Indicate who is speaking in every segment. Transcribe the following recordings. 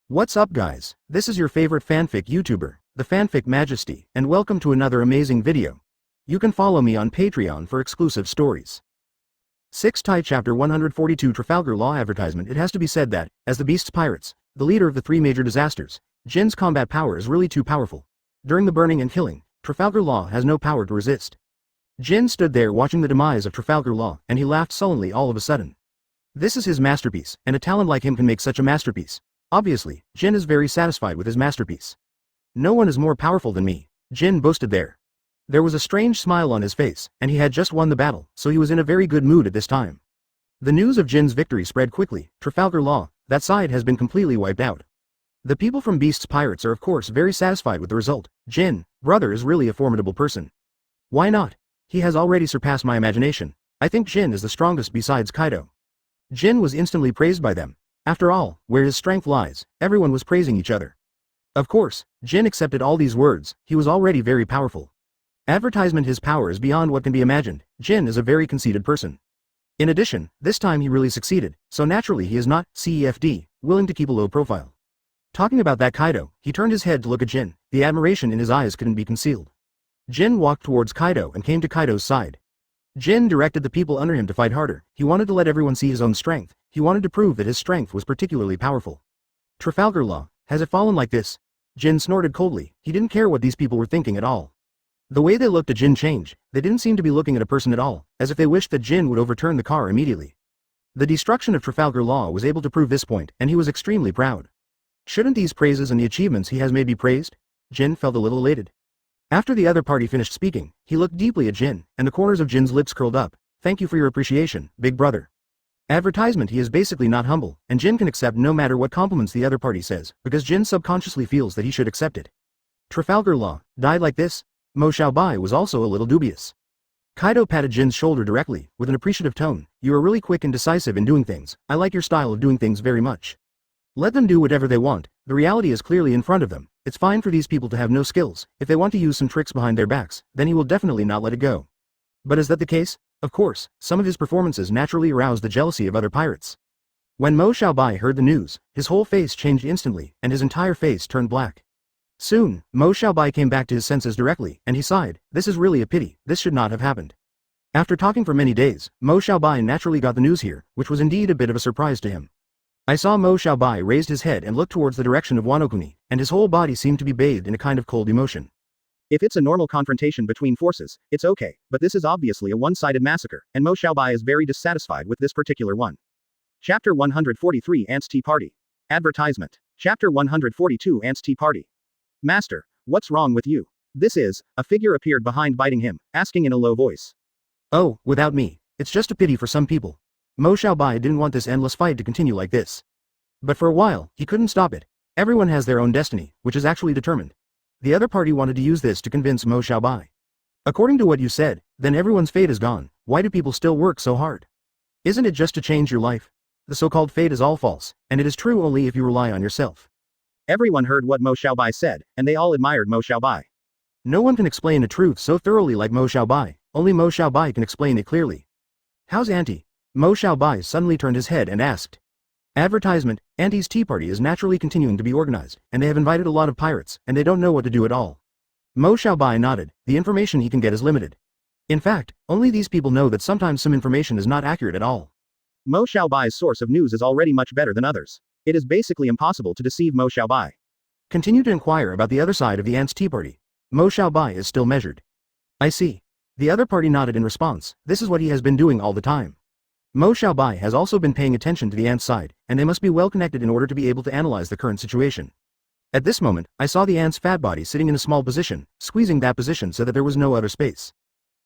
Speaker 1: What's up guys, this is your favorite fanfic YouTuber, the Fanfic Majesty, and welcome to another amazing video. You can follow me on Patreon for exclusive stories. 6 Tai Chapter 142 Trafalgar Law Advertisement. It has to be said that, as the Beast's pirates, the leader of the three major disasters, Jin's combat power is really too powerful. During the burning and killing, Trafalgar Law has no power to resist. Jin stood there watching the demise of Trafalgar Law, and he laughed sullenly all of a sudden. This is his masterpiece, and a talent like him can make such a masterpiece. Obviously, Jin is very satisfied with his masterpiece. No one is more powerful than me, Jin boasted there. There was a strange smile on his face, and he had just won the battle, so he was in a very good mood at this time. The news of Jin's victory spread quickly. Trafalgar Law, that side has been completely wiped out. The people from Beast's Pirates are of course very satisfied with the result. Jin, brother, is really a formidable person. Why not? He has already surpassed my imagination. I think Jin is the strongest besides Kaido. Jin was instantly praised by them. After all, where his strength lies, everyone was praising each other. Of course, Jin accepted all these words. He was already very powerful. Advertisement. His power is beyond what can be imagined. Jin is a very conceited person. In addition, this time he really succeeded, so naturally he is not, CEFD, willing to keep a low profile. Talking about that Kaido, he turned his head to look at Jin. The admiration in his eyes couldn't be concealed. Jin walked towards Kaido and came to Kaido's side. Jin directed the people under him to fight harder. He wanted to let everyone see his own strength. He wanted to prove that his strength was particularly powerful. Trafalgar Law, has it fallen like this? Jin snorted coldly. He didn't care what these people were thinking at all. The way they looked at Jin changed. They didn't seem to be looking at a person at all, as if they wished that Jin would overturn the car immediately. The destruction of Trafalgar Law was able to prove this point, and he was extremely proud. Shouldn't these praises and the achievements he has made be praised? Jin felt a little elated. After the other party finished speaking, he looked deeply at Jin, and the corners of Jin's lips curled up. Thank you for your appreciation, big brother. Advertisement. He is basically not humble, and Jin can accept no matter what compliments the other party says, because Jin subconsciously feels that he should accept it. Trafalgar Law, died like this? Mo Xiaobai was also a little dubious. Kaido patted Jin's shoulder directly, with an appreciative tone. You are really quick and decisive in doing things. I like your style of doing things very much. Let them do whatever they want. The reality is clearly in front of them. It's fine for these people to have no skills. If they want to use some tricks behind their backs, then he will definitely not let it go. But is that the case? Of course, some of his performances naturally aroused the jealousy of other pirates. When Mo Xiaobai heard the news, his whole face changed instantly, and his entire face turned black. Soon, Mo Xiaobai came back to his senses directly, and he sighed. This is really a pity. This should not have happened. After talking for many days, Mo Xiaobai naturally got the news here, which was indeed a bit of a surprise to him. I saw Mo Xiaobai raised his head and looked towards the direction of Wanokuni, and his whole body seemed to be bathed in a kind of cold emotion. If it's a normal confrontation between forces, it's okay, but this is obviously a one-sided massacre, and Mo Xiaobai is very dissatisfied with this particular one. Chapter 143 Ants Tea Party. Advertisement. Chapter 142 Ants Tea Party. Master, what's wrong with you? This is, a figure appeared behind biting him, asking in a low voice. Oh, without me. It's just a pity for some people. Mo Xiaobai didn't want this endless fight to continue like this. But for a while, he couldn't stop it. Everyone has their own destiny, which is actually determined. The other party wanted to use this to convince Mo Xiaobai. According to what you said, then everyone's fate is gone. Why do people still work so hard? Isn't it just to change your life? The so-called fate is all false, and it is true only if you rely on yourself. Everyone heard what Mo Xiaobai said, and they all admired Mo Xiaobai. No one can explain a truth so thoroughly like Mo Xiaobai. Only Mo Xiaobai can explain it clearly. How's Auntie? Mo Xiaobai suddenly turned his head and asked. Advertisement. Auntie's tea party is naturally continuing to be organized, and they have invited a lot of pirates, and they don't know what to do at all. Mo Xiaobai nodded. The information he can get is limited. In fact, only these people know that sometimes some information is not accurate at all. Mo Xiaobai's source of news is already much better than others. It is basically impossible to deceive Mo Xiaobai. Continue to inquire about the other side of the Ants Tea Party. Mo Xiaobai is still measured. I see. The other party nodded in response. This is what he has been doing all the time. Mo Xiaobai has also been paying attention to the ants side, and they must be well connected in order to be able to analyze the current situation. At this moment, I saw the ant's fat body sitting in a small position, squeezing that position so that there was no other space.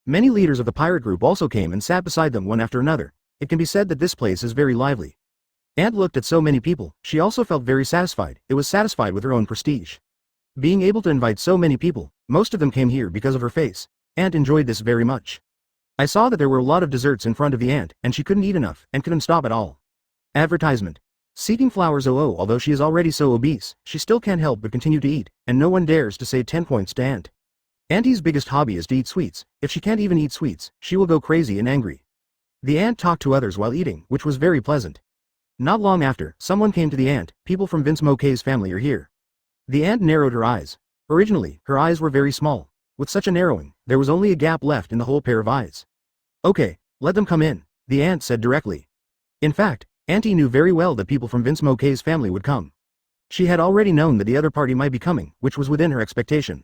Speaker 1: Many leaders of the pirate group also came and sat beside them one after another. It can be said that this place is very lively. Ant looked at so many people. She also felt very satisfied. It was satisfied with her own prestige. Being able to invite so many people, most of them came here because of her face. Ant enjoyed this very much. I saw that there were a lot of desserts in front of the ant, and she couldn't eat enough, and couldn't stop at all. Advertisement. Seeking flowers. Although she is already so obese, she still can't help but continue to eat, and no one dares to say 10 points to Ant. Auntie's biggest hobby is to eat sweets. If she can't even eat sweets, she will go crazy and angry. The ant talked to others while eating, which was very pleasant. Not long after, someone came to the ant. People from Vince Moquet's family are here. The ant narrowed her eyes. Originally, her eyes were very small. With such a narrowing, there was only a gap left in the whole pair of eyes. Okay, let them come in, the ant said directly. In fact, Auntie knew very well that people from Vince Moquet's family would come. She had already known that the other party might be coming, which was within her expectation.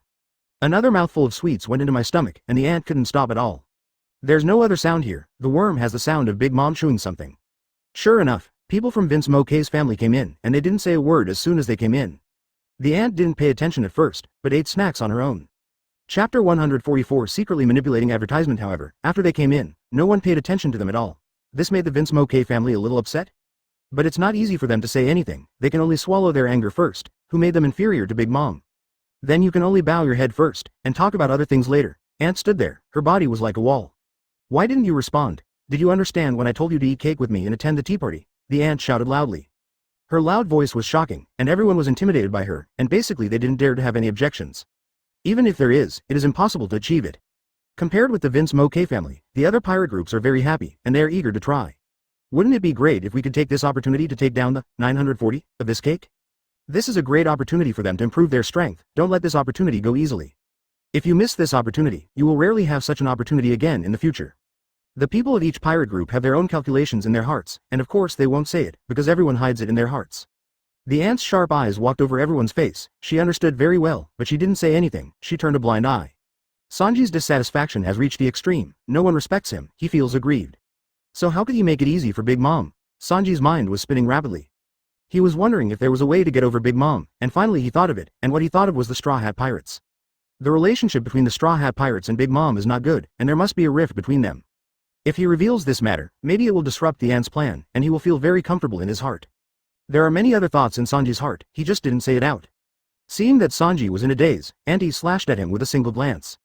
Speaker 1: Another mouthful of sweets went into my stomach, and the ant couldn't stop at all. There's no other sound here. The worm has the sound of Big Mom chewing something. Sure enough, people from Vince Moquet's family came in, and they didn't say a word as soon as they came in. The ant didn't pay attention at first, but ate snacks on her own. Chapter 144 Secretly manipulating advertisement. However, after they came in, no one paid attention to them at all. This made the Vince Moquet family a little upset. But it's not easy for them to say anything. They can only swallow their anger first. Who made them inferior to Big Mom? Then you can only bow your head first, and talk about other things later. Ant stood there, her body was like a wall. Why didn't you respond? Did you understand when I told you to eat cake with me and attend the tea party? The ant shouted loudly. Her loud voice was shocking, and everyone was intimidated by her, and basically they didn't dare to have any objections. Even if there is, it is impossible to achieve it. Compared with the Vince Moquet family, the other pirate groups are very happy, and they are eager to try. Wouldn't it be great if we could take this opportunity to take down the 940 of this cake? This is a great opportunity for them to improve their strength. Don't let this opportunity go easily. If you miss this opportunity, you will rarely have such an opportunity again in the future. The people of each pirate group have their own calculations in their hearts, and of course they won't say it, because everyone hides it in their hearts. The ant's sharp eyes walked over everyone's face. She understood very well, but she didn't say anything. She turned a blind eye. Sanji's dissatisfaction has reached the extreme. No one respects him. He feels aggrieved. So how could he make it easy for Big Mom? Sanji's mind was spinning rapidly. He was wondering if there was a way to get over Big Mom, and finally he thought of it, and what he thought of was the Straw Hat Pirates. The relationship between the Straw Hat Pirates and Big Mom is not good, and there must be a rift between them. If he reveals this matter, maybe it will disrupt the ant's plan, and he will feel very comfortable in his heart. There are many other thoughts in Sanji's heart, he just didn't say it out. Seeing that Sanji was in a daze, Auntie slashed at him with a single glance.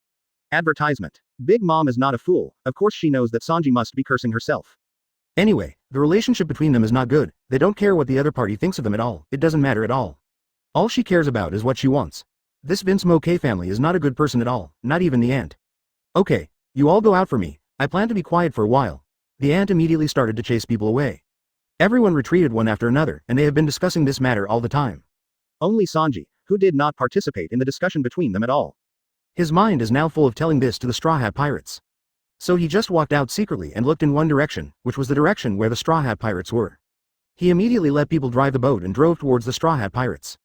Speaker 1: Advertisement. Big Mom is not a fool. Of course she knows that Sanji must be cursing herself. Anyway, the relationship between them is not good. They don't care what the other party thinks of them at all. It doesn't matter at all. All she cares about is what she wants. This Vince Moquet family is not a good person at all, not even the ant. Okay, you all go out for me. I plan to be quiet for a while. The ant immediately started to chase people away. Everyone retreated one after another, and they have been discussing this matter all the time. Only Sanji, who did not participate in the discussion between them at all. His mind is now full of telling this to the Straw Hat Pirates. So he just walked out secretly and looked in one direction, which was the direction where the Straw Hat Pirates were. He immediately let people drive the boat and drove towards the Straw Hat Pirates.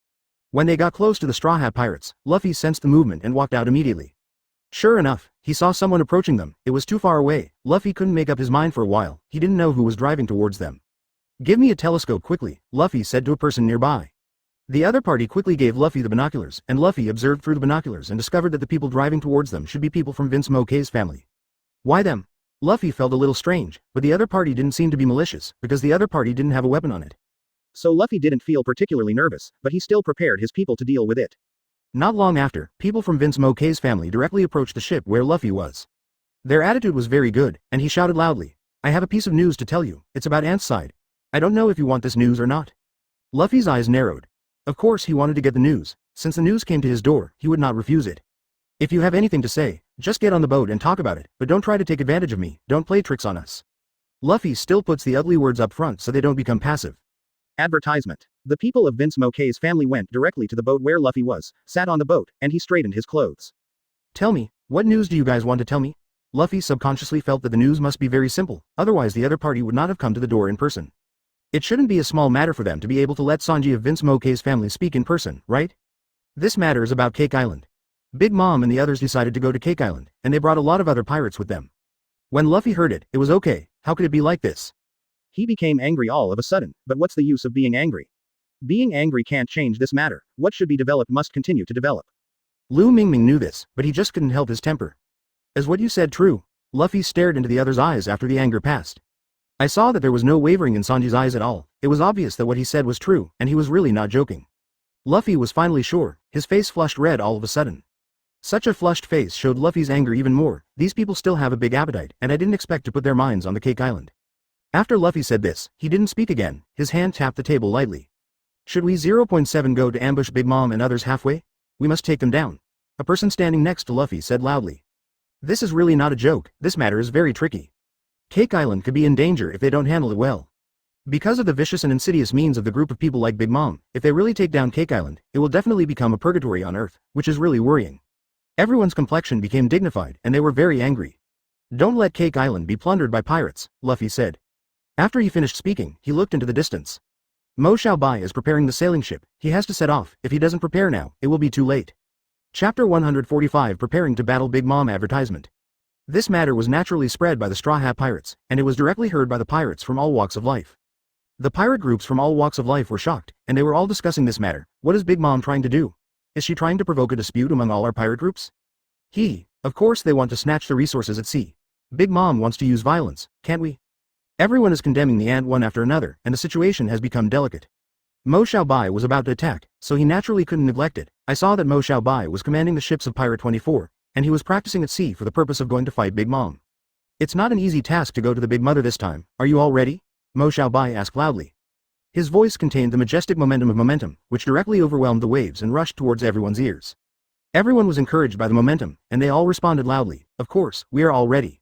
Speaker 1: When they got close to the Straw Hat Pirates, Luffy sensed the movement and walked out immediately. Sure enough, he saw someone approaching them. It was too far away. Luffy couldn't make up his mind for a while. He didn't know who was driving towards them. Give me a telescope quickly, Luffy said to a person nearby. The other party quickly gave Luffy the binoculars, and Luffy observed through the binoculars and discovered that the people driving towards them should be people from Vince Moquet's family. Why them? Luffy felt a little strange, but the other party didn't seem to be malicious, because the other party didn't have a weapon on it. So Luffy didn't feel particularly nervous, but he still prepared his people to deal with it. Not long after, people from Vince Moquet's family directly approached the ship where Luffy was. Their attitude was very good, and he shouted loudly, I have a piece of news to tell you. It's about Ant's side. I don't know if you want this news or not. Luffy's eyes narrowed. Of course he wanted to get the news. Since the news came to his door, he would not refuse it. If you have anything to say, just get on the boat and talk about it, but don't try to take advantage of me. Don't play tricks on us. Luffy still puts the ugly words up front so they don't become passive. Advertisement. The people of Vince Moquet's family went directly to the boat where Luffy was, sat on the boat, and he straightened his clothes. Tell me, what news do you guys want to tell me? Luffy subconsciously felt that the news must be very simple, otherwise the other party would not have come to the door in person. It shouldn't be a small matter for them to be able to let Sanji of Vince Moquet's family speak in person, right? This matter is about Cake Island. Big Mom and the others decided to go to Cake Island, and they brought a lot of other pirates with them. When Luffy heard it, it was okay. How could it be like this? He became angry all of a sudden, but what's the use of being angry? Being angry can't change this matter. What should be developed must continue to develop. Lu Mingming knew this, but he just couldn't help his temper. Is what you said true? Luffy stared into the other's eyes after the anger passed. I saw that there was no wavering in Sanji's eyes at all. It was obvious that what he said was true, and he was really not joking. Luffy was finally sure. His face flushed red all of a sudden. Such a flushed face showed Luffy's anger even more. These people still have a big appetite, and I didn't expect to put their minds on the Cake Island. After Luffy said this, he didn't speak again. His hand tapped the table lightly. Should we 0.7 go to ambush Big Mom and others halfway? We must take them down. A person standing next to Luffy said loudly. This is really not a joke. This matter is very tricky. Cake Island could be in danger if they don't handle it well. Because of the vicious and insidious means of the group of people like Big Mom, if they really take down Cake Island, it will definitely become a purgatory on Earth, which is really worrying. Everyone's complexion became dignified and they were very angry. Don't let Cake Island be plundered by pirates, Luffy said. After he finished speaking, he looked into the distance. Mo Xiaobai is preparing the sailing ship. He has to set off. If he doesn't prepare now, it will be too late. Chapter 145 Preparing to Battle Big Mom Advertisement. This matter was naturally spread by the Straw Hat Pirates, and it was directly heard by the pirates from all walks of life. The pirate groups from all walks of life were shocked, and they were all discussing this matter. What is Big Mom trying to do? Is she trying to provoke a dispute among all our pirate groups? Of course they want to snatch the resources at sea. Big Mom wants to use violence, can't we? Everyone is condemning the ant one after another, and the situation has become delicate. Mo Xiaobai was about to attack, so he naturally couldn't neglect it. I saw that Mo Xiaobai was commanding the ships of Pirate 24, and he was practicing at sea for the purpose of going to fight Big Mom. It's not an easy task to go to the Big Mother this time. Are you all ready? Mo Xiaobai asked loudly. His voice contained the majestic momentum of momentum, which directly overwhelmed the waves and rushed towards everyone's ears. Everyone was encouraged by the momentum, and they all responded loudly. Of course, we are all ready.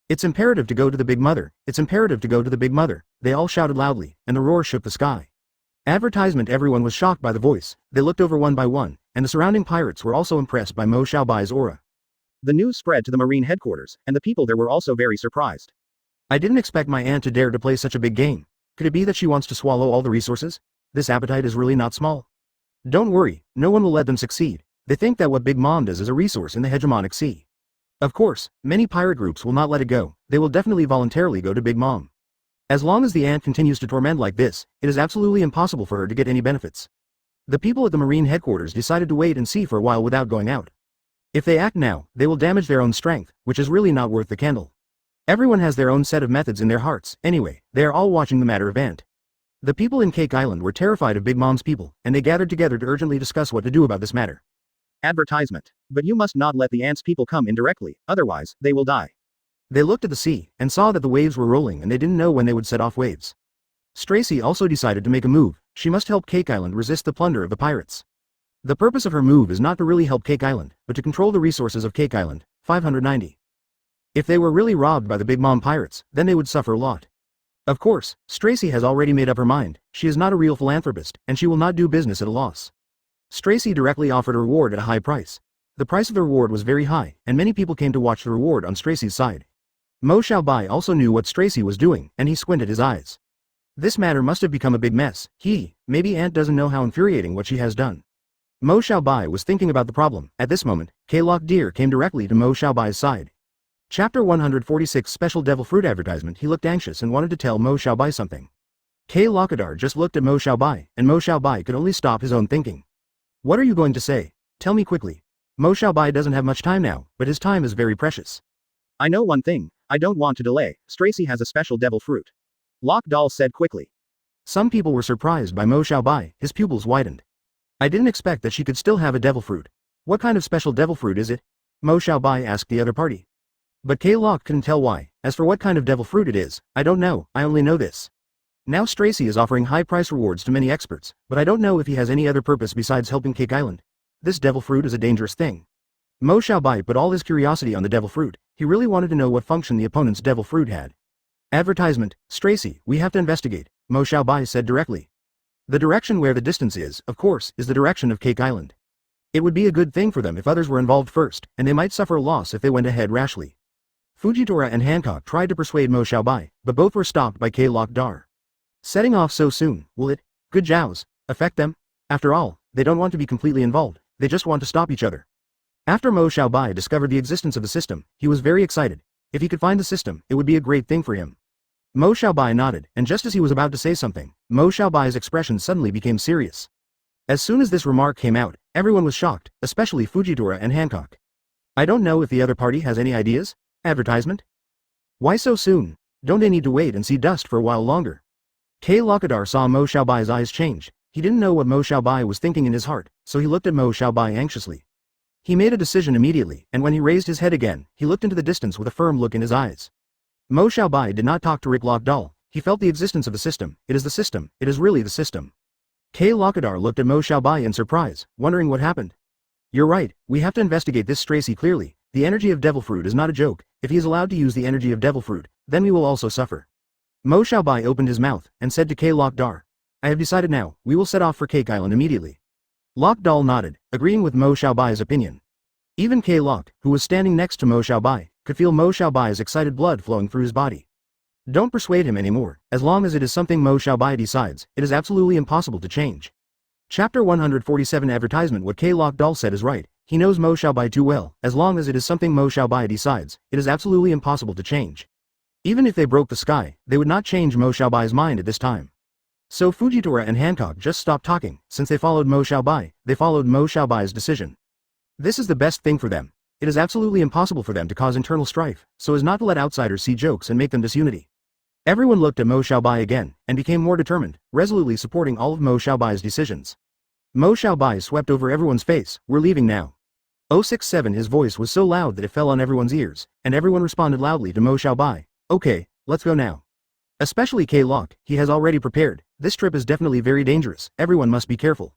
Speaker 1: It's imperative to go to the Big Mother. It's imperative to go to the Big Mother. They all shouted loudly, and the roar shook the sky. Advertisement. Everyone was shocked by the voice. They looked over one by one, and the surrounding pirates were also impressed by Mo Xiaobai's aura. The news spread to the marine headquarters, and the people there were also very surprised. I didn't expect my aunt to dare to play such a big game. Could it be that she wants to swallow all the resources? This appetite is really not small. Don't worry, no one will let them succeed. They think that what Big Mom does is a resource in the hegemonic sea. Of course, many pirate groups will not let it go. They will definitely voluntarily go to Big Mom. As long as the ant continues to torment like this, it is absolutely impossible for her to get any benefits. The people at the marine headquarters decided to wait and see for a while without going out. If they act now, they will damage their own strength, which is really not worth the candle. Everyone has their own set of methods in their hearts. Anyway, they are all watching the matter of Ant. The people in Cake Island were terrified of Big Mom's people, and they gathered together to urgently discuss what to do about this matter. Advertisement. But you must not let the Ant's people come in directly, otherwise, they will die. They looked at the sea, and saw that the waves were rolling and they didn't know when they would set off waves. Stracy also decided to make a move. She must help Cake Island resist the plunder of the pirates. The purpose of her move is not to really help Cake Island, but to control the resources of Cake Island. 590. If they were really robbed by the Big Mom pirates, then they would suffer a lot. Of course, Stracy has already made up her mind. She is not a real philanthropist, and she will not do business at a loss. Stracy directly offered a reward at a high price. The price of the reward was very high, and many people came to watch the reward on Stracy's side. Mo Xiaobai also knew what Stracy was doing, and he squinted his eyes. This matter must have become a big mess. Maybe Ant doesn't know how infuriating what she has done. Mo Xiaobai was thinking about the problem. At this moment, K-Lock Deer came directly to Mo Xiaobai's side. Chapter 146 Special Devil Fruit Advertisement. He looked anxious and wanted to tell Mo Xiaobai something. K-Lockadar just looked at Mo Xiaobai, and Mo Xiaobai could only stop his own thinking. What are you going to say? Tell me quickly. Mo Xiaobai doesn't have much time now, but his time is very precious. I know one thing. I don't want to delay. Stracy has a special devil fruit. Lock Doll said quickly. Some people were surprised by Mo Xiaobai. His pupils widened. I didn't expect that she could still have a devil fruit. What kind of special devil fruit is it? Mo Xiaobai asked the other party. But K-Lock couldn't tell why. As for what kind of devil fruit it is, I don't know. I only know this. Now Stracy is offering high price rewards to many experts, but I don't know if he has any other purpose besides helping Cake Island. This devil fruit is a dangerous thing. Mo Xiaobai put all his curiosity on the devil fruit. He really wanted to know what function the opponent's devil fruit had. Advertisement. Stracy, we have to investigate, Mo Xiaobai said directly. The direction where the distance is, of course, is the direction of Cake Island. It would be a good thing for them if others were involved first, and they might suffer a loss if they went ahead rashly. Fujitora and Hancock tried to persuade Mo Xiaobai, but both were stopped by K-Lock Dar. Setting off so soon, will it, good Jows, affect them? After all, they don't want to be completely involved, they just want to stop each other. After Mo Xiaobai discovered the existence of the system, he was very excited. If he could find the system, it would be a great thing for him. Mo Xiaobai nodded, and just as he was about to say something, Mo Xiaobai's expression suddenly became serious. As soon as this remark came out, everyone was shocked, especially Fujitora and Hancock. I don't know if the other party has any ideas? Advertisement? Why so soon? Don't they need to wait and see dust for a while longer? K-Lockadar saw Mo Xiaobai's eyes change. He didn't know what Mo Xiaobai was thinking in his heart, so he looked at Mo Xiaobai anxiously. He made a decision immediately, and when he raised his head again, he looked into the distance with a firm look in his eyes. Mo Xiaobai did not talk to Rick Lockdoll. He felt the existence of the system. It is the system. It is really the system. K-Lockadar looked at Mo Xiaobai in surprise, wondering what happened. You're right, we have to investigate this Stracy clearly. The energy of devil fruit is not a joke. If he is allowed to use the energy of devil fruit, then we will also suffer. Mo Xiaobai opened his mouth, and said to K Lok Dar. I have decided now, we will set off for Cake Island immediately. Lok Dal nodded, agreeing with Mo Xiaobai's opinion. Even K Lok, who was standing next to Mo Xiaobai, could feel Mo Xiaobai's excited blood flowing through his body. Don't persuade him anymore, as long as it is something Mo Xiaobai decides, it is absolutely impossible to change. Chapter 147 Advertisement. What K Lok Dal said is right, he knows Mo Xiaobai too well, as long as it is something Mo Xiaobai decides, it is absolutely impossible to change. Even if they broke the sky, they would not change Mo Xiaobai's mind at this time. So Fujitora and Hancock just stopped talking, since they followed Mo Xiaobai, they followed Mo Xiaobai's decision. This is the best thing for them. It is absolutely impossible for them to cause internal strife, so as not to let outsiders see jokes and make them disunity. Everyone looked at Mo Xiaobai again, and became more determined, resolutely supporting all of Mo Xiaobai's decisions. Mo Xiaobai swept over everyone's face, we're leaving now. 067 His voice was so loud that it fell on everyone's ears, and everyone responded loudly to Mo Xiaobai, okay, let's go now. Especially K Lok, he has already prepared, this trip is definitely very dangerous, everyone must be careful.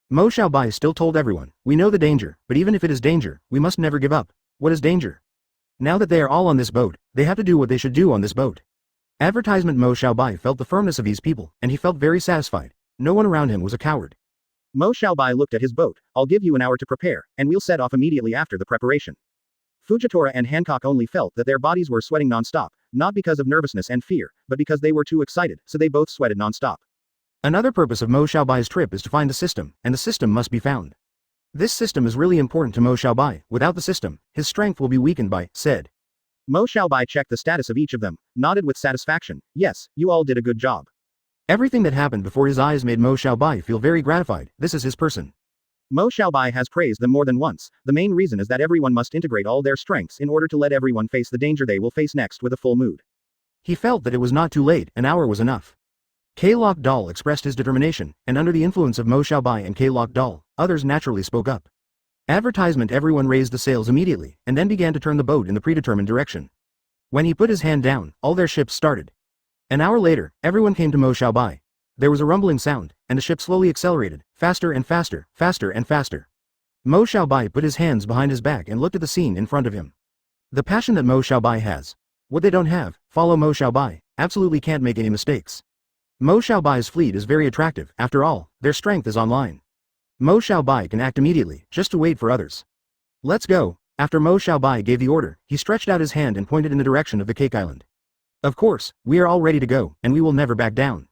Speaker 1: Mo Xiaobai still told everyone, we know the danger, but even if it is danger, we must never give up. What is danger? Now that they are all on this boat, they have to do what they should do on this boat. Advertisement. Mo Xiaobai felt the firmness of these people, and he felt very satisfied. No one around him was a coward. Mo Xiaobai looked at his boat, I'll give you an hour to prepare, and we'll set off immediately after the preparation. Fujitora and Hancock only felt that their bodies were sweating non-stop, not because of nervousness and fear, but because they were too excited, so they both sweated non-stop. Another purpose of Mo Xiaobai's trip is to find the system, and the system must be found. This system is really important to Mo Xiaobai, without the system, his strength will be weakened by, said. Mo Xiaobai checked the status of each of them, nodded with satisfaction, yes, you all did a good job. Everything that happened before his eyes made Mo Xiaobai feel very gratified, this is his person. Mo Xiaobai has praised them more than once, the main reason is that everyone must integrate all their strengths in order to let everyone face the danger they will face next with a full mood. He felt that it was not too late, an hour was enough. K Lok Dal expressed his determination, and under the influence of Mo Xiaobai and K Lok Dal, others naturally spoke up. Advertisement. Everyone raised the sails immediately, and then began to turn the boat in the predetermined direction. When he put his hand down, all their ships started. An hour later, everyone came to Mo Xiaobai. There was a rumbling sound, and the ship slowly accelerated, faster and faster, faster and faster. Mo Xiaobai put his hands behind his back and looked at the scene in front of him. The passion that Mo Xiaobai has. What they don't have, follow Mo Xiaobai, absolutely can't make any mistakes. Mo Xiaobai's fleet is very attractive, after all, their strength is online. Mo Xiaobai can act immediately, just to wait for others. Let's go. After Mo Xiaobai gave the order, he stretched out his hand and pointed in the direction of the Cake Island. Of course, we are all ready to go, and we will never back down.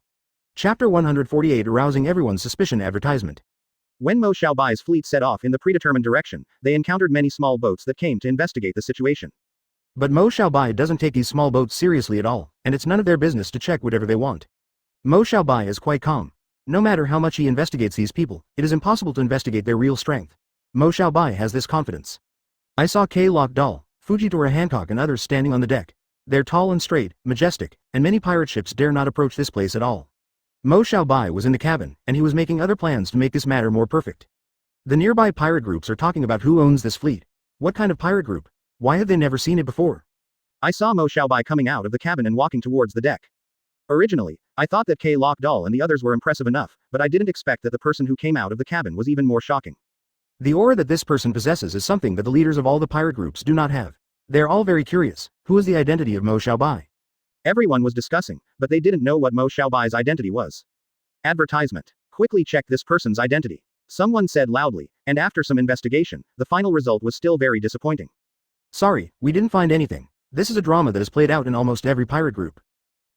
Speaker 1: Chapter 148 Arousing everyone's suspicion. Advertisement. When Mo Xiaobai's fleet set off in the predetermined direction, they encountered many small boats that came to investigate the situation. But Mo Xiaobai doesn't take these small boats seriously at all, and it's none of their business to check whatever they want. Mo Xiaobai is quite calm. No matter how much he investigates these people, it is impossible to investigate their real strength. Mo Xiaobai has this confidence. I saw K Lok Dal, Fujitora Hancock and others standing on the deck. They're tall and straight, majestic, and many pirate ships dare not approach this place at all. Mo Xiaobai was in the cabin, and he was making other plans to make this matter more perfect. The nearby pirate groups are talking about who owns this fleet. What kind of pirate group? Why have they never seen it before? I saw Mo Xiaobai coming out of the cabin and walking towards the deck. Originally, I thought that K Lok Dal and the others were impressive enough, but I didn't expect that the person who came out of the cabin was even more shocking. The aura that this person possesses is something that the leaders of all the pirate groups do not have. They are all very curious. Who is the identity of Mo Xiaobai? Everyone was discussing, but they didn't know what Mo Xiaobai's identity was. Advertisement. Quickly check this person's identity. Someone said loudly, and after some investigation, the final result was still very disappointing. Sorry, we didn't find anything. This is a drama that is played out in almost every pirate group.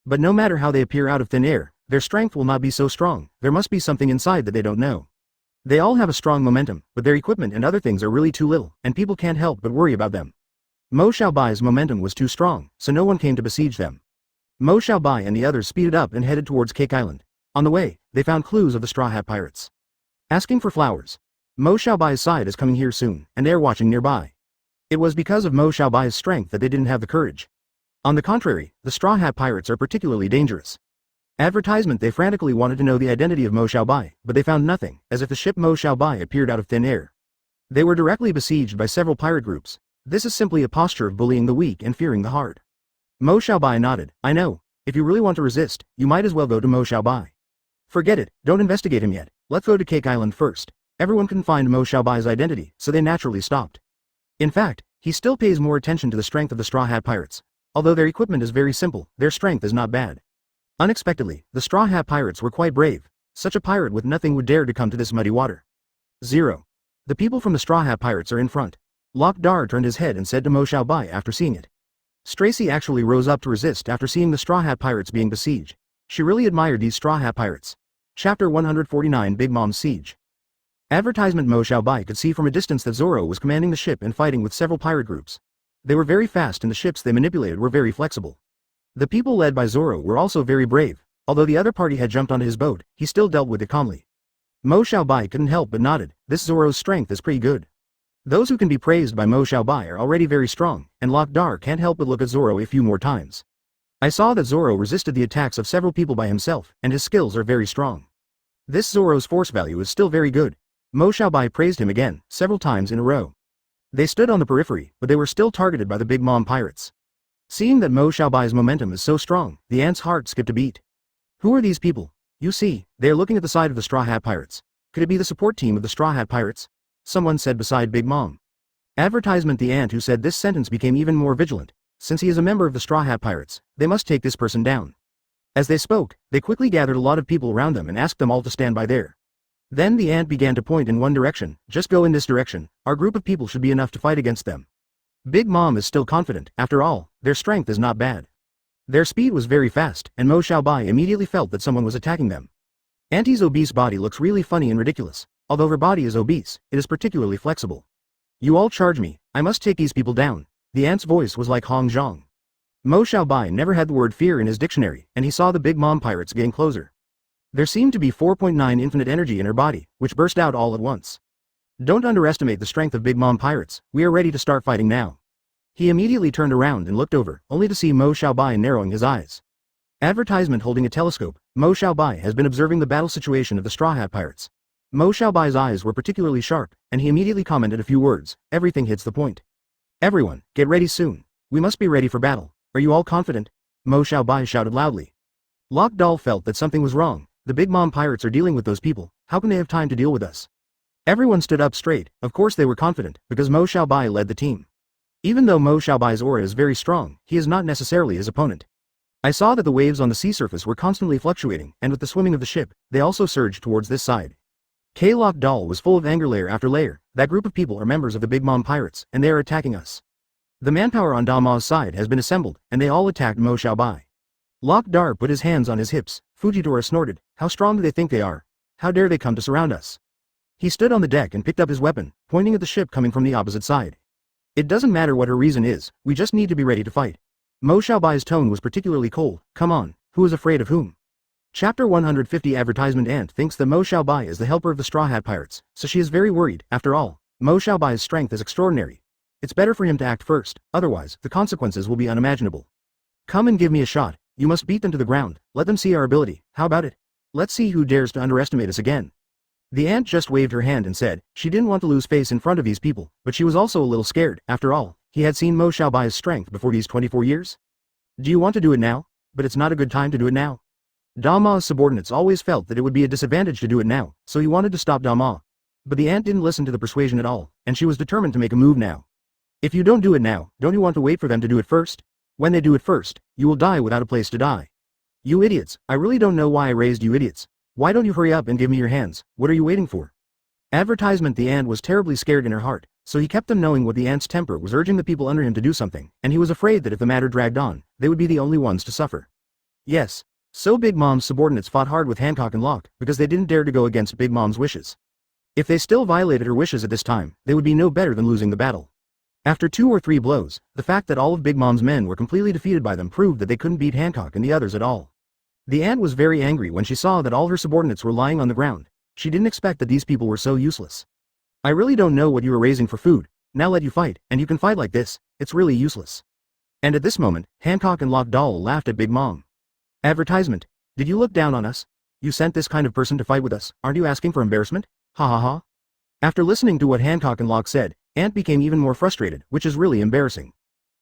Speaker 1: But no matter how they appear out of thin air, their strength will not be so strong, there must be something inside that they don't know. They all have a strong momentum, but their equipment and other things are really too little, and people can't help but worry about them. Mo Xiaobai's momentum was too strong, so no one came to besiege them. Mo Xiaobai and the others speeded up and headed towards Cake Island. On the way, they found clues of the Straw Hat Pirates. Asking for flowers. Mo Xiaobai's side is coming here soon, and they're watching nearby. It was because of Mo Xiaobai's strength that they didn't have the courage. On the contrary, the Straw Hat Pirates are particularly dangerous. Advertisement. They frantically wanted to know the identity of Mo Xiaobai, but they found nothing, as if the ship Mo Xiaobai appeared out of thin air. They were directly besieged by several pirate groups. This is simply a posture of bullying the weak and fearing the hard. Mo Xiaobai nodded. I know. If you really want to resist, you might as well go to Mo Xiaobai. Forget it, don't investigate him yet. Let's go to Cake Island first. Everyone couldn't find Mo Xiaobai's identity, so they naturally stopped. In fact, he still pays more attention to the strength of the Straw Hat Pirates. Although their equipment is very simple, their strength is not bad. Unexpectedly, the Straw Hat Pirates were quite brave. Such a pirate with nothing would dare to come to this muddy water. 0. The people from the Straw Hat Pirates are in front. Lok Dar turned his head and said to Mo Xiaobai after seeing it. Stracy actually rose up to resist after seeing the Straw Hat Pirates being besieged. She really admired these Straw Hat Pirates. Chapter 149 Big Mom's Siege. Advertisement. Mo Xiaobai could see from a distance that Zoro was commanding the ship and fighting with several pirate groups. They were very fast and the ships they manipulated were very flexible. The people led by Zoro were also very brave. Although the other party had jumped onto his boat, he still dealt with it calmly. Mo Xiaobai couldn't help but nodded. This Zoro's strength is pretty good. Those who can be praised by Mo Xiaobai are already very strong, and Lok Dar can't help but look at Zoro a few more times. I saw that Zoro resisted the attacks of several people by himself, and his skills are very strong. This Zoro's force value is still very good. Mo Xiaobai praised him again, several times in a row. They stood on the periphery, but they were still targeted by the Big Mom pirates. Seeing that Mo Xiaobai's momentum is so strong, the ant's heart skipped a beat. Who are these people? You see, they are looking at the side of the Straw Hat Pirates. Could it be the support team of the Straw Hat Pirates? Someone said beside Big Mom. Advertisement. The ant who said this sentence became even more vigilant. Since he is a member of the Straw Hat Pirates, they must take this person down. As they spoke, they quickly gathered a lot of people around them and asked them all to stand by there. Then the ant began to point in one direction. Just go in this direction. Our group of people should be enough to fight against them. Big Mom is still confident. After all, their strength is not bad. Their speed was very fast, and Mo Xiaobai immediately felt that someone was attacking them. Auntie's obese body looks really funny and ridiculous. Although her body is obese, it is particularly flexible. You all charge me. I must take these people down. The ant's voice was like Hong Zhang. Mo Xiaobai never had the word fear in his dictionary, and he saw the Big Mom pirates getting closer. There seemed to be 4.9 infinite energy in her body, which burst out all at once. Don't underestimate the strength of Big Mom pirates. We are ready to start fighting now. He immediately turned around and looked over, only to see Mo Xiaobai narrowing his eyes. Advertisement. Holding a telescope, Mo Xiaobai has been observing the battle situation of the Straw Hat Pirates. Mo Xiaobai's eyes were particularly sharp, and he immediately commented a few words. Everything hits the point. Everyone, get ready soon. We must be ready for battle. Are you all confident? Mo Xiaobai shouted loudly. Lok Dal felt that something was wrong. The Big Mom pirates are dealing with those people. How can they have time to deal with us? Everyone stood up straight. Of course they were confident, because Mo Xiaobai led the team. Even though Mo Xiaobai's aura is very strong, he is not necessarily his opponent. I saw that the waves on the sea surface were constantly fluctuating, and with the swimming of the ship, they also surged towards this side. Lok Dal was full of anger layer after layer. That group of people are members of the Big Mom pirates, and they are attacking us. The manpower on Da Ma's side has been assembled, and they all attacked Mo Xiaobai. Lok Dar put his hands on his hips. Fujitora snorted. How strong do they think they are? How dare they come to surround us? He stood on the deck and picked up his weapon, pointing at the ship coming from the opposite side. It doesn't matter what her reason is, we just need to be ready to fight. Mo Xiaobai's tone was particularly cold. Come on, who is afraid of whom? Chapter 150 Advertisement. Ant thinks that Mo Xiaobai is the helper of the Straw Hat Pirates, so she is very worried. After all, Mo Xiaobai's strength is extraordinary. It's better for him to act first, otherwise, the consequences will be unimaginable. Come and give me a shot. You must beat them to the ground. Let them see our ability. How about it? Let's see who dares to underestimate us again. The ant just waved her hand and said, she didn't want to lose face in front of these people, but she was also a little scared. After all, he had seen Mo Xiaobai's strength before these 24 years. Do you want to do it now? But it's not a good time to do it now. Da Ma's subordinates always felt that it would be a disadvantage to do it now, so he wanted to stop Da Ma. But the ant didn't listen to the persuasion at all, and she was determined to make a move now. If you don't do it now, don't you want to wait for them to do it first? When they do it first, you will die without a place to die. You idiots, I really don't know why I raised you idiots. Why don't you hurry up and give me your hands? What are you waiting for? Advertisement. The ant was terribly scared in her heart, so he kept them knowing what the ant's temper was urging the people under him to do something, and he was afraid that if the matter dragged on, they would be the only ones to suffer. Yes. So Big Mom's subordinates fought hard with Hancock and Locke, because they didn't dare to go against Big Mom's wishes. If they still violated her wishes at this time, they would be no better than losing the battle. After 2 or 3 blows, the fact that all of Big Mom's men were completely defeated by them proved that they couldn't beat Hancock and the others at all. The ant was very angry when she saw that all her subordinates were lying on the ground. She didn't expect that these people were so useless. I really don't know what you were raising for food. Now let you fight, and you can fight like this. It's really useless. And at this moment, Hancock and Lok Dal laughed at Big Mom. Advertisement. Did you look down on us? You sent this kind of person to fight with us. Aren't you asking for embarrassment? Ha ha ha. After listening to what Hancock and Locke said, Ant became even more frustrated, which is really embarrassing.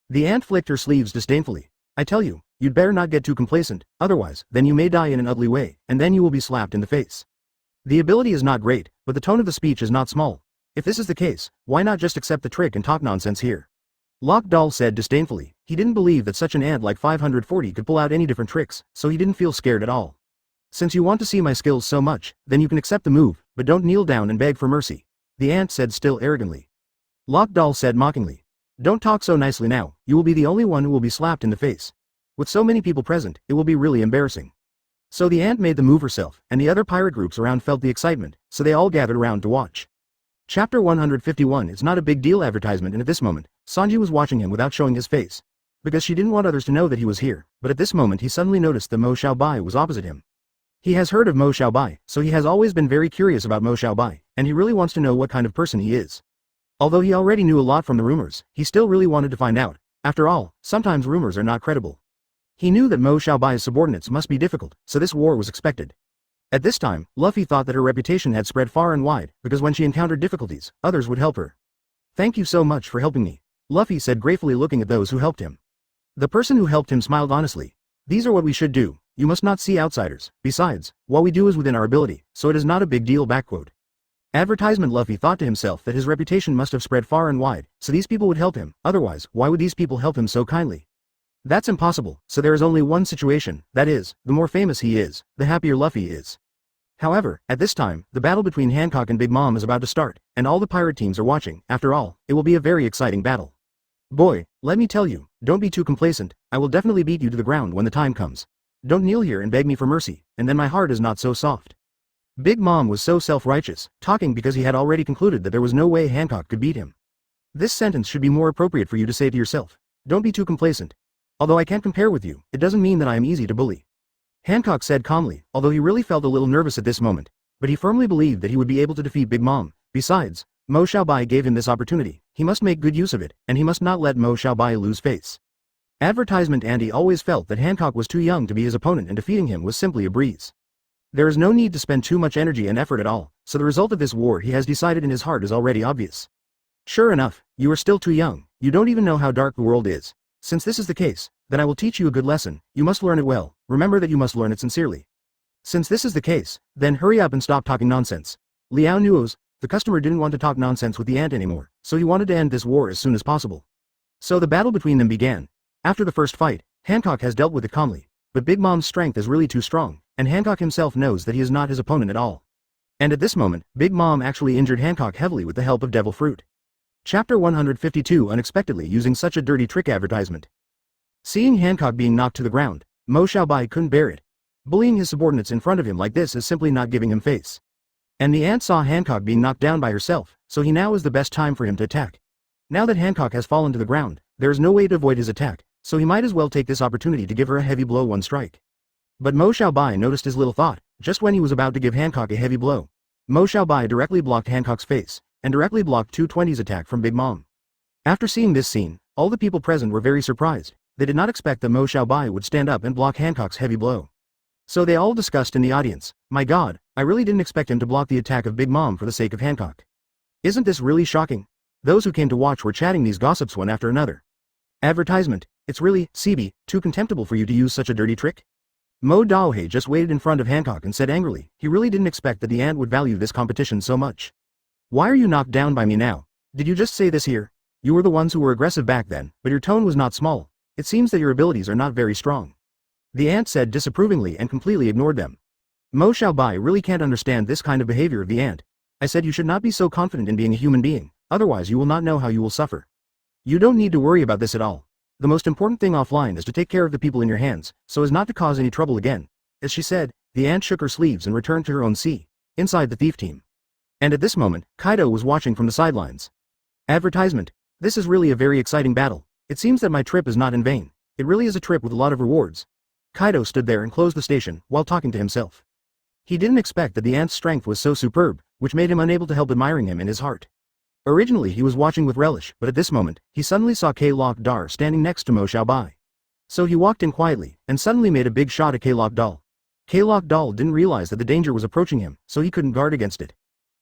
Speaker 1: The ant flicked her sleeves disdainfully. I tell you, you'd better not get too complacent, otherwise, then you may die in an ugly way, and then you will be slapped in the face. The ability is not great, but the tone of the speech is not small. If this is the case, why not just accept the trick and talk nonsense here? Lok Dal said disdainfully. He didn't believe that such an ant like 540 could pull out any different tricks, so he didn't feel scared at all. Since you want to see my skills so much, then you can accept the move, but don't kneel down and beg for mercy. The ant said still arrogantly. Lockdoll said mockingly. Don't talk so nicely now, you will be the only one who will be slapped in the face. With so many people present, it will be really embarrassing. So the ant made the move herself, and the other pirate groups around felt the excitement, so they all gathered around to watch. Chapter 151 is not a big deal advertisement, and at this moment, Sanji was watching him without showing his face. Because she didn't want others to know that he was here, but at this moment he suddenly noticed that Mo Xiaobai was opposite him. He has heard of Mo Xiaobai, so he has always been very curious about Mo Xiaobai, and he really wants to know what kind of person he is. Although he already knew a lot from the rumors, he still really wanted to find out. After all, sometimes rumors are not credible. He knew that Mo Xiaobai's subordinates must be difficult, so this war was expected. At this time, Luffy thought that her reputation had spread far and wide, because when she encountered difficulties, others would help her. Thank you so much for helping me, Luffy said gratefully, looking at those who helped him. The person who helped him smiled honestly. These are what we should do. You must not see outsiders. Besides, what we do is within our ability, so it is not a big deal. Backquote. Advertisement. Luffy thought to himself that his reputation must have spread far and wide, so these people would help him, otherwise, why would these people help him so kindly? That's impossible, so there is only one situation, that is, the more famous he is, the happier Luffy is. However, at this time, the battle between Hancock and Big Mom is about to start, and all the pirate teams are watching. After all, it will be a very exciting battle. Boy, let me tell you, don't be too complacent, I will definitely beat you to the ground when the time comes. Don't kneel here and beg me for mercy, and then my heart is not so soft. Big Mom was so self-righteous, talking because he had already concluded that there was no way Hancock could beat him. This sentence should be more appropriate for you to say to yourself. Don't be too complacent. Although I can't compare with you, it doesn't mean that I am easy to bully. Hancock said calmly, although he really felt a little nervous at this moment, but he firmly believed that he would be able to defeat Big Mom. Besides, Mo Xiaobai gave him this opportunity, he must make good use of it, and he must not let Mo Xiaobai lose face. Advertisement. Andy always felt that Hancock was too young to be his opponent, and defeating him was simply a breeze. There is no need to spend too much energy and effort at all, so the result of this war he has decided in his heart is already obvious. Sure enough, you are still too young, you don't even know how dark the world is. Since this is the case, then I will teach you a good lesson, you must learn it well, remember that you must learn it sincerely. Since this is the case, then hurry up and stop talking nonsense. Liao Nuo's, the customer didn't want to talk nonsense with the ant anymore, so he wanted to end this war as soon as possible. So the battle between them began. After the first fight, Hancock has dealt with it calmly, but Big Mom's strength is really too strong, and Hancock himself knows that he is not his opponent at all. And at this moment, Big Mom actually injured Hancock heavily with the help of Devil Fruit. Chapter 152. Unexpectedly using such a dirty trick. Advertisement. Seeing Hancock being knocked to the ground, Mo Xiaobai couldn't bear it. Bullying his subordinates in front of him like this is simply not giving him face. And the ant saw Hancock being knocked down by herself, so he now is the best time for him to attack. Now that Hancock has fallen to the ground, there is no way to avoid his attack, so he might as well take this opportunity to give her a heavy blow. One strike. But Mo Xiaobai noticed his little thought, just when he was about to give Hancock a heavy blow. Mo Xiaobai directly blocked Hancock's face, and directly blocked 220's attack from Big Mom. After seeing this scene, all the people present were very surprised. They did not expect that Mo Xiaobai would stand up and block Hancock's heavy blow. So they all discussed in the audience, my god, I really didn't expect him to block the attack of Big Mom for the sake of Hancock. Isn't this really shocking? Those who came to watch were chatting these gossips one after another. Advertisement. It's really, CB, too contemptible for you to use such a dirty trick? Mo Daohei just waited in front of Hancock and said angrily, he really didn't expect that the ant would value this competition so much. Why are you knocked down by me now? Did you just say this here? You were the ones who were aggressive back then, but your tone was not small. It seems that your abilities are not very strong. The ant said disapprovingly and completely ignored them. Mo Xiaobai really can't understand this kind of behavior of the ant. I said you should not be so confident in being a human being, otherwise you will not know how you will suffer. You don't need to worry about this at all. The most important thing offline is to take care of the people in your hands, so as not to cause any trouble again. As she said, the ant shook her sleeves and returned to her own sea, inside the thief team. And at this moment, Kaido was watching from the sidelines. Advertisement. This is really a very exciting battle. It seems that my trip is not in vain. It really is a trip with a lot of rewards. Kaido stood there and closed the station, while talking to himself. He didn't expect that the ant's strength was so superb, which made him unable to help admiring him in his heart. Originally he was watching with relish, but at this moment, he suddenly saw K-Lock Dar standing next to Mo Xiaobai. So he walked in quietly, and suddenly made a big shot at K-Lock Dal. K-Lock Dal didn't realize that the danger was approaching him, so he couldn't guard against it.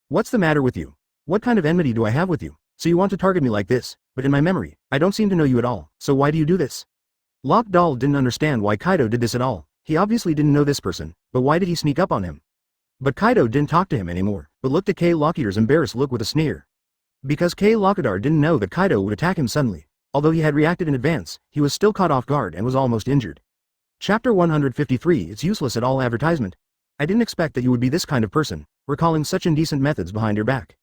Speaker 1: What's the matter with you? What kind of enmity do I have with you? So you want to target me like this, but in my memory, I don't seem to know you at all, so why do you do this? Lock Dal didn't understand why Kaido did this at all. He obviously didn't know this person, but why did he sneak up on him? But Kaido didn't talk to him anymore, but looked at K-Lockidar's embarrassed look with a sneer. Because K-Lockidar didn't know that Kaido would attack him suddenly. Although he had reacted in advance, he was still caught off guard and was almost injured. Chapter 153 It's useless at all advertisement. I didn't expect that you would be this kind of person, recalling such indecent methods behind your back.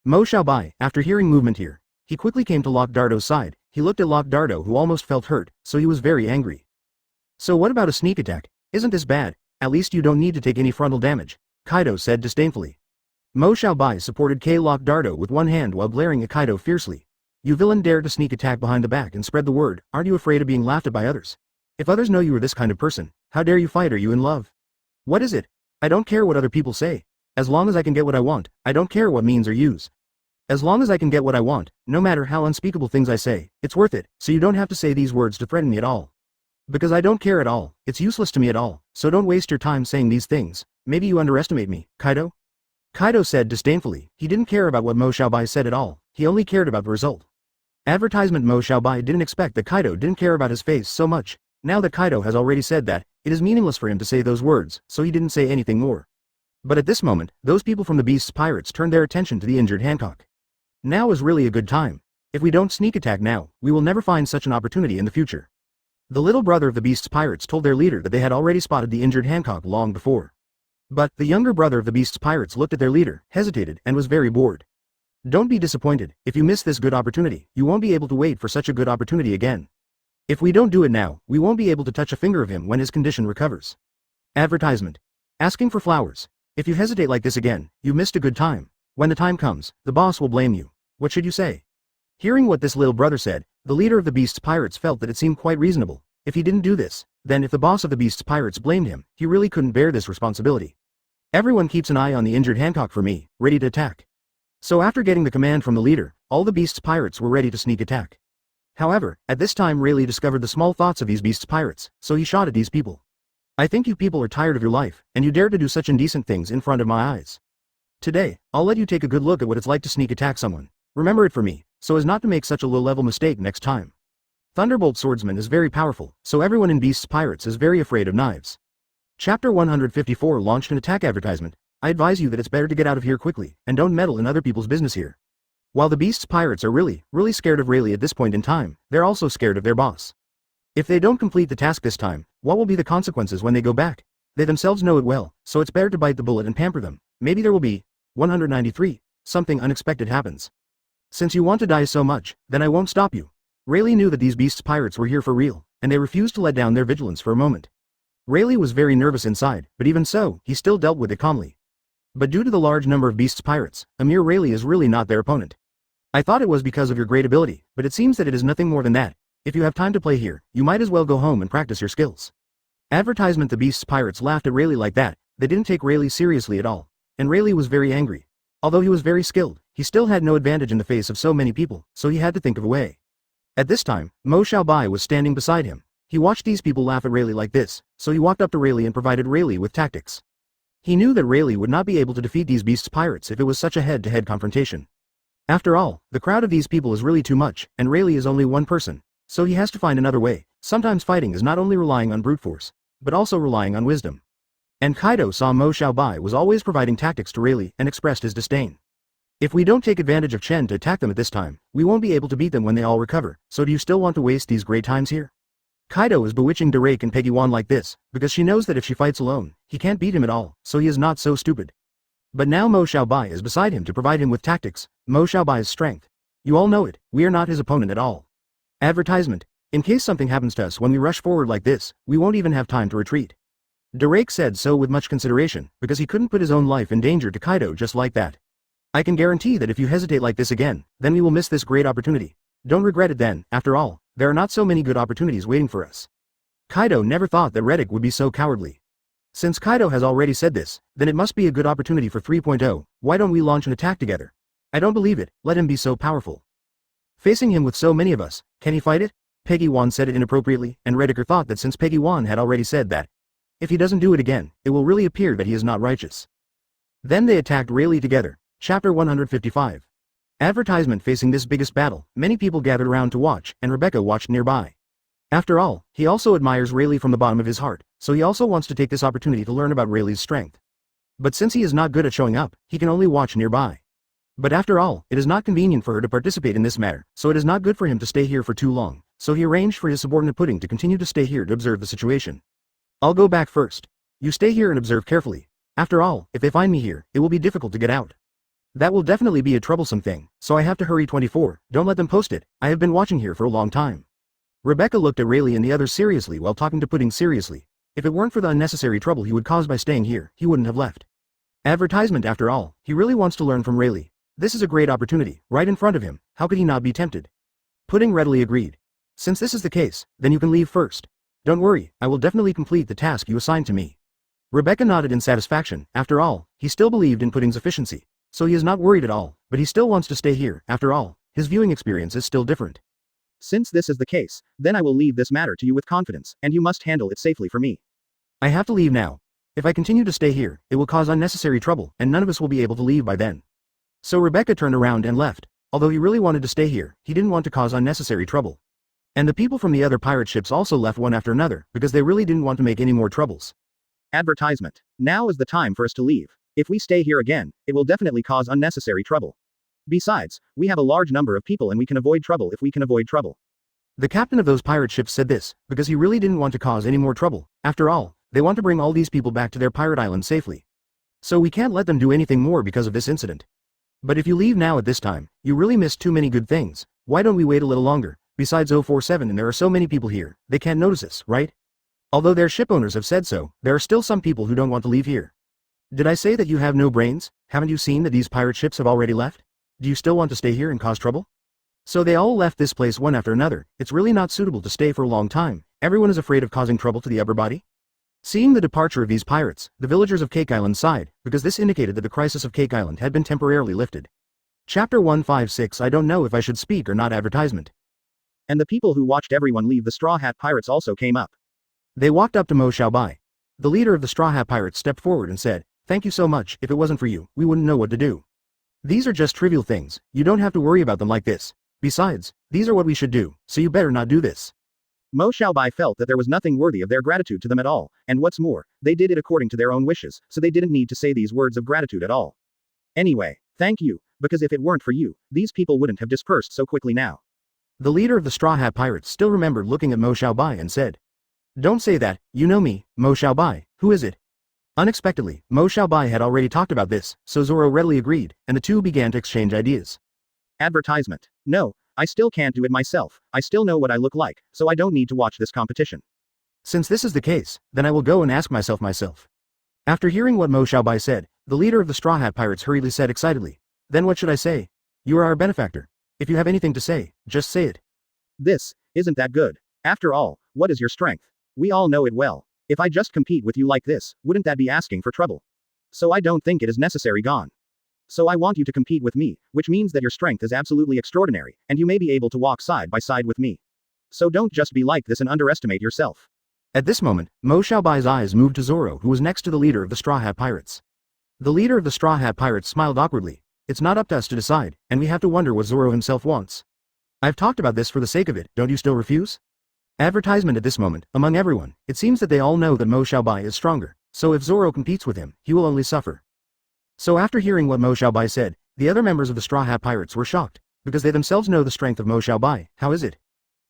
Speaker 1: Mo Xiaobai, after hearing movement here, he quickly came to Lock Dardo's side. He looked at Lock Dardo who almost felt hurt, so he was very angry. So what about a sneak attack? Isn't this bad? At least you don't need to take any frontal damage, Kaido said disdainfully. Mo Xiaobai supported Lock Dardo with one hand while glaring at Kaido fiercely. You villain dare to sneak attack behind the back and spread the word, aren't you afraid of being laughed at by others? If others know you are this kind of person, how dare you fight? Are you in love? What is it? I don't care what other people say. As long as I can get what I want, I don't care what means or use. As long as I can get what I want, no matter how unspeakable things I say, it's worth it, so you don't have to say these words to threaten me at all. Because I don't care at all, it's useless to me at all, so don't waste your time saying these things. Maybe you underestimate me, Kaido? Kaido said disdainfully. He didn't care about what Mo Xiaobai said at all, he only cared about the result. Advertisement. Mo Xiaobai didn't expect that Kaido didn't care about his face so much. Now that Kaido has already said that, it is meaningless for him to say those words, so he didn't say anything more. But at this moment, those people from the Beast's Pirates turned their attention to the injured Hancock. Now is really a good time. If we don't sneak attack now, we will never find such an opportunity in the future. The little brother of the Beast's Pirates told their leader that they had already spotted the injured Hancock long before. But, the younger brother of the Beast's Pirates looked at their leader, hesitated, and was very bored. Don't be disappointed. If you miss this good opportunity, you won't be able to wait for such a good opportunity again. If we don't do it now, we won't be able to touch a finger of him when his condition recovers. Advertisement. Asking for flowers. If you hesitate like this again, you missed a good time. When the time comes, the boss will blame you. What should you say? Hearing what this little brother said, the leader of the Beast's Pirates felt that it seemed quite reasonable. If he didn't do this, then if the boss of the Beast's Pirates blamed him, he really couldn't bear this responsibility. Everyone keeps an eye on the injured Hancock for me, ready to attack. So after getting the command from the leader, all the Beast's Pirates were ready to sneak attack. However, at this time Rayleigh discovered the small thoughts of these Beast's Pirates, so he shot at these people. I think you people are tired of your life, and you dare to do such indecent things in front of my eyes. Today, I'll let you take a good look at what it's like to sneak attack someone. Remember it for me, so as not to make such a low-level mistake next time. Thunderbolt Swordsman is very powerful, so everyone in Beast's Pirates is very afraid of knives. Chapter 154 launched an attack advertisement. I advise you that it's better to get out of here quickly, and don't meddle in other people's business here. While the Beast's Pirates are really scared of Rayleigh at this point in time, they're also scared of their boss. If they don't complete the task this time, what will be the consequences when they go back? They themselves know it well, so it's better to bite the bullet and pamper them. Maybe there will be 193. Something unexpected happens. Since you want to die so much, then I won't stop you. Rayleigh knew that these Beast's Pirates were here for real, and they refused to let down their vigilance for a moment. Rayleigh was very nervous inside, but even so, he still dealt with it calmly. But due to the large number of Beast's Pirates, a mere Rayleigh is really not their opponent. I thought it was because of your great ability, but it seems that it is nothing more than that. If you have time to play here, you might as well go home and practice your skills. Advertisement. The Beast's Pirates laughed at Rayleigh like that. They didn't take Rayleigh seriously at all, and Rayleigh was very angry. Although he was very skilled, he still had no advantage in the face of so many people, so he had to think of a way. At this time, Mo Xiaobai was standing beside him. He watched these people laugh at Rayleigh like this, so he walked up to Rayleigh and provided Rayleigh with tactics. He knew that Rayleigh would not be able to defeat these Beast's Pirates if it was such a head-to-head confrontation. After all, the crowd of these people is really too much, and Rayleigh is only one person, so he has to find another way. Sometimes fighting is not only relying on brute force, but also relying on wisdom. And Kaido saw Mo Xiaobai was always providing tactics to Rayleigh and expressed his disdain. If we don't take advantage of Chen to attack them at this time, we won't be able to beat them when they all recover, so do you still want to waste these great times here? Kaido is bewitching Drake and Peggy Wan like this, because she knows that if she fights alone, he can't beat him at all, so he is not so stupid. But now Mo Xiaobai is beside him to provide him with tactics. Mo Xiaobai's strength. You all know it, we are not his opponent at all. Advertisement. In case something happens to us when we rush forward like this, we won't even have time to retreat. Drake said so with much consideration, because he couldn't put his own life in danger to Kaido just like that. I can guarantee that if you hesitate like this again, then we will miss this great opportunity. Don't regret it then, after all, there are not so many good opportunities waiting for us. Kaido never thought that Reddick would be so cowardly. Since Kaido has already said this, then it must be a good opportunity for 3.0, why don't we launch an attack together? I don't believe it, let him be so powerful. Facing him with so many of us, can he fight it? Peggy Wan said it inappropriately, and Reddicker thought that since Peggy Wan had already said that, if he doesn't do it again, it will really appear that he is not righteous. Then they attacked Rayleigh together. Chapter 155. Advertisement. Facing this biggest battle, many people gathered around to watch, and Rebecca watched nearby. After all, he also admires Rayleigh from the bottom of his heart, so he also wants to take this opportunity to learn about Rayleigh's strength. But since he is not good at showing up, he can only watch nearby. But after all, it is not convenient for her to participate in this matter, so it is not good for him to stay here for too long, so he arranged for his subordinate Pudding to continue to stay here to observe the situation. I'll go back first. You stay here and observe carefully. After all, if they find me here, it will be difficult to get out. That will definitely be a troublesome thing, so I have to hurry. 24, don't let them post it, I have been watching here for a long time. Rebecca looked at Rayleigh and the others seriously while talking to Pudding seriously. If it weren't for the unnecessary trouble he would cause by staying here, he wouldn't have left. Advertisement after all, he really wants to learn from Rayleigh. This is a great opportunity, right in front of him, how could he not be tempted? Pudding readily agreed. Since this is the case, then you can leave first. Don't worry, I will definitely complete the task you assigned to me. Rebecca nodded in satisfaction. After all, he still believed in Pudding's efficiency. So he is not worried at all, but he still wants to stay here. After all, his viewing experience is still different. Since this is the case, then I will leave this matter to you with confidence, and you must handle it safely for me. I have to leave now. If I continue to stay here, it will cause unnecessary trouble, and none of us will be able to leave by then. So Rebecca turned around and left. Although he really wanted to stay here, he didn't want to cause unnecessary trouble. And the people from the other pirate ships also left one after another, because they really didn't want to make any more troubles. Advertisement. Now is the time for us to leave. If we stay here again, it will definitely cause unnecessary trouble. Besides, we have a large number of people and we can avoid trouble if we can avoid trouble. The captain of those pirate ships said this, because he really didn't want to cause any more trouble. After all, they want to bring all these people back to their pirate island safely. So we can't let them do anything more because of this incident. But if you leave now at this time, you really missed too many good things. Why don't we wait a little longer? Besides 047 and there are so many people here, they can't notice us, right? Although their ship owners have said so, there are still some people who don't want to leave here. Did I say that you have no brains? Haven't you seen that these pirate ships have already left? Do you still want to stay here and cause trouble? So they all left this place one after another. It's really not suitable to stay for a long time. Everyone is afraid of causing trouble to the upper body. Seeing the departure of these pirates, the villagers of Cake Island sighed, because this indicated that the crisis of Cake Island had been temporarily lifted. Chapter 156. I don't know if I should speak or not. Advertisement. And the people who watched everyone leave the Straw Hat Pirates also came up. They walked up to Xiaobai. The leader of the Straw Hat Pirates stepped forward and said, "Thank you so much. If it wasn't for you, we wouldn't know what to do. These are just trivial things, you don't have to worry about them like this. Besides, these are what we should do, so you better not do this." Xiaobai felt that there was nothing worthy of their gratitude to them at all, and what's more, they did it according to their own wishes, so they didn't need to say these words of gratitude at all. Anyway, thank you, because if it weren't for you, these people wouldn't have dispersed so quickly now. The leader of the Straw Hat Pirates still remembered looking at Xiaobai and said, "Don't say that, you know me, Xiaobai, who is it?" Unexpectedly, Xiaobai had already talked about this, so Zoro readily agreed, and the two began to exchange ideas. Advertisement. No, I still can't do it myself, I still know what I look like, so I don't need to watch this competition. Since this is the case, then I will go and ask myself. After hearing what Xiaobai said, the leader of the Straw Hat Pirates hurriedly said excitedly, "Then what should I say? You are our benefactor. If you have anything to say, just say it." This isn't that good. After all, what is your strength? We all know it well. If I just compete with you like this, wouldn't that be asking for trouble? So I don't think it is necessary. Gone. So I want you to compete with me, which means that your strength is absolutely extraordinary, and you may be able to walk side by side with me. So don't just be like this and underestimate yourself. At this moment, Xiaobai's eyes moved to Zoro, who was next to the leader of the Straw Hat Pirates. The leader of the Straw Hat Pirates smiled awkwardly. It's not up to us to decide, and we have to wonder what Zoro himself wants. I've talked about this for the sake of it, don't you still refuse? Advertisement. At this moment, among everyone, it seems that they all know that Xiaobai is stronger, so if Zoro competes with him, he will only suffer. So after hearing what Xiaobai said, the other members of the Straw Hat Pirates were shocked, because they themselves know the strength of Xiaobai. How is it?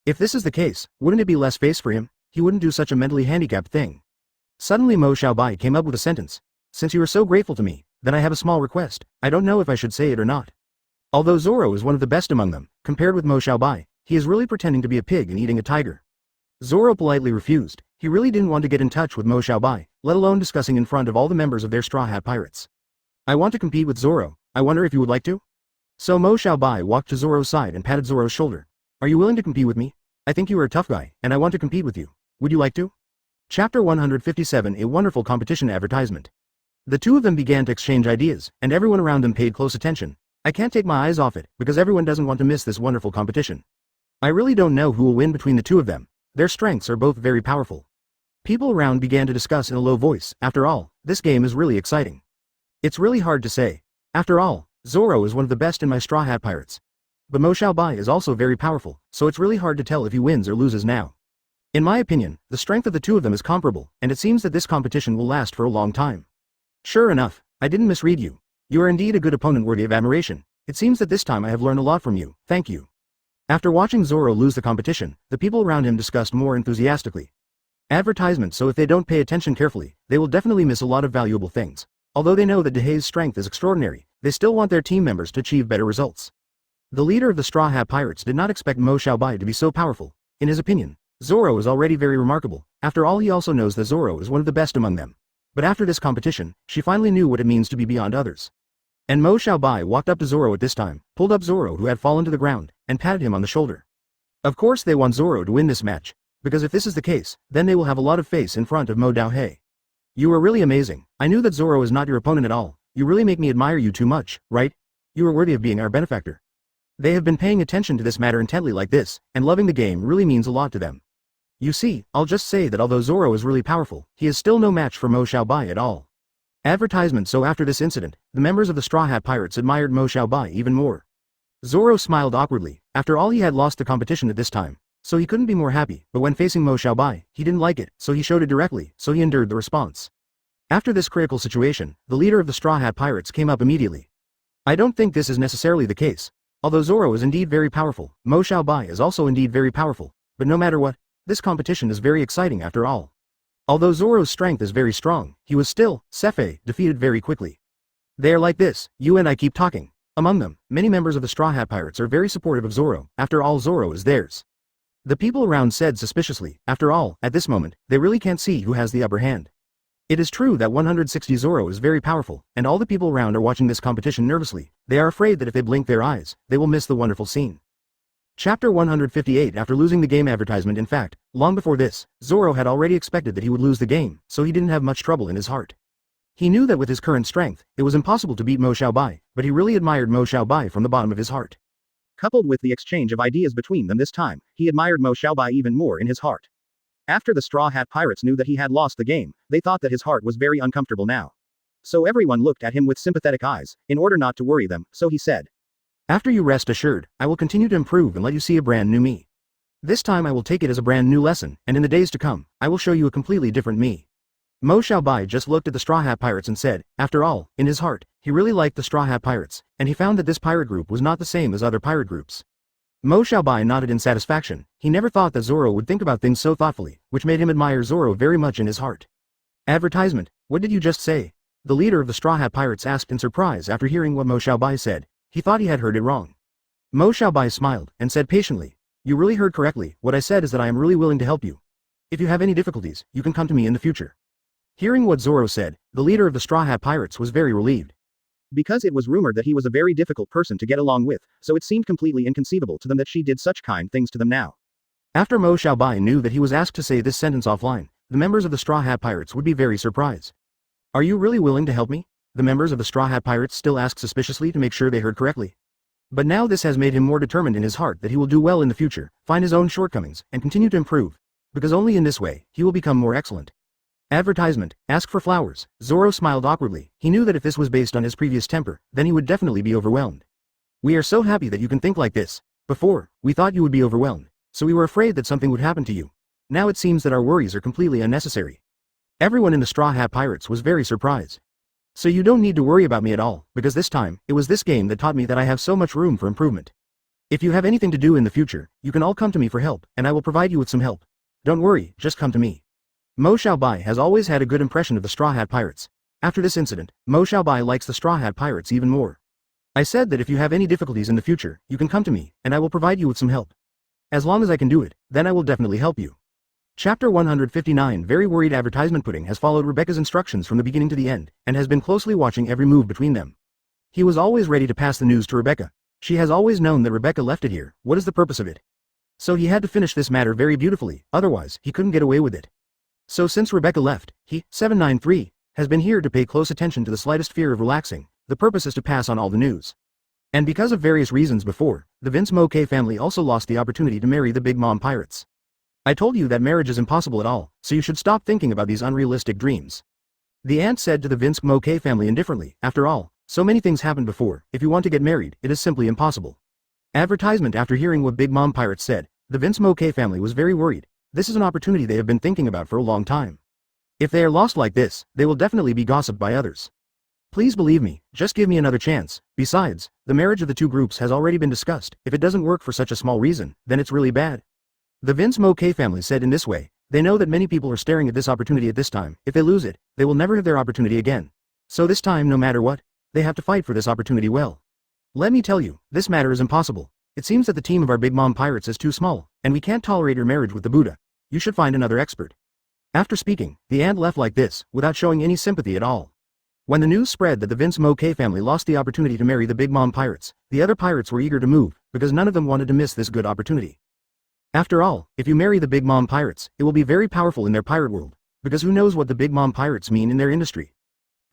Speaker 1: If this is the case, wouldn't it be less face for him? He wouldn't do such a mentally handicapped thing. Suddenly Xiaobai came up with a sentence. Since you are so grateful to me, then I have a small request. I don't know if I should say it or not. Although Zoro is one of the best among them, compared with Xiaobai, he is really pretending to be a pig and eating a tiger. Zoro politely refused. He really didn't want to get in touch with Xiaobai, let alone discussing in front of all the members of their Straw Hat Pirates. I want to compete with Zoro. I wonder if you would like to? So Xiaobai walked to Zoro's side and patted Zoro's shoulder. Are you willing to compete with me? I think you are a tough guy, and I want to compete with you. Would you like to? Chapter 157. A wonderful competition. Advertisement. The two of them began to exchange ideas, and everyone around them paid close attention. I can't take my eyes off it, because everyone doesn't want to miss this wonderful competition. I really don't know who will win between the two of them. Their strengths are both very powerful. People around began to discuss in a low voice. After all, this game is really exciting. It's really hard to say. After all, Zoro is one of the best in my Straw Hat Pirates. But Xiaobai is also very powerful, so it's really hard to tell if he wins or loses now. In my opinion, the strength of the two of them is comparable, and it seems that this competition will last for a long time. Sure enough, I didn't misread you. You are indeed a good opponent worthy of admiration. It seems that this time I have learned a lot from you, thank you. After watching Zoro lose the competition, the people around him discussed more enthusiastically. Advertisements, so if they don't pay attention carefully, they will definitely miss a lot of valuable things. Although they know that Dehei's strength is extraordinary, they still want their team members to achieve better results. The leader of the Straw Hat Pirates did not expect Mo Xiaobai to be so powerful. In his opinion, Zoro is already very remarkable. After all, he also knows that Zoro is one of the best among them. But after this competition, she finally knew what it means to be beyond others. And Mo Xiaobai walked up to Zoro at this time, pulled up Zoro who had fallen to the ground, and patted him on the shoulder. Of course they want Zoro to win this match, because if this is the case, then they will have a lot of face in front of Mo Daohei. You are really amazing. I knew that Zoro is not your opponent at all. You really make me admire you too much, right? You are worthy of being our benefactor. They have been paying attention to this matter intently like this, and loving the game really means a lot to them. You see, I'll just say that although Zoro is really powerful, he is still no match for Mo Xiaobai at all. Advertisement. So after this incident, the members of the Straw Hat Pirates admired Mo Xiaobai even more. Zoro smiled awkwardly. After all, he had lost the competition at this time, so he couldn't be more happy, but when facing Mo Xiaobai, he didn't like it, so he showed it directly, so he endured the response. After this critical situation, the leader of the Straw Hat Pirates came up immediately. I don't think this is necessarily the case. Although Zoro is indeed very powerful, Mo Xiaobai is also indeed very powerful, but no matter what, this competition is very exciting after all. Although Zoro's strength is very strong, he was still, defeated very quickly. They are like this, you and I keep talking. Among them, many members of the Straw Hat Pirates are very supportive of Zoro, after all Zoro is theirs. The people around said suspiciously, after all, at this moment, they really can't see who has the upper hand. It is true that 160 Zoro is very powerful, and all the people around are watching this competition nervously. They are afraid that if they blink their eyes, they will miss the wonderful scene. Chapter 158. After losing the game advertisement. In fact, long before this, Zoro had already expected that he would lose the game, so he didn't have much trouble in his heart. He knew that with his current strength, it was impossible to beat Mo Xiaobai, but he really admired Mo Xiaobai from the bottom of his heart. Coupled with the exchange of ideas between them this time, he admired Mo Xiaobai even more in his heart. After the Straw Hat Pirates knew that he had lost the game, they thought that his heart was very uncomfortable now. So everyone looked at him with sympathetic eyes, in order not to worry them, so he said, after you rest assured, I will continue to improve and let you see a brand new me. This time I will take it as a brand new lesson, and in the days to come, I will show you a completely different me. Mo Xiaobai just looked at the Straw Hat Pirates and said, after all, in his heart, he really liked the Straw Hat Pirates, and he found that this pirate group was not the same as other pirate groups. Mo Xiaobai nodded in satisfaction. He never thought that Zoro would think about things so thoughtfully, which made him admire Zoro very much in his heart. Advertisement. What did you just say? The leader of the Straw Hat Pirates asked in surprise after hearing what Mo Xiaobai said. He thought he had heard it wrong. Mo Xiaobai smiled, and said patiently, you really heard correctly. What I said is that I am really willing to help you. If you have any difficulties, you can come to me in the future. Hearing what Zoro said, the leader of the Straw Hat Pirates was very relieved. Because it was rumored that he was a very difficult person to get along with, so it seemed completely inconceivable to them that she did such kind things to them now. After Mo Xiaobai knew that he was asked to say this sentence offline, the members of the Straw Hat Pirates would be very surprised. Are you really willing to help me? The members of the Straw Hat Pirates still asked suspiciously to make sure they heard correctly. But now this has made him more determined in his heart that he will do well in the future, find his own shortcomings, and continue to improve. Because only in this way, he will become more excellent. Advertisement. Ask for flowers. Zoro smiled awkwardly. He knew that if this was based on his previous temper, then he would definitely be overwhelmed. We are so happy that you can think like this. Before, we thought you would be overwhelmed, so we were afraid that something would happen to you. Now it seems that our worries are completely unnecessary. Everyone in the Straw Hat Pirates was very surprised. So you don't need to worry about me at all, because this time, it was this game that taught me that I have so much room for improvement. If you have anything to do in the future, you can all come to me for help, and I will provide you with some help. Don't worry, just come to me. Mo Xiaobai has always had a good impression of the Straw Hat Pirates. After this incident, Mo Xiaobai likes the Straw Hat Pirates even more. I said that if you have any difficulties in the future, you can come to me, and I will provide you with some help. As long as I can do it, then I will definitely help you. Chapter 159. Very worried. Advertisement. Pudding has followed Rebecca's instructions from the beginning to the end, and has been closely watching every move between them. He was always ready to pass the news to Rebecca. She has always known that Rebecca left it here. What is the purpose of it? So he had to finish this matter very beautifully, otherwise he couldn't get away with it. So since Rebecca left, he, 793, has been here to pay close attention to the slightest fear of relaxing. The purpose is to pass on all the news. And because of various reasons before, the Vince Moke family also lost the opportunity to marry the Big Mom Pirates. I told you that marriage is impossible at all, so you should stop thinking about these unrealistic dreams. The aunt said to the Vince Moke family indifferently, after all, so many things happened before, if you want to get married, it is simply impossible. Advertisement. After hearing what Big Mom Pirates said, the Vince Moke family was very worried. This is an opportunity they have been thinking about for a long time. If they are lost like this, they will definitely be gossiped by others. Please believe me, just give me another chance. Besides, the marriage of the two groups has already been discussed. If it doesn't work for such a small reason, then it's really bad. The Vince Moke family said in this way, they know that many people are staring at this opportunity at this time. If they lose it, they will never have their opportunity again. So this time, no matter what, they have to fight for this opportunity well. Let me tell you, this matter is impossible. It seems that the team of our Big Mom pirates is too small, and we can't tolerate your marriage with the Buddha. You should find another expert. After speaking, the ant left like this, without showing any sympathy at all. When the news spread that the Vince Moke family lost the opportunity to marry the Big Mom pirates, the other pirates were eager to move, because none of them wanted to miss this good opportunity. After all, if you marry the Big Mom pirates, it will be very powerful in their pirate world, because who knows what the Big Mom pirates mean in their industry.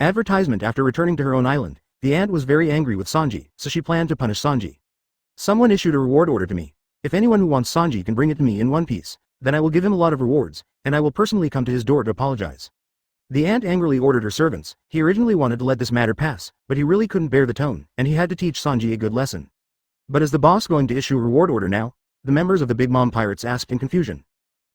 Speaker 1: Advertisement. After returning to her own island, the ant was very angry with Sanji, so she planned to punish Sanji. Someone issued a reward order to me. If anyone who wants Sanji can bring it to me in one piece, then I will give him a lot of rewards, and I will personally come to his door to apologize. The ant angrily ordered her servants. He originally wanted to let this matter pass, but he really couldn't bear the tone, and he had to teach Sanji a good lesson. But is the boss going to issue a reward order now? The members of the Big Mom pirates asked in confusion.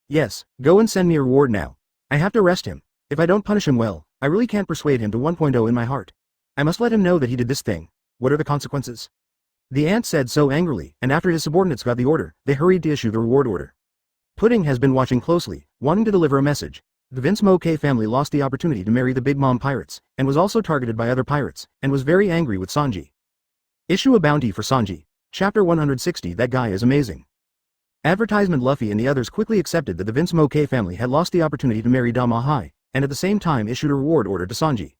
Speaker 1: Yes, go and send me a reward now. I have to arrest him. If I don't punish him well, I really can't persuade him to 1.0 in my heart. I must let him know that he did this thing. What are the consequences? The ant said so angrily, and after his subordinates got the order, they hurried to issue the reward order. Pudding has been watching closely, wanting to deliver a message. The Vince Moke family lost the opportunity to marry the Big Mom pirates, and was also targeted by other pirates, and was very angry with Sanji. Issue a bounty for Sanji. Chapter 160. That guy is amazing. Advertisement. Luffy and the others quickly accepted that the Vince Moke family had lost the opportunity to marry Dama Hai, and at the same time issued a reward order to Sanji.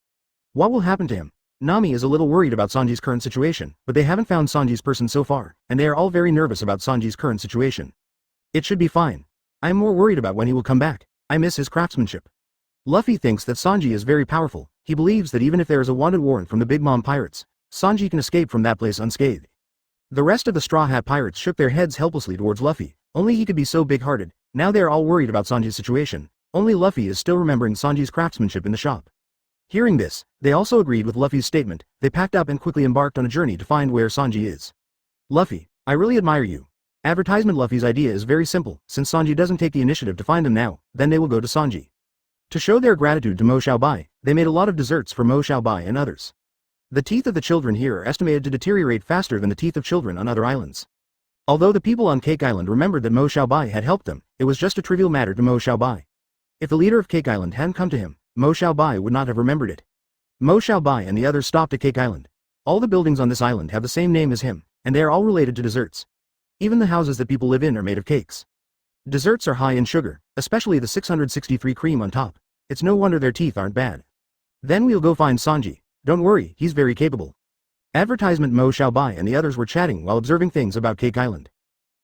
Speaker 1: What will happen to him? Nami is a little worried about Sanji's current situation, but they haven't found Sanji's person so far, and they are all very nervous about Sanji's current situation. It should be fine. I am more worried about when he will come back. I miss his craftsmanship. Luffy thinks that Sanji is very powerful. He believes that even if there is a wanted warrant from the Big Mom pirates, Sanji can escape from that place unscathed. The rest of the Straw Hat pirates shook their heads helplessly towards Luffy. Only he could be so big-hearted. Now they are all worried about Sanji's situation. Only Luffy is still remembering Sanji's craftsmanship in the shop. Hearing this, they also agreed with Luffy's statement. They packed up and quickly embarked on a journey to find where Sanji is. Luffy, I really admire you. Advertisement. Luffy's idea is very simple. Since Sanji doesn't take the initiative to find them now, then they will go to Sanji. To show their gratitude to Mo Xiaobai, they made a lot of desserts for Mo Xiaobai and others. The teeth of the children here are estimated to deteriorate faster than the teeth of children on other islands. Although the people on Cake Island remembered that Mo Xiaobai had helped them, it was just a trivial matter to Mo Xiaobai. If the leader of Cake Island hadn't come to him, Mo Xiaobai would not have remembered it. Mo Xiaobai and the others stopped at Cake Island. All the buildings on this island have the same name as him, and they are all related to desserts. Even the houses that people live in are made of cakes. Desserts are high in sugar, especially the 663 cream on top. It's no wonder their teeth aren't bad. Then we'll go find Sanji. Don't worry, he's very capable. Advertisement. Mo Xiaobai and the others were chatting while observing things about Cake Island.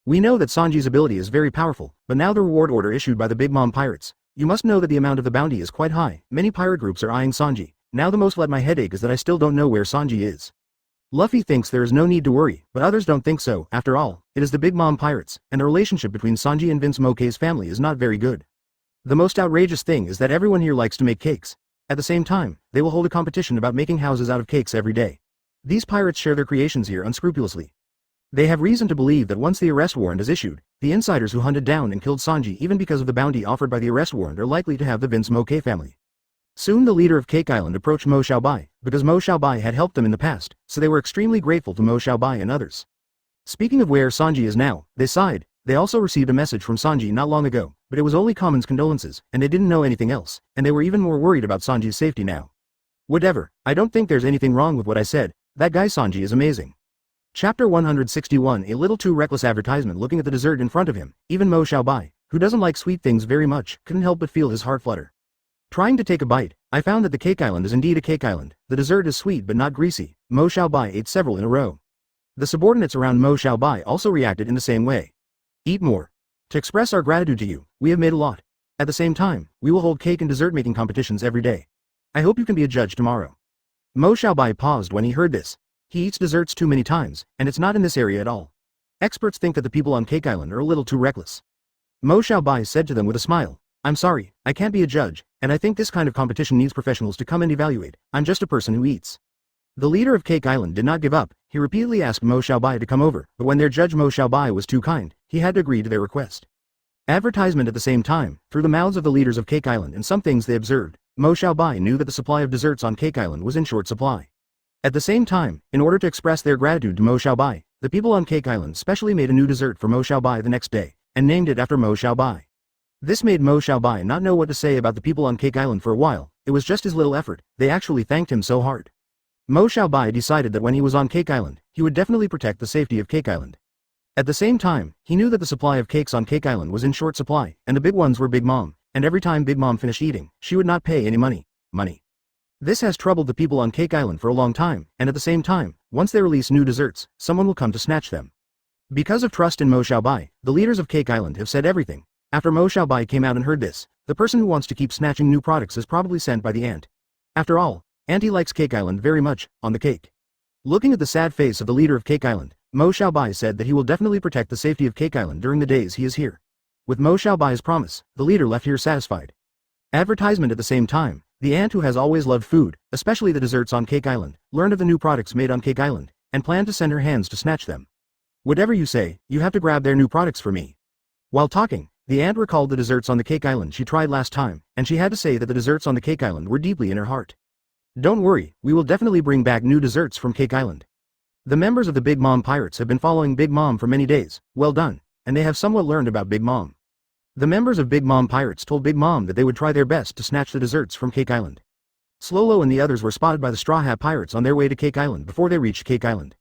Speaker 1: We know that Sanji's ability is very powerful, but now the reward order issued by the Big Mom pirates. You must know that the amount of the bounty is quite high. Many pirate groups are eyeing Sanji. Now the most let my headache is that I still don't know where Sanji is. Luffy thinks there is no need to worry, but others don't think so. After all, it is the Big Mom pirates, and the relationship between Sanji and Vince Moke's family is not very good. The most outrageous thing is that everyone here likes to make cakes. At the same time, they will hold a competition about making houses out of cakes every day. These pirates share their creations here unscrupulously. They have reason to believe that once the arrest warrant is issued, the insiders who hunted down and killed Sanji even because of the bounty offered by the arrest warrant are likely to have the Vince Moke family. Soon the leader of Cake Island approached Mo Xiaobai, because Mo Xiaobai had helped them in the past, so they were extremely grateful to Mo Xiaobai and others. Speaking of where Sanji is now, they sighed. They also received a message from Sanji not long ago, but it was only Common's condolences, and they didn't know anything else, and they were even more worried about Sanji's safety now. Whatever, I don't think there's anything wrong with what I said. That guy Sanji is amazing. Chapter 161. A little too reckless advertisement. Looking at the dessert in front of him, even Mo Xiaobai, who doesn't like sweet things very much, couldn't help but feel his heart flutter. Trying to take a bite, I found that the Cake Island is indeed a cake island. The dessert is sweet but not greasy. Mo Xiaobai ate several in a row. The subordinates around Mo Xiaobai also reacted in the same way. Eat more. To express our gratitude to you, we have made a lot. At the same time, we will hold cake and dessert making competitions every day. I hope you can be a judge tomorrow. Mo Xiaobai paused when he heard this. He eats desserts too many times, and it's not in this area at all. Experts think that the people on Cake Island are a little too reckless. Mo Xiaobai said to them with a smile, I'm sorry, I can't be a judge, and I think this kind of competition needs professionals to come and evaluate. I'm just a person who eats. The leader of Cake Island did not give up. He repeatedly asked Mo Xiaobai to come over, but when their judge Mo Xiaobai was too kind, he had to agree to their request. Advertisement. At the same time, through the mouths of the leaders of Cake Island and some things they observed, Mo Xiaobai knew that the supply of desserts on Cake Island was in short supply. At the same time, in order to express their gratitude to Mo Xiaobai, the people on Cake Island specially made a new dessert for Mo Xiaobai the next day, and named it after Mo Xiaobai. This made Mo Xiaobai not know what to say about the people on Cake Island for a while. It was just his little effort, they actually thanked him so hard. Mo Xiaobai decided that when he was on Cake Island, he would definitely protect the safety of Cake Island. At the same time, he knew that the supply of cakes on Cake Island was in short supply, and the big ones were Big Mom, and every time Big Mom finished eating, she would not pay any money. This has troubled the people on Cake Island for a long time, and at the same time, once they release new desserts, someone will come to snatch them. Because of trust in Mo Xiaobai, the leaders of Cake Island have said everything. After Mo Xiaobai came out and heard this, the person who wants to keep snatching new products is probably sent by the ant. After all, Auntie likes Cake Island very much, on the cake. Looking at the sad face of the leader of Cake Island, Mo Xiaobai said that he will definitely protect the safety of Cake Island during the days he is here. With Mo Xiaobai's promise, the leader left here satisfied. Advertisement at the same time, the ant who has always loved food, especially the desserts on Cake Island, learned of the new products made on Cake Island, and planned to send her hands to snatch them. Whatever you say, you have to grab their new products for me. While talking, the ant recalled the desserts on the Cake Island she tried last time, and she had to say that the desserts on the Cake Island were deeply in her heart. Don't worry, we will definitely bring back new desserts from Cake Island. The members of the Big Mom Pirates have been following Big Mom for many days, well done, and they have somewhat learned about Big Mom. The members of Big Mom Pirates told Big Mom that they would try their best to snatch the desserts from Cake Island. Slolo and the others were spotted by the Straw Hat Pirates on their way to Cake Island before they reached Cake Island.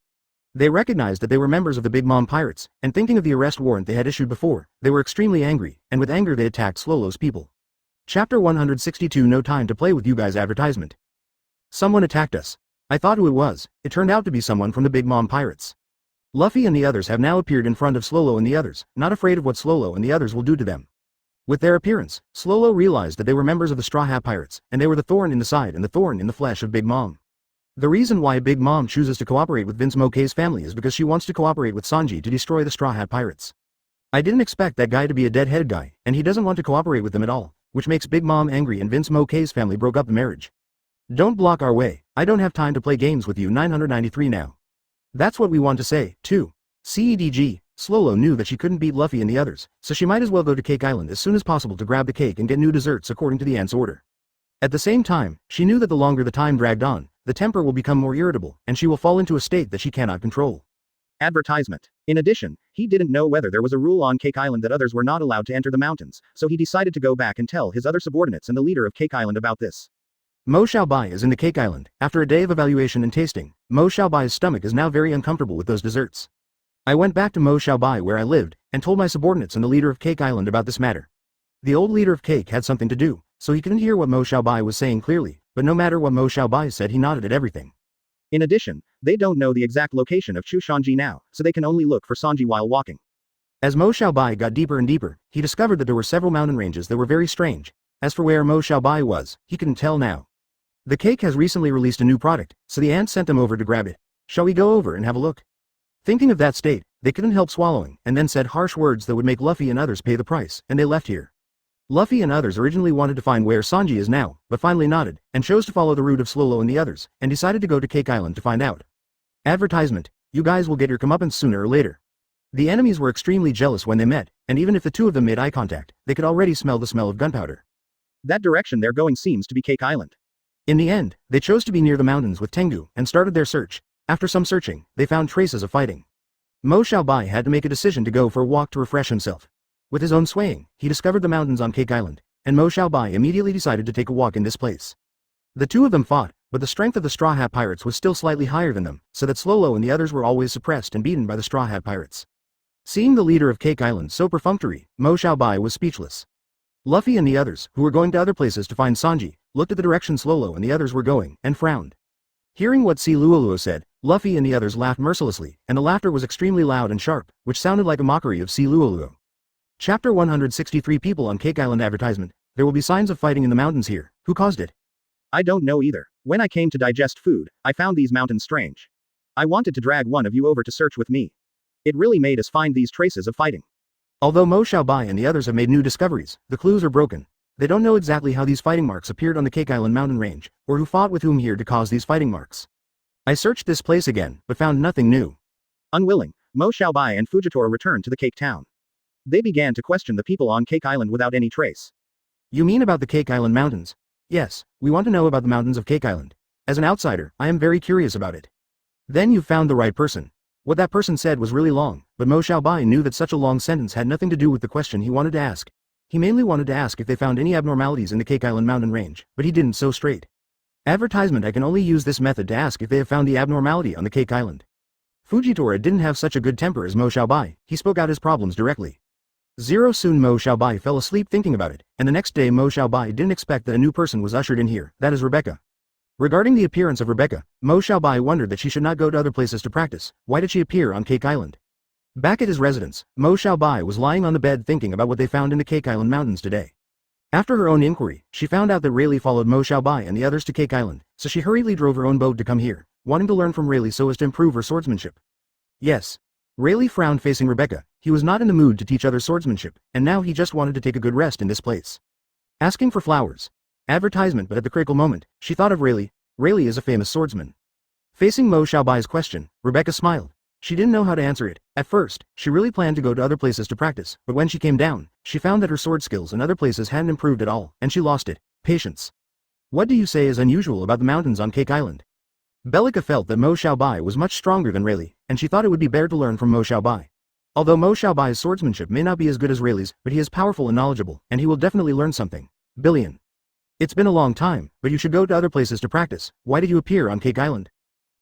Speaker 1: They recognized that they were members of the Big Mom Pirates, and thinking of the arrest warrant they had issued before, they were extremely angry, and with anger they attacked Slolo's people. Chapter 162 No time to play with you guys advertisement. Someone attacked us. I thought who it was, it turned out to be someone from the Big Mom Pirates. Luffy and the others have now appeared in front of Slolo and the others, not afraid of what Slolo and the others will do to them. With their appearance, Slolo realized that they were members of the Straw Hat Pirates, and they were the thorn in the side and the thorn in the flesh of Big Mom. The reason why Big Mom chooses to cooperate with Vince Moke's family is because she wants to cooperate with Sanji to destroy the Straw Hat Pirates. I didn't expect that guy to be a dead-headed guy, and he doesn't want to cooperate with them at all, which makes Big Mom angry and Vince Moke's family broke up the marriage. Don't block our way, I don't have time to play games with you 993 now. That's what we want to say, too. CEDG, Slolo knew that she couldn't beat Luffy and the others, so she might as well go to Cake Island as soon as possible to grab the cake and get new desserts according to the ant's order. At the same time, she knew that the longer the time dragged on, the temper will become more irritable, and she will fall into a state that she cannot control. Advertisement. In addition, he didn't know whether there was a rule on Cake Island that others were not allowed to enter the mountains, so he decided to go back and tell his other subordinates and the leader of Cake Island about this. Mo Xiaobai is in the Cake Island. After a day of evaluation and tasting, Mo Xiaobai's stomach is now very uncomfortable with those desserts. I went back to Mo Xiaobai where I lived, and told my subordinates and the leader of Cake Island about this matter. The old leader of Cake had something to do, so he couldn't hear what Mo Xiaobai was saying clearly, but no matter what Mo Xiaobai said he nodded at everything. In addition, they don't know the exact location of Chu Shanji now, so they can only look for Sanji while walking. As Mo Xiaobai got deeper and deeper, he discovered that there were several mountain ranges that were very strange. As for where Mo Xiaobai was, he couldn't tell now. The cake has recently released a new product, so the ant sent them over to grab it. Shall we go over and have a look? Thinking of that state, they couldn't help swallowing, and then said harsh words that would make Luffy and others pay the price, and they left here. Luffy and others originally wanted to find where Sanji is now, but finally nodded, and chose to follow the route of Slolo and the others, and decided to go to Cake Island to find out. Advertisement. You guys will get your comeuppance sooner or later. The enemies were extremely jealous when they met, and even if the two of them made eye contact, they could already smell the smell of gunpowder. That direction they're going seems to be Cake Island. In the end, they chose to be near the mountains with Tengu, and started their search. After some searching, they found traces of fighting. Mo Xiaobai had to make a decision to go for a walk to refresh himself. With his own swaying, he discovered the mountains on Cake Island, and Mo Xiaobai immediately decided to take a walk in this place. The two of them fought, but the strength of the Straw Hat Pirates was still slightly higher than them, so that Slolo and the others were always suppressed and beaten by the Straw Hat Pirates. Seeing the leader of Cake Island so perfunctory, Mo Xiaobai was speechless. Luffy and the others, who were going to other places to find Sanji, looked at the direction Slolo and the others were going, and frowned. Hearing what Si Luoluo said, Luffy and the others laughed mercilessly, and the laughter was extremely loud and sharp, which sounded like a mockery of Si Luoluo. Chapter 163 People on Cake Island advertisement. There will be signs of fighting in the mountains here. Who caused it? I don't know either. When I came to digest food, I found these mountains strange. I wanted to drag one of you over to search with me. It really made us find these traces of fighting. Although Mo Xiaobai and the others have made new discoveries, the clues are broken. They don't know exactly how these fighting marks appeared on the Cake Island mountain range, or who fought with whom here to cause these fighting marks. I searched this place again, but found nothing new. Unwilling, Mo Xiaobai and Fujitora returned to the Cake Town. They began to question the people on Cake Island without any trace. You mean about the Cake Island mountains? Yes, we want to know about the mountains of Cake Island. As an outsider, I am very curious about it. Then you've found the right person. What that person said was really long, but Mo Xiaobai knew that such a long sentence had nothing to do with the question he wanted to ask. He mainly wanted to ask if they found any abnormalities in the Cake Island mountain range, but he didn't so straight. Advertisement. I can only use this method to ask if they have found the abnormality on the Cake Island. Fujitora didn't have such a good temper as Mo Xiaobai, he spoke out his problems directly. Soon Mo Xiaobai fell asleep thinking about it, and the next day Mo Xiaobai didn't expect that a new person was ushered in here, that is Rebecca. Regarding the appearance of Rebecca, Mo Xiaobai wondered that she should not go to other places to practice. Why did she appear on Cake Island? Back at his residence, Mo Xiaobai was lying on the bed thinking about what they found in the Cake Island mountains today. After her own inquiry, she found out that Rayleigh followed Mo Xiaobai and the others to Cake Island, so she hurriedly drove her own boat to come here, wanting to learn from Rayleigh so as to improve her swordsmanship. Yes. Rayleigh frowned facing Rebecca. He was not in the mood to teach others swordsmanship, and now he just wanted to take a good rest in this place. Asking for flowers. Advertisement. But at the critical moment, she thought of Rayleigh. Rayleigh is a famous swordsman. Facing Mo Xiaobai's question, Rebecca smiled. She didn't know how to answer it. At first, she really planned to go to other places to practice, but when she came down, she found that her sword skills in other places hadn't improved at all, and she lost it. Patience. What do you say is unusual about the mountains on Cake Island? Bellica felt that Mo Xiaobai was much stronger than Rayleigh, and she thought it would be better to learn from Mo Xiaobai. Although Mo Xiaobai's swordsmanship may not be as good as Rayleigh's, but he is powerful and knowledgeable, and he will definitely learn something. Billion. It's been a long time, but you should go to other places to practice. Why did you appear on Cake Island?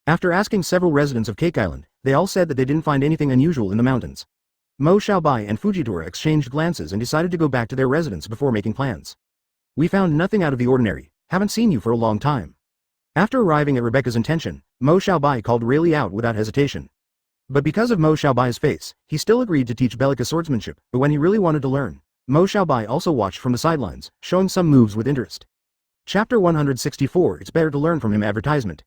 Speaker 1: After asking several residents of Cake Island, they all said that they didn't find anything unusual in the mountains. Mo Xiaobai and Fujitora exchanged glances and decided to go back to their residence before making plans. We found nothing out of the ordinary. Haven't seen you for a long time. After arriving at Rebecca's intention, Mo Xiaobai called Rayleigh out without hesitation. But because of Mo Xiaobai's face, he still agreed to teach Bellica swordsmanship, but when he really wanted to learn, Mo Xiaobai also watched from the sidelines, showing some moves with interest. Chapter 164. It's better to learn from him. Advertisement.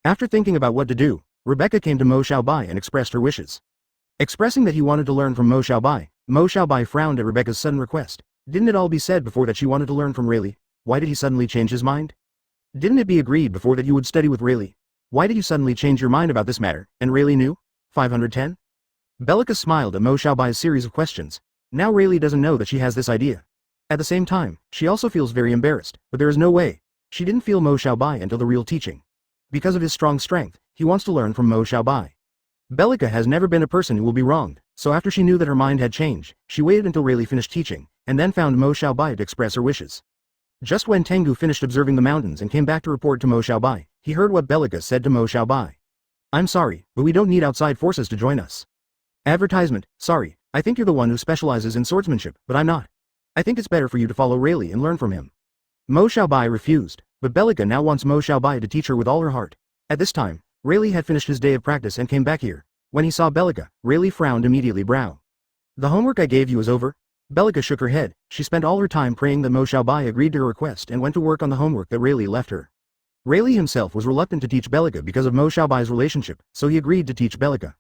Speaker 1: After thinking about what to do, Rebecca came to Mo Xiaobai and expressed her wishes. Expressing that he wanted to learn from Mo Xiaobai frowned at Rebecca's sudden request. Didn't it all be said before that she wanted to learn from Rayleigh? Why did he suddenly change his mind? Didn't it be agreed before that you would study with Rayleigh? Why did you suddenly change your mind about this matter, and Rayleigh knew? 510? Bellica smiled at Mo Xiaobai's series of questions. Now Rayleigh doesn't know that she has this idea. At the same time, she also feels very embarrassed, but there is no way. She didn't feel Mo Xiaobai until the real teaching. Because of his strong strength, he wants to learn from Mo Xiaobai. Bellica has never been a person who will be wronged, so after she knew that her mind had changed, she waited until Rayleigh finished teaching, and then found Mo Xiaobai to express her wishes. Just when Tengu finished observing the mountains and came back to report to Mo Xiaobai, he heard what Bellica said to Mo Xiaobai. I'm sorry, but we don't need outside forces to join us. Advertisement. Sorry, I think you're the one who specializes in swordsmanship, but I'm not. I think it's better for you to follow Rayleigh and learn from him. Mo Xiaobai refused, but Bellica now wants Mo Xiaobai to teach her with all her heart. At this time, Rayleigh had finished his day of practice and came back here. When he saw Bellica, Rayleigh frowned immediately. Brow. The homework I gave you is over? Bellica shook her head. She spent all her time praying that Mo Xiaobai agreed to her request and went to work on the homework that Rayleigh left her. Rayleigh himself was reluctant to teach Bellica because of Mo Xiaobai's relationship, so he agreed to teach Bellica.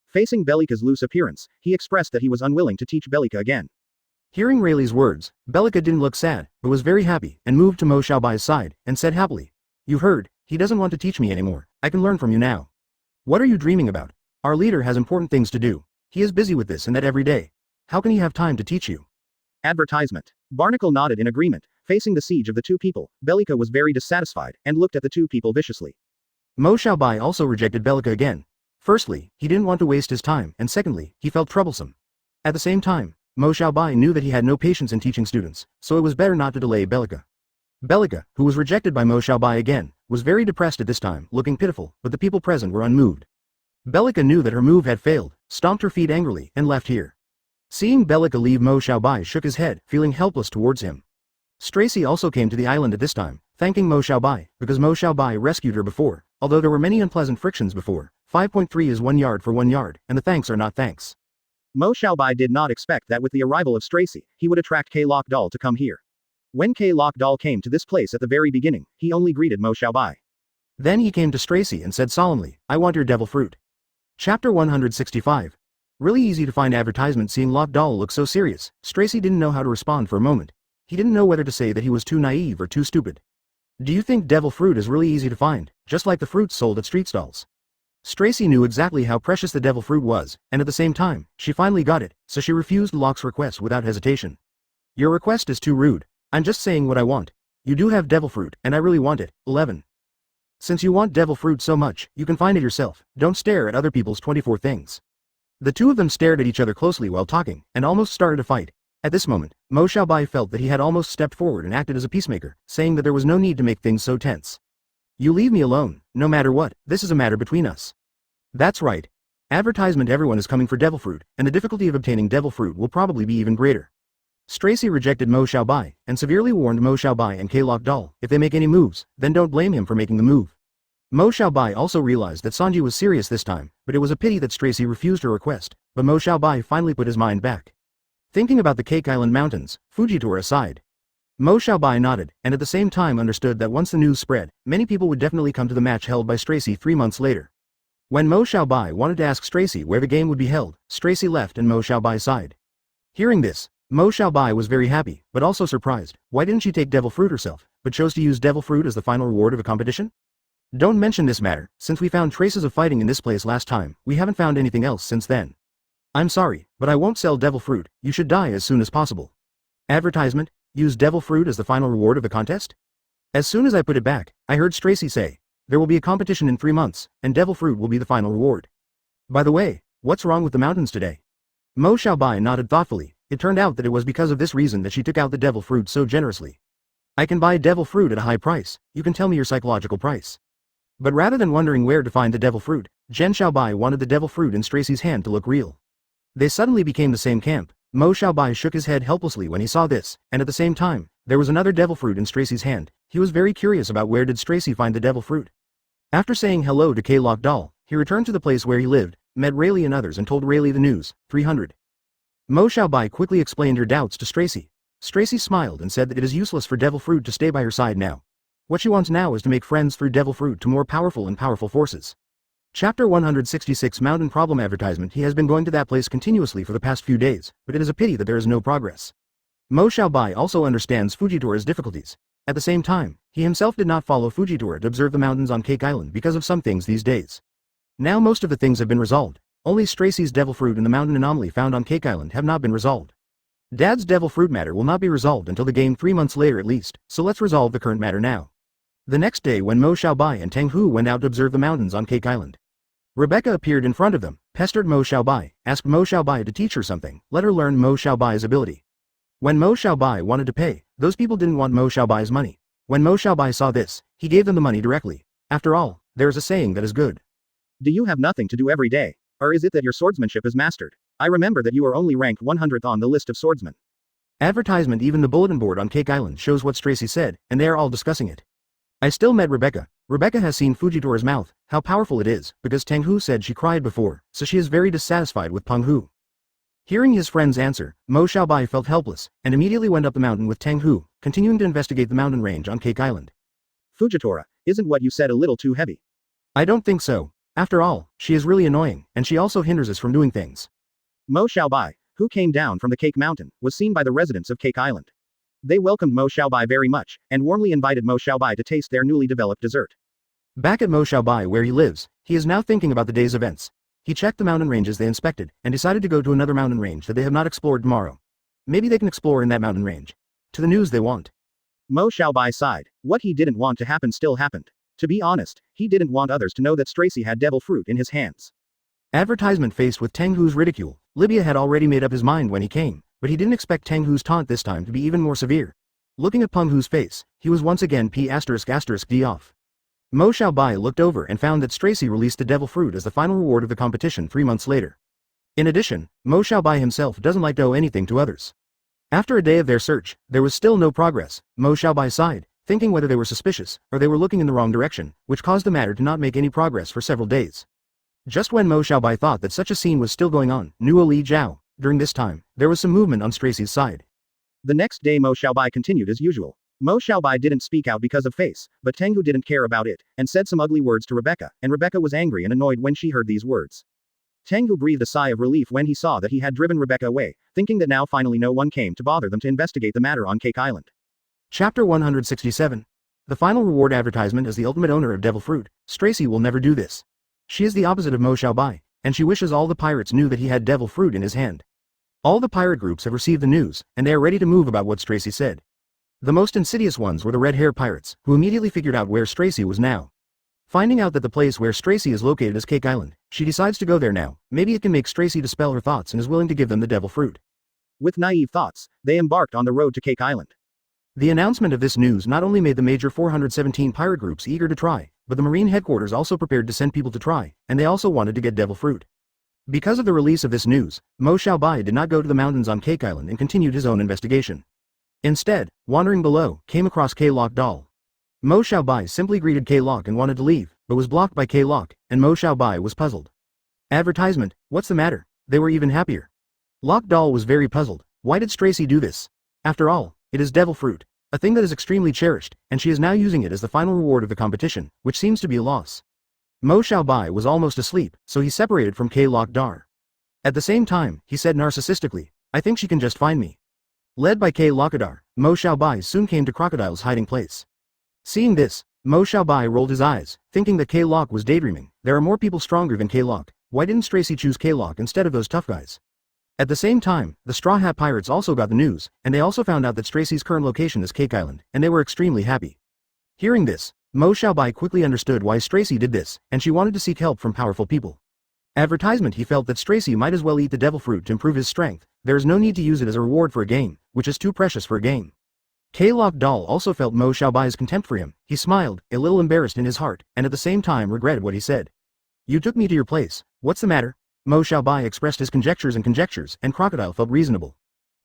Speaker 1: Facing Bellica's loose appearance, he expressed that he was unwilling to teach Bellica again. Hearing Rayleigh's words, Bellica didn't look sad, but was very happy, and moved to Mo Xiaobai's side, and said happily, You heard, he doesn't want to teach me anymore. I can learn from you now. What are you dreaming about? Our leader has important things to do. He is busy with this and that every day. How can he have time to teach you? Advertisement. Barnacle nodded in agreement. Facing the siege of the two people, Bellica was very dissatisfied, and looked at the two people viciously. Mo Xiaobai also rejected Bellica again. Firstly, he didn't want to waste his time, and secondly, he felt troublesome. At the same time, Mo Xiaobai knew that he had no patience in teaching students, so it was better not to delay Bellica. Bellica, who was rejected by Mo Xiaobai again, was very depressed at this time, looking pitiful, but the people present were unmoved. Bellica knew that her move had failed, stomped her feet angrily, and left here. Seeing Bellica leave, Mo Xiaobai shook his head, feeling helpless towards him. Stracy also came to the island at this time, thanking Mo Xiaobai, because Mo Xiaobai rescued her before, although there were many unpleasant frictions before. 5.3 is 1 yard for 1 yard, and the thanks are not thanks. Mo Xiaobai did not expect that with the arrival of Stracy, he would attract K-Lock Doll to come here. When K-Lock Doll came to this place at the very beginning, he only greeted Mo Xiaobai. Then he came to Stracy and said solemnly, I want your devil fruit. Chapter 165. Really easy to find advertisement. Seeing Lock Doll look so serious, Stracy didn't know how to respond for a moment. He didn't know whether to say that he was too naive or too stupid. Do you think devil fruit is really easy to find, just like the fruits sold at street stalls? Stracy knew exactly how precious the devil fruit was, and at the same time, she finally got it, so she refused Lock's request without hesitation. Your request is too rude. I'm just saying what I want. You do have devil fruit, and I really want it. 11. Since you want devil fruit so much, you can find it yourself. Don't stare at other people's 24 things. The two of them stared at each other closely while talking, and almost started a fight. At this moment, Mo Xiaobai felt that he had almost stepped forward and acted as a peacemaker, saying that there was no need to make things so tense. You leave me alone, no matter what, this is a matter between us. That's right. Advertisement: everyone is coming for devil fruit, and the difficulty of obtaining devil fruit will probably be even greater. Stracy rejected Mo Xiaobai, and severely warned Mo Xiaobai and K-Lock Doll, if they make any moves, then don't blame him for making the move. Mo Xiaobai also realized that Sanji was serious this time, but it was a pity that Stracy refused her request, but Mo Xiaobai finally put his mind back. Thinking about the Cake Island Mountains, Fujitora sighed. Mo Xiaobai nodded, and at the same time understood that once the news spread, many people would definitely come to the match held by Stracy 3 months later. When Mo Xiaobai wanted to ask Stracy where the game would be held, Stracy left and Mo Xiaobai sighed. Hearing this, Mo Xiaobai was very happy, but also surprised. Why didn't she take devil fruit herself, but chose to use devil fruit as the final reward of a competition? Don't mention this matter, since we found traces of fighting in this place last time, we haven't found anything else since then. I'm sorry, but I won't sell devil fruit, you should die as soon as possible. Advertisement: use devil fruit as the final reward of the contest? As soon as I put it back, I heard Stracy say, there will be a competition in 3 months, and devil fruit will be the final reward. By the way, what's wrong with the mountains today? Mo Xiaobai nodded thoughtfully. It turned out that it was because of this reason that she took out the devil fruit so generously. I can buy devil fruit at a high price, you can tell me your psychological price. But rather than wondering where to find the devil fruit, Jen Xiaobai wanted the devil fruit in Stracy's hand to look real. They suddenly became the same camp. Mo Xiaobai shook his head helplessly when he saw this, and at the same time, there was another devil fruit in Stracy's hand. He was very curious about where did Stracy find the devil fruit. After saying hello to K-Lock Doll, he returned to the place where he lived, met Rayleigh and others and told Rayleigh the news. 300. Mo Xiaobai quickly explained her doubts to Stracy. Stracy smiled and said that it is useless for devil fruit to stay by her side now. What she wants now is to make friends through devil fruit to more powerful and powerful forces. Chapter 166 Mountain Problem Advertisement. He has been going to that place continuously for the past few days, but it is a pity that there is no progress. Mo Xiaobai also understands Fujitora's difficulties. At the same time, he himself did not follow Fujitora to observe the mountains on Cake Island because of some things these days. Now most of the things have been resolved. Only Stracy's devil fruit and the mountain anomaly found on Cake Island have not been resolved. Dad's devil fruit matter will not be resolved until the game 3 months later at least, so let's resolve the current matter now. The next day when Mo Xiaobai and Tang Hu went out to observe the mountains on Cake Island, Rebecca appeared in front of them, pestered Mo Xiaobai, asked Mo Xiaobai to teach her something, let her learn Mo Xiaobai's ability. When Mo Xiaobai wanted to pay, those people didn't want Mo Xiaobai's money. When Mo Xiaobai saw this, he gave them the money directly. After all, there is a saying that is good. Do you have nothing to do every day? Or is it that your swordsmanship is mastered? I remember that you are only ranked 100th on the list of swordsmen. Advertisement. Even the bulletin board on Cake Island shows what Stracy said, and they are all discussing it. I still met Rebecca. Rebecca has seen Fujitora's mouth, how powerful it is, because Tang Hu said she cried before, so she is very dissatisfied with Peng Hu. Hearing his friend's answer, Mo Xiaobai felt helpless, and immediately went up the mountain with Tang Hu, continuing to investigate the mountain range on Cake Island. Fujitora, isn't what you said a little too heavy? I don't think so. After all, she is really annoying, and she also hinders us from doing things. Mo Xiaobai, who came down from the Cake Mountain, was seen by the residents of Cake Island. They welcomed Mo Xiaobai very much, and warmly invited Mo Xiaobai to taste their newly developed dessert. Back at Mo Xiaobai where he lives, he is now thinking about the day's events. He checked the mountain ranges they inspected, and decided to go to another mountain range that they have not explored tomorrow. Maybe they can explore in that mountain range. To the news they want. Mo Xiaobai sighed. What he didn't want to happen still happened. To be honest, he didn't want others to know that Stracy had devil fruit in his hands. Advertisement. Faced with Tang Hu's ridicule, Libya had already made up his mind when he came, but he didn't expect Tang Hu's taunt this time to be even more severe. Looking at Peng Hu's face, he was once again P***D off. Mo Xiaobai looked over and found that Stracy released the devil fruit as the final reward of the competition 3 months later. In addition, Mo Xiaobai himself doesn't like to owe anything to others. After a day of their search, there was still no progress. Mo Xiaobai sighed, thinking whether they were suspicious, or they were looking in the wrong direction, which caused the matter to not make any progress for several days. Just when Mo Xiaobai thought that such a scene was still going on, Nuo Li Zhao. During this time, there was some movement on Stracy's side. The next day Mo Xiaobai continued as usual. Mo Xiaobai didn't speak out because of face, but Tang Hu didn't care about it, and said some ugly words to Rebecca, and Rebecca was angry and annoyed when she heard these words. Tang Hu breathed a sigh of relief when he saw that he had driven Rebecca away, thinking that now finally no one came to bother them to investigate the matter on Cake Island. Chapter 167. The final reward advertisement. As the ultimate owner of devil fruit, Stracy will never do this. She is the opposite of Mo Xiaobai, and she wishes all the pirates knew that he had devil fruit in his hand. All the pirate groups have received the news, and they are ready to move about what Stracy said. The most insidious ones were the red hair pirates, who immediately figured out where Stracy was now. Finding out that the place where Stracy is located is Cake Island, she decides to go there now. Maybe it can make Stracy dispel her thoughts and is willing to give them the devil fruit. With naive thoughts, they embarked on the road to Cake Island. The announcement of this news not only made the major 417 pirate groups eager to try, but the Marine headquarters also prepared to send people to try, and they also wanted to get devil fruit. Because of the release of this news, Mo Xiaobai did not go to the mountains on Cake Island and continued his own investigation. Instead, wandering below, came across K-Lock Doll. Mo Xiaobai simply greeted K-Lock and wanted to leave, but was blocked by K-Lock, and Mo Xiaobai was puzzled. Advertisement, what's the matter? They were even happier. Lock Doll was very puzzled. Why did Stracy do this? After all, it is devil fruit, a thing that is extremely cherished, and she is now using it as the final reward of the competition, which seems to be a loss. Mo Xiaobai was almost asleep, so he separated from K-Lock Dar. At the same time, he said narcissistically, I think she can just find me. Led by K-Lockadar, Mo Xiaobai soon came to Crocodile's hiding place. Seeing this, Mo Xiaobai rolled his eyes, thinking that K-Lock was daydreaming. There are more people stronger than K-Lock. Why didn't Stracy choose K-Lock instead of those tough guys? At the same time, the Straw Hat Pirates also got the news, and they also found out that Stracy's current location is Cake Island, and they were extremely happy. Hearing this, Mo Xiaobai quickly understood why Stracy did this, and she wanted to seek help from powerful people. Advertisement, he felt that Stracy might as well eat the devil fruit to improve his strength. There is no need to use it as a reward for a game, which is too precious for a game. K-Lock Doll also felt Mo Xiaobai's contempt for him. He smiled, a little embarrassed in his heart, and at the same time regretted what he said. You took me to your place. What's the matter? Mo Xiaobai expressed his conjectures, and Crocodile felt reasonable.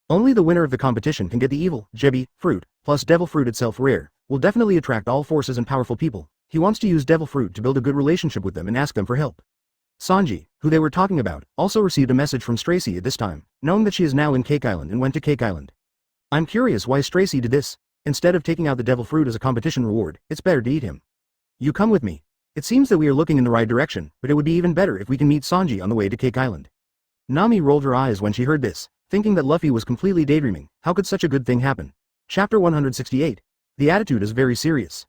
Speaker 1: Only the winner of the competition can get the evil, Jebi, fruit, plus devil fruit itself rare, will definitely attract all forces and powerful people. He wants to use devil fruit to build a good relationship with them and ask them for help. Sanji, who they were talking about, also received a message from Stracy at this time, knowing that she is now in Cake Island and went to Cake Island. I'm curious why Stracy did this. Instead of taking out the devil fruit as a competition reward, it's better to eat him. You come with me. It seems that we are looking in the right direction, but it would be even better if we can meet Sanji on the way to Cake Island. Nami rolled her eyes when she heard this, thinking that Luffy was completely daydreaming. How could such a good thing happen? Chapter 168. The attitude is very serious.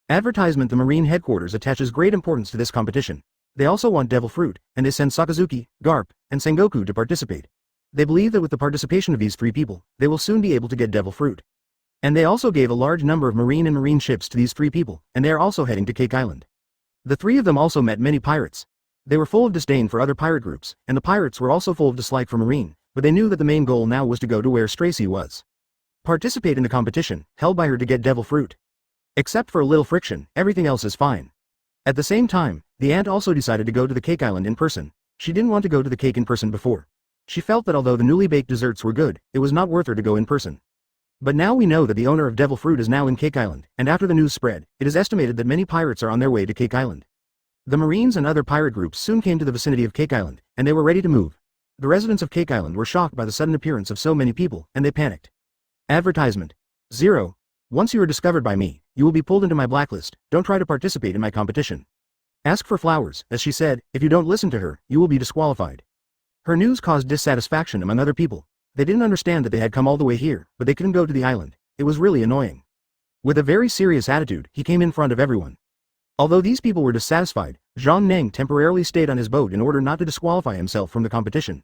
Speaker 1: Advertisement. The Marine headquarters attaches great importance to this competition. They also want devil fruit, and they send Sakazuki, Garp, and Sengoku to participate. They believe that with the participation of these three people, they will soon be able to get devil fruit. And they also gave a large number of marine ships to these three people, and they are also heading to Cake Island. The three of them also met many pirates. They were full of disdain for other pirate groups, and the pirates were also full of dislike for Marine, but they knew that the main goal now was to go to where Stracy was. Participate in the competition, held by her to get devil fruit. Except for a little friction, everything else is fine. At the same time, the ant also decided to go to the Cake Island in person. She didn't want to go to the cake in person before. She felt that although the newly baked desserts were good, it was not worth her to go in person. But now we know that the owner of devil fruit is now in Cake Island, and after the news spread, it is estimated that many pirates are on their way to Cake Island. The Marines and other pirate groups soon came to the vicinity of Cake Island, and they were ready to move. The residents of Cake Island were shocked by the sudden appearance of so many people, and they panicked. Advertisement. 0. Once you are discovered by me, you will be pulled into my blacklist. Don't try to participate in my competition. Ask for flowers, as she said. If you don't listen to her, you will be disqualified. Her news caused dissatisfaction among other people. They didn't understand that they had come all the way here, but they couldn't go to the island. It was really annoying. With a very serious attitude, he came in front of everyone. Although these people were dissatisfied, Zhang Neng temporarily stayed on his boat in order not to disqualify himself from the competition.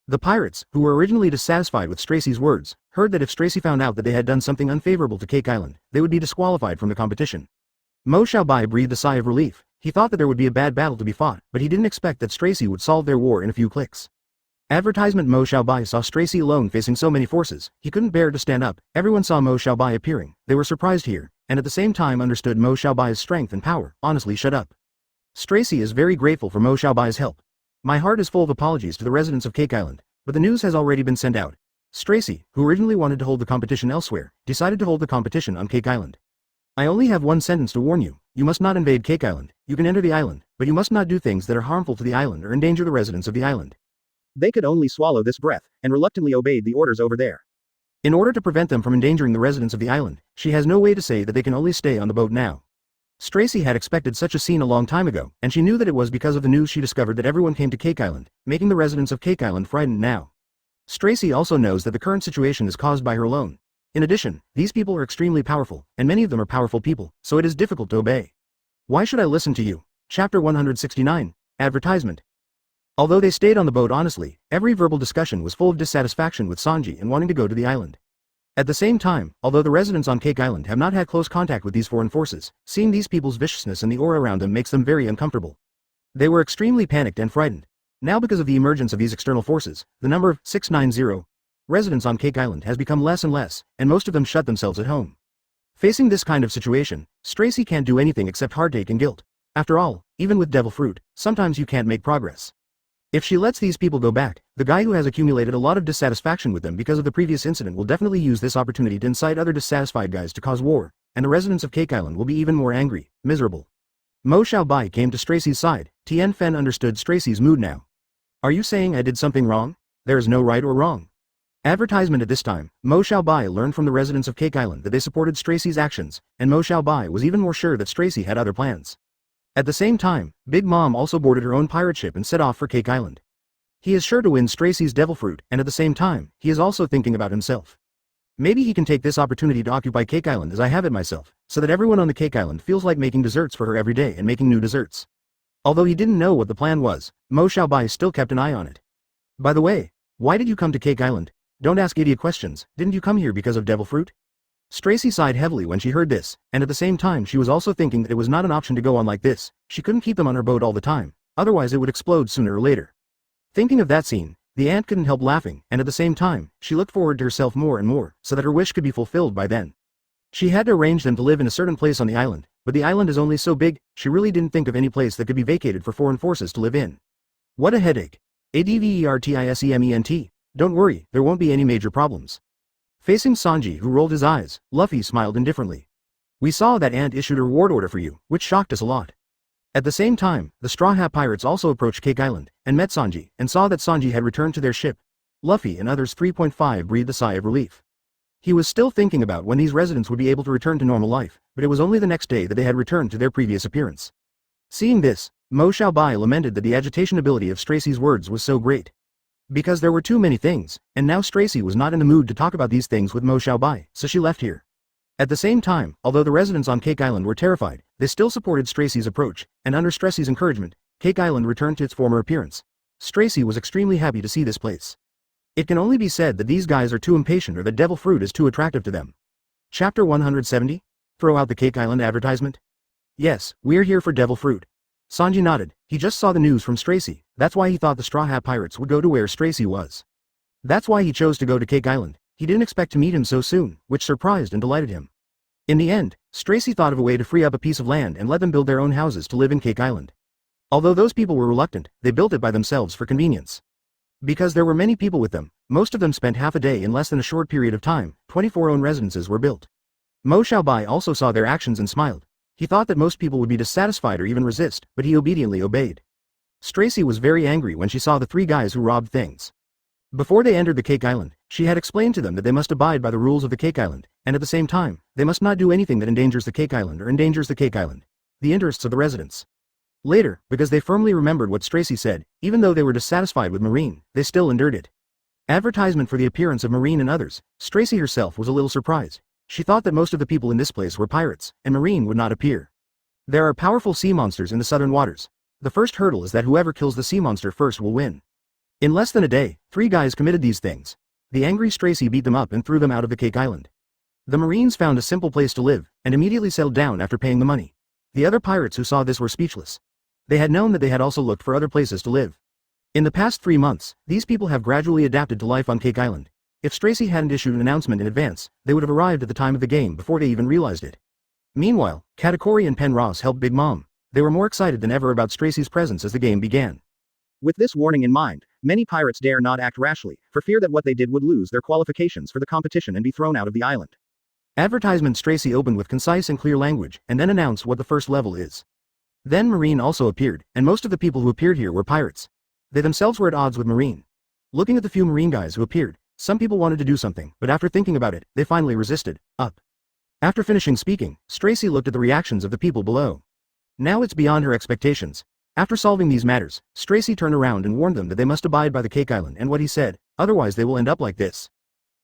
Speaker 1: The pirates, who were originally dissatisfied with Stracy's words, heard that if Stracy found out that they had done something unfavorable to Cake Island, they would be disqualified from the competition. Mo Xiaobai breathed a sigh of relief. He thought that there would be a bad battle to be fought, but he didn't expect that Stracy would solve their war in a few clicks. Advertisement. Mo Xiaobai saw Stracy alone facing so many forces, he couldn't bear to stand up. Everyone saw Mo Xiaobai appearing, they were surprised here, and at the same time understood Mo Xiaobai's strength and power. Honestly, shut up. Stracy is very grateful for Mo Xiaobai's help. My heart is full of apologies to the residents of Cake Island, but the news has already been sent out. Stracy, who originally wanted to hold the competition elsewhere, decided to hold the competition on Cake Island. I only have one sentence to warn you. You must not invade Cake Island. You can enter the island, but you must not do things that are harmful to the island or endanger the residents of the island. They could only swallow this breath, and reluctantly obeyed the orders over there. In order to prevent them from endangering the residents of the island, she has no way to say that they can only stay on the boat now. Stracy had expected such a scene a long time ago, and she knew that it was because of the news she discovered that everyone came to Cake Island, making the residents of Cake Island frightened now. Stracy also knows that the current situation is caused by her alone. In addition, these people are extremely powerful, and many of them are powerful people, so it is difficult to obey. Why should I listen to you? Chapter 169. Advertisement. Although they stayed on the boat honestly, every verbal discussion was full of dissatisfaction with Sanji and wanting to go to the island. At the same time, although the residents on Cake Island have not had close contact with these foreign forces, seeing these people's viciousness and the aura around them makes them very uncomfortable. They were extremely panicked and frightened. Now because of the emergence of these external forces, the number of 690 residents on Cake Island has become less and less, and most of them shut themselves at home. Facing this kind of situation, Stracy can't do anything except heartache and guilt. After all, even with devil fruit, sometimes you can't make progress. If she lets these people go back, the guy who has accumulated a lot of dissatisfaction with them because of the previous incident will definitely use this opportunity to incite other dissatisfied guys to cause war, and the residents of Cake Island will be even more angry, miserable. Mo Xiaobai came to Stracy's side. Tian Fen understood Stracy's mood now. Are you saying I did something wrong? There is no right or wrong. Advertisement at this time, Mo Xiaobai learned from the residents of Cake Island that they supported Stracy's actions, and Mo Xiaobai was even more sure that Stracy had other plans. At the same time, Big Mom also boarded her own pirate ship and set off for Cake Island. He is sure to win Stracy's devil fruit, and at the same time, he is also thinking about himself. Maybe he can take this opportunity to occupy Cake Island as I have it myself, so that everyone on the Cake Island feels like making desserts for her every day and making new desserts. Although he didn't know what the plan was, Mo Xiaobai still kept an eye on it. By the way, why did you come to Cake Island? Don't ask idiot questions. Didn't you come here because of devil fruit? Stracy sighed heavily when she heard this, and at the same time she was also thinking that it was not an option to go on like this. She couldn't keep them on her boat all the time, otherwise it would explode sooner or later. Thinking of that scene, the aunt couldn't help laughing, and at the same time, she looked forward to herself more and more, so that her wish could be fulfilled by then. She had to arrange them to live in a certain place on the island, but the island is only so big, she really didn't think of any place that could be vacated for foreign forces to live in. What a headache. Advertisement. Don't worry, there won't be any major problems. Facing Sanji, who rolled his eyes, Luffy smiled indifferently. We saw that aunt issued a reward order for you, which shocked us a lot. At the same time, the Straw Hat Pirates also approached Cake Island, and met Sanji, and saw that Sanji had returned to their ship. Luffy and others 3.5 breathed a sigh of relief. He was still thinking about when these residents would be able to return to normal life, but it was only the next day that they had returned to their previous appearance. Seeing this, Mo Xiaobai lamented that the agitation ability of Stracy's words was so great. Because there were too many things, and now Stracy was not in the mood to talk about these things with Mo Xiaobai, so she left here. At the same time, although the residents on Cake Island were terrified, they still supported Stracy's approach, and under Stracy's encouragement, Cake Island returned to its former appearance. Stracy was extremely happy to see this place. It can only be said that these guys are too impatient or that devil fruit is too attractive to them. Chapter 170? Throw out the Cake Island advertisement? Yes, we're here for devil fruit. Sanji nodded. He just saw the news from Stracy. That's why he thought the Straw Hat Pirates would go to where Stracy was. That's why he chose to go to Cake Island. He didn't expect to meet him so soon, which surprised and delighted him. In the end, Stracy thought of a way to free up a piece of land and let them build their own houses to live in Cake Island. Although those people were reluctant, they built it by themselves for convenience. Because there were many people with them, most of them spent half a day in less than a short period of time. 24 own residences were built. Mo Xiaobai also saw their actions and smiled. He thought that most people would be dissatisfied or even resist, but he obediently obeyed. Stracy was very angry when she saw the three guys who robbed things. Before they entered the Cake Island, she had explained to them that they must abide by the rules of the Cake Island, and at the same time, they must not do anything that endangers the Cake Island or endangers the Cake Island, the interests of the residents. Later, because they firmly remembered what Stracy said, even though they were dissatisfied with Marine, they still endured it. Advertisement for the appearance of Marine and others. Stracy herself was a little surprised. She thought that most of the people in this place were pirates, and Marine would not appear. There are powerful sea monsters in the southern waters. The first hurdle is that whoever kills the sea monster first will win. In less than a day, 3 guys committed these things. The angry Stracy beat them up and threw them out of the Cake Island. The Marines found a simple place to live, and immediately settled down after paying the money. The other pirates who saw this were speechless. They had known that they had also looked for other places to live. In the past 3 months, these people have gradually adapted to life on Cake Island. If Stracy hadn't issued an announcement in advance, they would have arrived at the time of the game before they even realized it. Meanwhile, Katakuri and Penrose helped Big Mom. They were more excited than ever about Stracy's presence as the game began. With this warning in mind, many pirates dare not act rashly, for fear that what they did would lose their qualifications for the competition and be thrown out of the island. Advertisement. Stracy opened with concise and clear language, and then announced what the first level is. Then Marine also appeared, and most of the people who appeared here were pirates. They themselves were at odds with Marine. Looking at the few Marine guys who appeared, some people wanted to do something, but after thinking about it, they finally resisted. Up. After finishing speaking, Stracy looked at the reactions of the people below. Now it's beyond her expectations. After solving these matters, Stracy turned around and warned them that they must abide by the Cake Island and what he said, otherwise they will end up like this.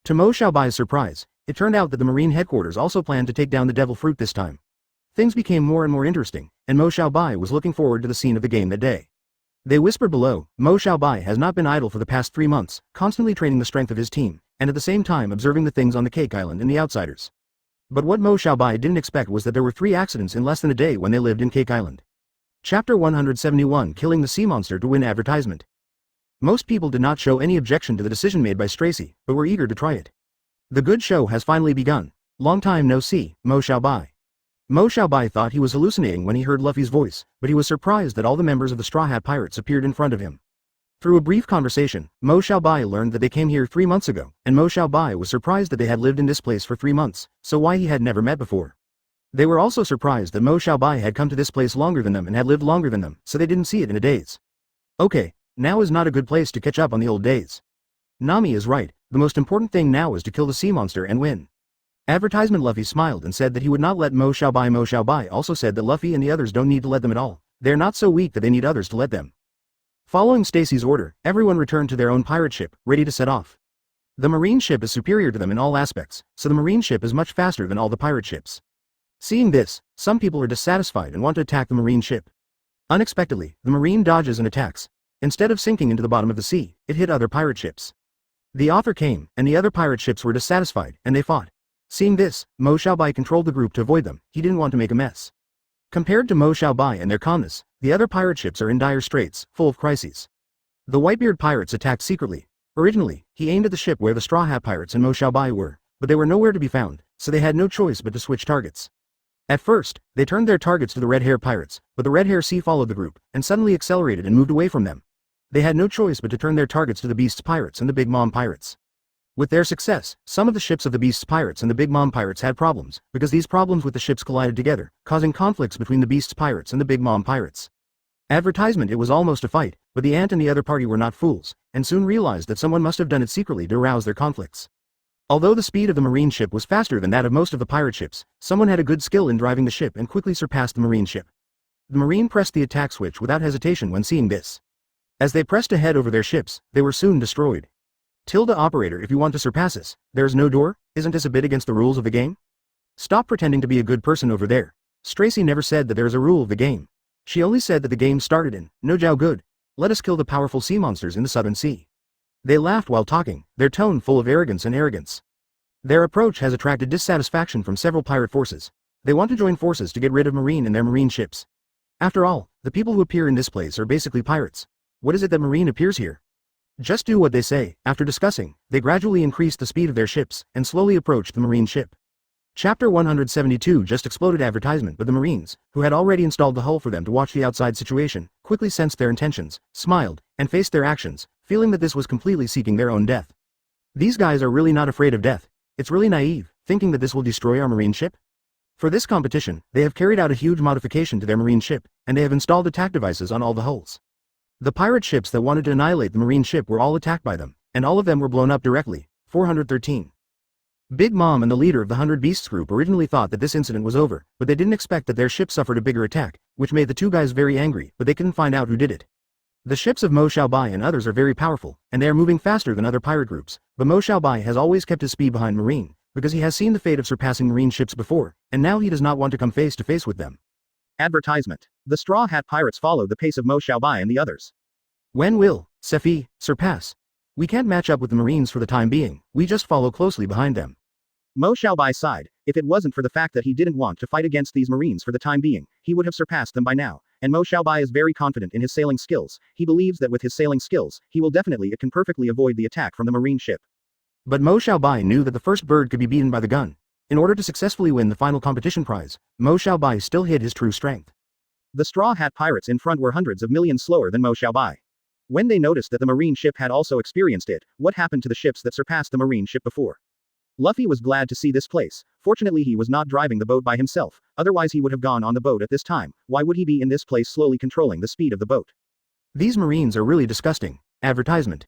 Speaker 1: To Mo Xiaobai's surprise, it turned out that the Marine headquarters also planned to take down the devil fruit this time. Things became more and more interesting, and Mo Xiaobai was looking forward to the scene of the game that day. They whispered below. Mo Xiaobai has not been idle for the past 3 months, constantly training the strength of his team, and at the same time observing the things on the cake island and the outsiders. But what Mo Xiaobai didn't expect was that there were 3 accidents in less than a day when they lived in Cake Island. Chapter 171: Killing the Sea Monster to Win Advertisement. Most people did not show any objection to the decision made by Stracy, but were eager to try it. The good show has finally begun. Long time no see, Mo Xiaobai. Mo Xiaobai thought he was hallucinating when he heard Luffy's voice, but he was surprised that all the members of the Straw Hat Pirates appeared in front of him. Through a brief conversation, Mo Xiaobai learned that they came here 3 months ago, and Mo Xiaobai was surprised that they had lived in this place for 3 months, so why he had never met before. They were also surprised that Mo Xiaobai had come to this place longer than them and had lived longer than them, so they didn't see it in a daze. Okay, now is not a good place to catch up on the old days. Nami is right, the most important thing now is to kill the sea monster and win. Advertisement. Luffy smiled and said that he would not let Mo Xiaobai. Mo Xiaobai also said that Luffy and the others don't need to let them at all, they're not so weak that they need others to let them. Following Stacy's order, everyone returned to their own pirate ship, ready to set off. The marine ship is superior to them in all aspects, so the marine ship is much faster than all the pirate ships. Seeing this, some people are dissatisfied and want to attack the marine ship. Unexpectedly, the marine dodges and attacks. Instead of sinking into the bottom of the sea, it hit other pirate ships. The author came, and the other pirate ships were dissatisfied, and they fought. Seeing this, Mo Xiaobai controlled the group to avoid them, he didn't want to make a mess. Compared to Mo Xiaobai and their calmness, the other pirate ships are in dire straits, full of crises. The Whitebeard pirates attacked secretly. Originally, he aimed at the ship where the Straw Hat Pirates and Mo Xiaobai were, but they were nowhere to be found, so they had no choice but to switch targets. At first, they turned their targets to the Red Hair Pirates, but the Red Hair Sea followed the group, and suddenly accelerated and moved away from them. They had no choice but to turn their targets to the Beast's Pirates and the Big Mom Pirates. With their success, some of the ships of the Beast's Pirates and the Big Mom Pirates had problems, because these problems with the ships collided together, causing conflicts between the Beast's Pirates and the Big Mom Pirates. Advertisement. It was almost a fight, but the Ant and the other party were not fools, and soon realized that someone must have done it secretly to arouse their conflicts. Although the speed of the marine ship was faster than that of most of the pirate ships, someone had a good skill in driving the ship and quickly surpassed the marine ship. The marine pressed the attack switch without hesitation when seeing this. As they pressed ahead over their ships, they were soon destroyed. Tilde operator, if you want to surpass us, there's no door, isn't this a bit against the rules of the game? Stop pretending to be a good person over there. Stracy never said that there is a rule of the game. She only said that the game started in, no Jiao good. Let us kill the powerful sea monsters in the Southern Sea. They laughed while talking, their tone full of arrogance and arrogance. Their approach has attracted dissatisfaction from several pirate forces. They want to join forces to get rid of Marine and their marine ships. After all, the people who appear in this place are basically pirates. What is it that Marine appears here? Just do what they say. After discussing, they gradually increased the speed of their ships, and slowly approached the marine ship. Chapter 172 just exploded. Advertisement. But the Marines, who had already installed the hull for them to watch the outside situation, quickly sensed their intentions, smiled, and faced their actions, feeling that this was completely seeking their own death. These guys are really not afraid of death. It's really naive, thinking that this will destroy our marine ship. For this competition, they have carried out a huge modification to their marine ship, and they have installed attack devices on all the hulls. The pirate ships that wanted to annihilate the marine ship were all attacked by them, and all of them were blown up directly. 413. Big Mom and the leader of the 100 Beasts group originally thought that this incident was over, but they didn't expect that their ship suffered a bigger attack, which made the two guys very angry, but they couldn't find out who did it. The ships of Mo Xiaobai and others are very powerful, and they are moving faster than other pirate groups, but Mo Xiaobai has always kept his speed behind Marine, because he has seen the fate of surpassing Marine ships before, and now he does not want to come face to face with them. Advertisement. The Straw Hat Pirates followed the pace of Mo Xiaobai and the others. When will Sephi surpass? We can't match up with the Marines for the time being, we just follow closely behind them. Mo Xiaobai sighed. If it wasn't for the fact that he didn't want to fight against these Marines for the time being, he would have surpassed them by now, and Mo Xiaobai is very confident in his sailing skills. He believes that with his sailing skills, he will definitely can perfectly avoid the attack from the Marine ship. But Mo Xiaobai knew that the first bird could be beaten by the gun. In order to successfully win the final competition prize, Mo Xiaobai still hid his true strength. The Straw Hat Pirates in front were hundreds of millions slower than Mo Xiaobai. When they noticed that the Marine ship had also experienced it, what happened to the ships that surpassed the Marine ship before? Luffy was glad to see this place. Fortunately he was not driving the boat by himself, otherwise he would have gone on the boat at this time. Why would he be in this place slowly controlling the speed of the boat? These Marines are really disgusting. Advertisement.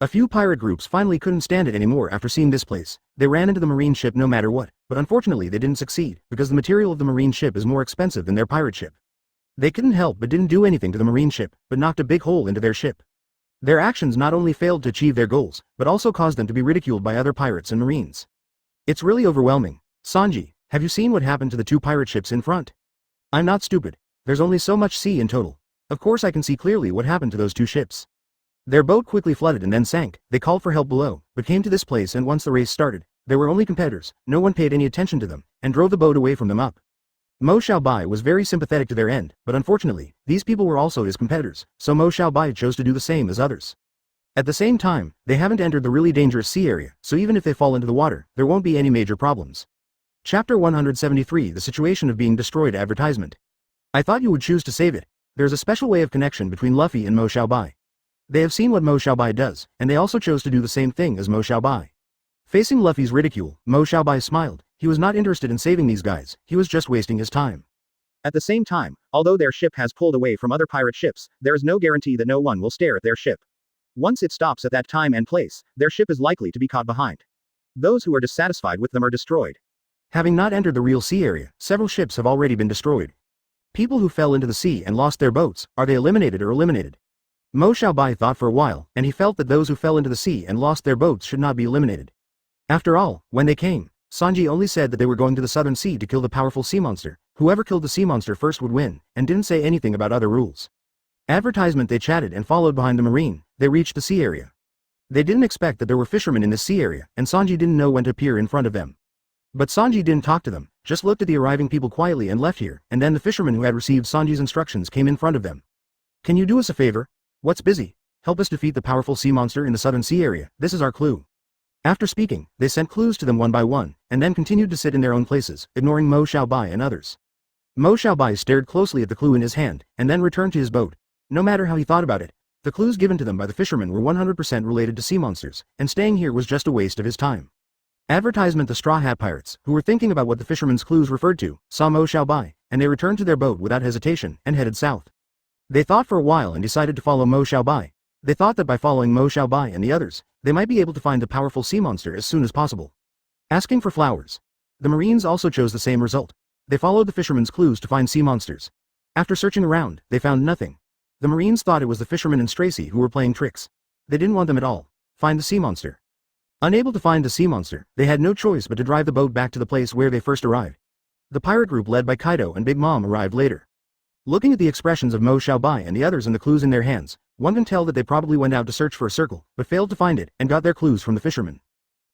Speaker 1: A few pirate groups finally couldn't stand it anymore after seeing this place. They ran into the Marine ship no matter what, but unfortunately they didn't succeed, because the material of the Marine ship is more expensive than their pirate ship. They couldn't help but didn't do anything to the Marine ship, but knocked a big hole into their ship. Their actions not only failed to achieve their goals, but also caused them to be ridiculed by other pirates and Marines. It's really overwhelming. Sanji, have you seen what happened to the two pirate ships in front? I'm not stupid. There's only so much sea in total. Of course I can see clearly what happened to those two ships. Their boat quickly flooded and then sank. They called for help below, but came to this place, and once the race started, there were only competitors, no one paid any attention to them, and drove the boat away from them up. Mo Xiaobai was very sympathetic to their end, but unfortunately, these people were also his competitors, so Mo Xiaobai chose to do the same as others. At the same time, they haven't entered the really dangerous sea area, so even if they fall into the water, there won't be any major problems. Chapter 173, The Situation of Being Destroyed Advertisement. I thought you would choose to save it. There's a special way of connection between Luffy and Mo Xiaobai. They have seen what Mo Xiaobai does, and they also chose to do the same thing as Mo Xiaobai. Facing Luffy's ridicule, Mo Xiaobai smiled. He was not interested in saving these guys, he was just wasting his time. At the same time, although their ship has pulled away from other pirate ships, there is no guarantee that no one will stare at their ship. Once it stops at that time and place, their ship is likely to be caught behind. Those who are dissatisfied with them are destroyed. Having not entered the real sea area, several ships have already been destroyed. People who fell into the sea and lost their boats, are they eliminated or eliminated? Mo Xiaobai thought for a while, and he felt that those who fell into the sea and lost their boats should not be eliminated. After all, when they came, Sanji only said that they were going to the southern sea to kill the powerful sea monster. Whoever killed the sea monster first would win, and didn't say anything about other rules. Advertisement. They chatted and followed behind the marine. They reached the sea area. They didn't expect that there were fishermen in this sea area, and Sanji didn't know when to appear in front of them. But Sanji didn't talk to them, just looked at the arriving people quietly and left here, and then the fisherman who had received Sanji's instructions came in front of them. Can you do us a favor? What's busy? Help us defeat the powerful sea monster in the southern sea area, this is our clue. After speaking, they sent clues to them one by one, and then continued to sit in their own places, ignoring Mo Xiaobai and others. Mo Xiaobai stared closely at the clue in his hand, and then returned to his boat. No matter how he thought about it, the clues given to them by the fishermen were 100% related to sea monsters, and staying here was just a waste of his time. Advertisement. The Straw Hat Pirates, who were thinking about what the fishermen's clues referred to, saw Mo Xiaobai, and they returned to their boat without hesitation, and headed south. They thought for a while and decided to follow Mo Xiaobai. They thought that by following Mo Xiaobai and the others, they might be able to find the powerful sea monster as soon as possible. Asking for flowers. The Marines also chose the same result. They followed the fishermen's clues to find sea monsters. After searching around, they found nothing. The Marines thought it was the fishermen and Stracy who were playing tricks. They didn't want them at all. Find the sea monster. Unable to find the sea monster, they had no choice but to drive the boat back to the place where they first arrived. The pirate group led by Kaido and Big Mom arrived later. Looking at the expressions of Mo Xiaobai and the others and the clues in their hands, one can tell that they probably went out to search for a circle, but failed to find it, and got their clues from the fishermen.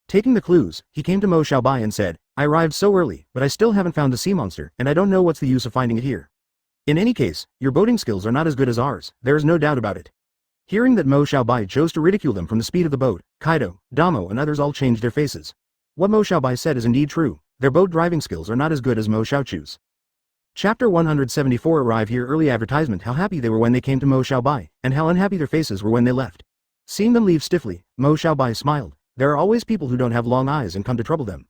Speaker 1: Taking the clues, he came to Mo Xiaobai and said, I arrived so early, but I still haven't found the sea monster, and I don't know what's the use of finding it here. In any case, your boating skills are not as good as ours, there is no doubt about it. Hearing that Mo Xiaobai chose to ridicule them from the speed of the boat, Kaido, Damo and others all changed their faces. What Mo Xiaobai said is indeed true, their boat driving skills are not as good as Mo Xiaochu's. Chapter 174. Arrive here early. Advertisement. How happy they were when they came to Mo Xiaobai, and how unhappy their faces were when they left. Seeing them leave stiffly, Mo Xiaobai smiled. There are always people who don't have long eyes and come to trouble them.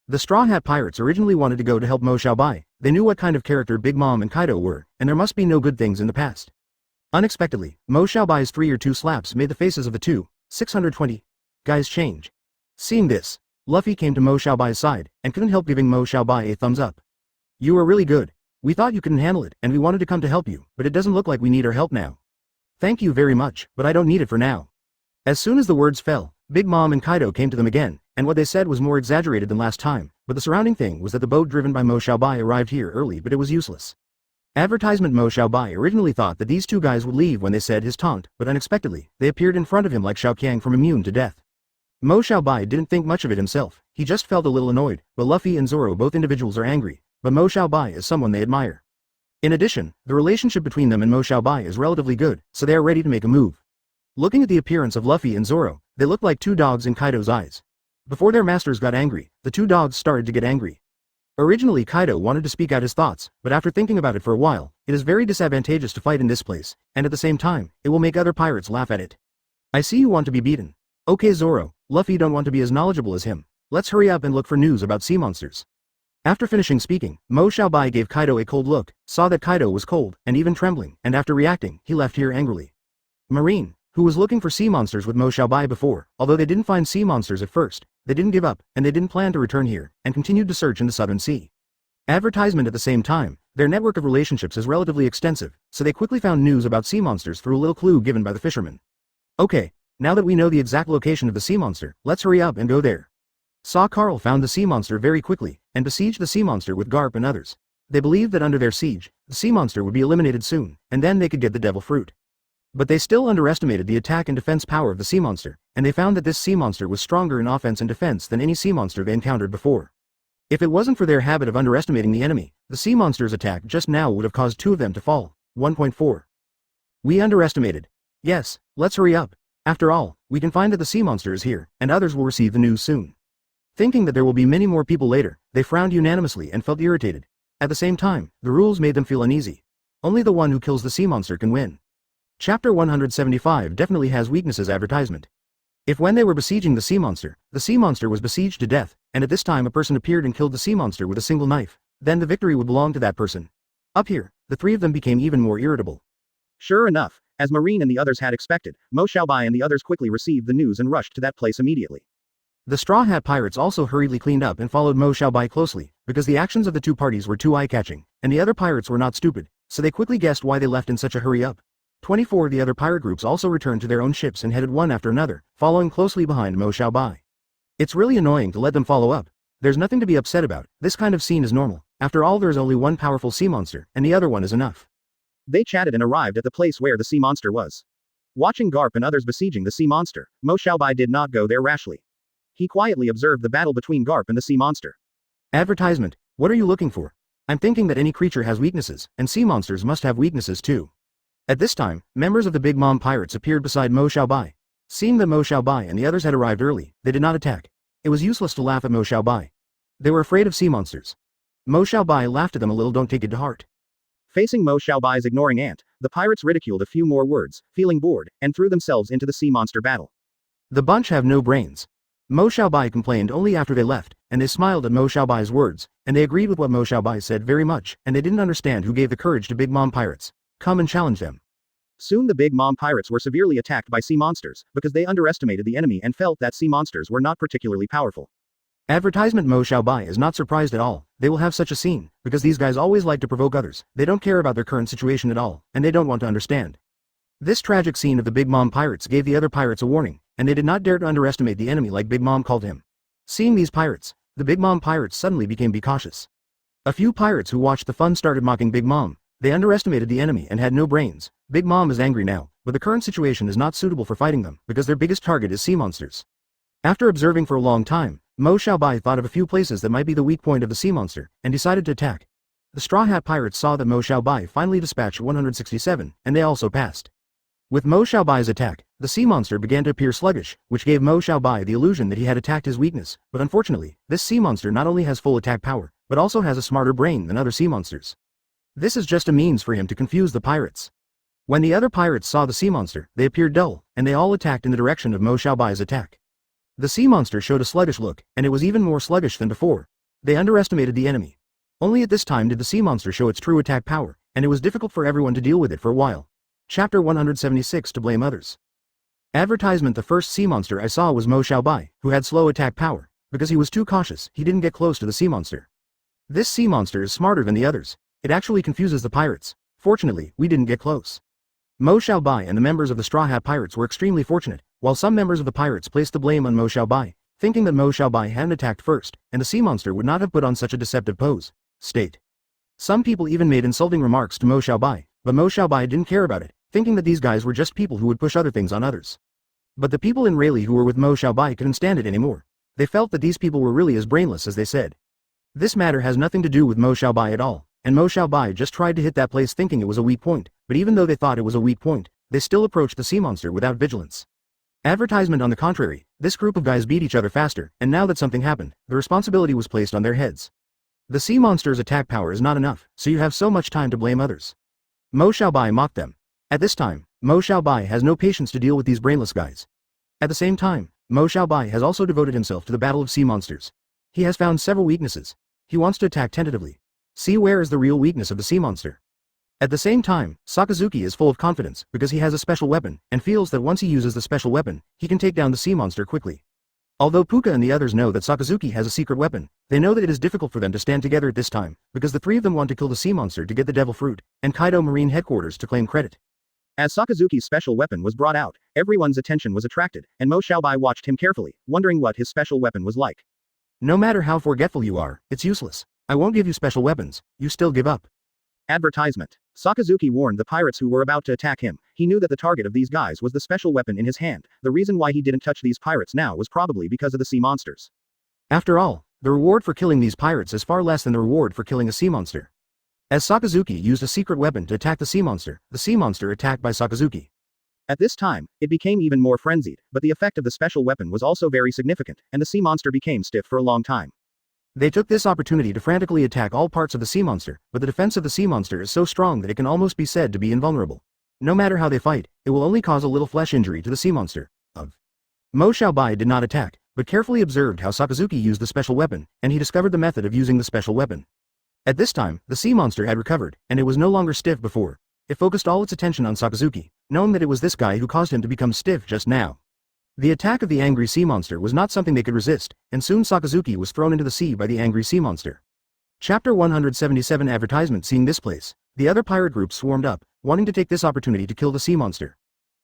Speaker 1: The Straw Hat Pirates originally wanted to go to help Mo Xiaobai. They knew what kind of character Big Mom and Kaido were, and there must be no good things in the past. Unexpectedly, Mo Xiaobai's 3 or 2 slaps made the faces of the 620 guys change. Seeing this, Luffy came to Mo Xiaobai's side, and couldn't help giving Mo Xiaobai a thumbs up. You are really good. We thought you couldn't handle it, and we wanted to come to help you, but it doesn't look like we need our help now. Thank you very much, but I don't need it for now. As soon as the words fell, Big Mom and Kaido came to them again, and what they said was more exaggerated than last time, but the surrounding thing was that the boat driven by Mo Xiaobai arrived here early, but it was useless. Advertisement. Mo Xiaobai originally thought that these 2 guys would leave when they said his taunt, but unexpectedly, they appeared in front of him like Xiaoqiang from Immune to Death. Mo Xiaobai didn't think much of it himself, he just felt a little annoyed, but Luffy and Zoro both individuals are angry, but Mo Xiaobai is someone they admire. In addition, the relationship between them and Mo Xiaobai is relatively good, so they are ready to make a move. Looking at the appearance of Luffy and Zoro, they looked like 2 dogs in Kaido's eyes. Before their masters got angry, the 2 dogs started to get angry. Originally Kaido wanted to speak out his thoughts, but after thinking about it for a while, it is very disadvantageous to fight in this place, and at the same time, it will make other pirates laugh at it. I see you want to be beaten. Okay Zoro, Luffy don't want to be as knowledgeable as him. Let's hurry up and look for news about sea monsters. After finishing speaking, Mo Xiaobai gave Kaido a cold look, saw that Kaido was cold, and even trembling, and after reacting, he left here angrily. Marine, who was looking for sea monsters with Mo Xiaobai before, although they didn't find sea monsters at first, they didn't give up, and they didn't plan to return here, and continued to search in the Southern Sea. Advertisement. At the same time, their network of relationships is relatively extensive, so they quickly found news about sea monsters through a little clue given by the fishermen. Okay, now that we know the exact location of the sea monster, let's hurry up and go there. Saw Carl found the sea monster very quickly, and besieged the sea monster with Garp and others. They believed that under their siege, the sea monster would be eliminated soon, and then they could get the devil fruit. But they still underestimated the attack and defense power of the sea monster, and they found that this sea monster was stronger in offense and defense than any sea monster they encountered before. If it wasn't for their habit of underestimating the enemy, the sea monster's attack just now would have caused 2 of them to fall. 1.4. We underestimated. Yes, let's hurry up. After all, we can find that the sea monster is here, and others will receive the news soon. Thinking that there will be many more people later, they frowned unanimously and felt irritated. At the same time, the rules made them feel uneasy. Only the one who kills the sea monster can win. Chapter 175 definitely has weaknesses advertisement. If when they were besieging the sea monster was besieged to death, and at this time a person appeared and killed the sea monster with a single knife, then the victory would belong to that person. Up here, the 3 of them became even more irritable. Sure enough, as Marine and the others had expected, Mo Xiaobai and the others quickly received the news and rushed to that place immediately. The Straw Hat Pirates also hurriedly cleaned up and followed Mo Xiaobai closely, because the actions of the 2 parties were too eye-catching, and the other pirates were not stupid, so they quickly guessed why they left in such a hurry up. 24 The other pirate groups also returned to their own ships and headed one after another, following closely behind Mo Xiaobai. It's really annoying to let them follow up. There's nothing to be upset about, this kind of scene is normal. After all, there is only one powerful sea monster, and the other one is enough. They chatted and arrived at the place where the sea monster was. Watching Garp and others besieging the sea monster, Mo Xiaobai did not go there rashly. He quietly observed the battle between Garp and the sea monster. Advertisement. What are you looking for? I'm thinking that any creature has weaknesses, and sea monsters must have weaknesses too. At this time, members of the Big Mom Pirates appeared beside Mo Xiaobai. Seeing that Mo Xiaobai and the others had arrived early, they did not attack. It was useless to laugh at Mo Xiaobai. They were afraid of sea monsters. Mo Xiaobai laughed at them a little. Don't take it to heart. Facing Mo Xiaobai's ignoring ant, the pirates ridiculed a few more words, feeling bored, and threw themselves into the sea monster battle. The bunch have no brains. Mo Xiaobai complained only after they left, and they smiled at Mo Xiaobai's words, and they agreed with what Mo Xiaobai said very much, and they didn't understand who gave the courage to Big Mom Pirates. Come and challenge them. Soon the Big Mom Pirates were severely attacked by sea monsters, because they underestimated the enemy and felt that sea monsters were not particularly powerful. Advertisement. Mo Xiaobai is not surprised at all. They will have such a scene, because these guys always like to provoke others. They don't care about their current situation at all, and they don't want to understand. This tragic scene of the Big Mom Pirates gave the other pirates a warning, and they did not dare to underestimate the enemy like Big Mom called him. Seeing these pirates, the Big Mom Pirates suddenly became cautious. A few pirates who watched the fun started mocking Big Mom. They underestimated the enemy and had no brains. Big Mom is angry now, but the current situation is not suitable for fighting them, because their biggest target is sea monsters. After observing for a long time, Mo Xiaobai thought of a few places that might be the weak point of the sea monster, and decided to attack. The Straw Hat Pirates saw that Mo Xiaobai finally dispatched 167, and they also passed. With Mo Xiaobai's attack, the sea monster began to appear sluggish, which gave Mo Xiaobai the illusion that he had attacked his weakness, but unfortunately, this sea monster not only has full attack power, but also has a smarter brain than other sea monsters. This is just a means for him to confuse the pirates. When the other pirates saw the sea monster, they appeared dull, and they all attacked in the direction of Mo Xiaobai's attack. The sea monster showed a sluggish look, and it was even more sluggish than before. They underestimated the enemy. Only at this time did the sea monster show its true attack power, and it was difficult for everyone to deal with it for a while. Chapter 176 To Blame Others. Advertisement. The first sea monster I saw was Mo Xiaobai, who had slow attack power. Because he was too cautious, he didn't get close to the sea monster. This sea monster is smarter than the others. It actually confuses the pirates. Fortunately, we didn't get close. Mo Xiaobai and the members of the Straw Hat Pirates were extremely fortunate, while some members of the pirates placed the blame on Mo Xiaobai, thinking that Mo Xiaobai hadn't attacked first, and the sea monster would not have put on such a deceptive pose. Some people even made insulting remarks to Mo Xiaobai, but Mo Xiaobai didn't care about it, thinking that these guys were just people who would push other things on others. But the people in Rayleigh who were with Mo Xiaobai couldn't stand it anymore. They felt that these people were really as brainless as they said. This matter has nothing to do with Mo Xiaobai at all, and Mo Xiaobai just tried to hit that place thinking it was a weak point, but even though they thought it was a weak point, they still approached the sea monster without vigilance. Advertisement. On the contrary, this group of guys beat each other faster, and now that something happened, the responsibility was placed on their heads. The sea monster's attack power is not enough, so you have so much time to blame others. Mo Xiaobai mocked them. At this time, Mo Xiaobai has no patience to deal with these brainless guys. At the same time, Mo Xiaobai has also devoted himself to the battle of sea monsters. He has found several weaknesses. He wants to attack tentatively. See where is the real weakness of the sea monster. At the same time, Sakazuki is full of confidence because he has a special weapon and feels that once he uses the special weapon, he can take down the sea monster quickly. Although Puka and the others know that Sakazuki has a secret weapon, they know that it is difficult for them to stand together at this time because the 3 of them want to kill the sea monster to get the devil fruit, and Kaido Marine Headquarters to claim credit. As Sakazuki's special weapon was brought out, everyone's attention was attracted, and Mo Xiaobai watched him carefully, wondering what his special weapon was like. No matter how forgetful you are, it's useless. I won't give you special weapons, you still give up. Advertisement. Sakazuki warned the pirates who were about to attack him. He knew that the target of these guys was the special weapon in his hand. The reason why he didn't touch these pirates now was probably because of the sea monsters. After all, the reward for killing these pirates is far less than the reward for killing a sea monster. As Sakazuki used a secret weapon to attack the sea monster attacked by Sakazuki. At this time, it became even more frenzied, but the effect of the special weapon was also very significant, and the sea monster became stiff for a long time. They took this opportunity to frantically attack all parts of the sea monster, but the defense of the sea monster is so strong that it can almost be said to be invulnerable. No matter how they fight, it will only cause a little flesh injury to the sea monster. Mo Xiaobai did not attack, but carefully observed how Sakazuki used the special weapon, and he discovered the method of using the special weapon. At this time, the sea monster had recovered, and it was no longer stiff before. It focused all its attention on Sakazuki, knowing that it was this guy who caused him to become stiff just now. The attack of the angry sea monster was not something they could resist, and soon Sakazuki was thrown into the sea by the angry sea monster. Chapter 177 Advertisement. Seeing this place, the other pirate groups swarmed up, wanting to take this opportunity to kill the sea monster.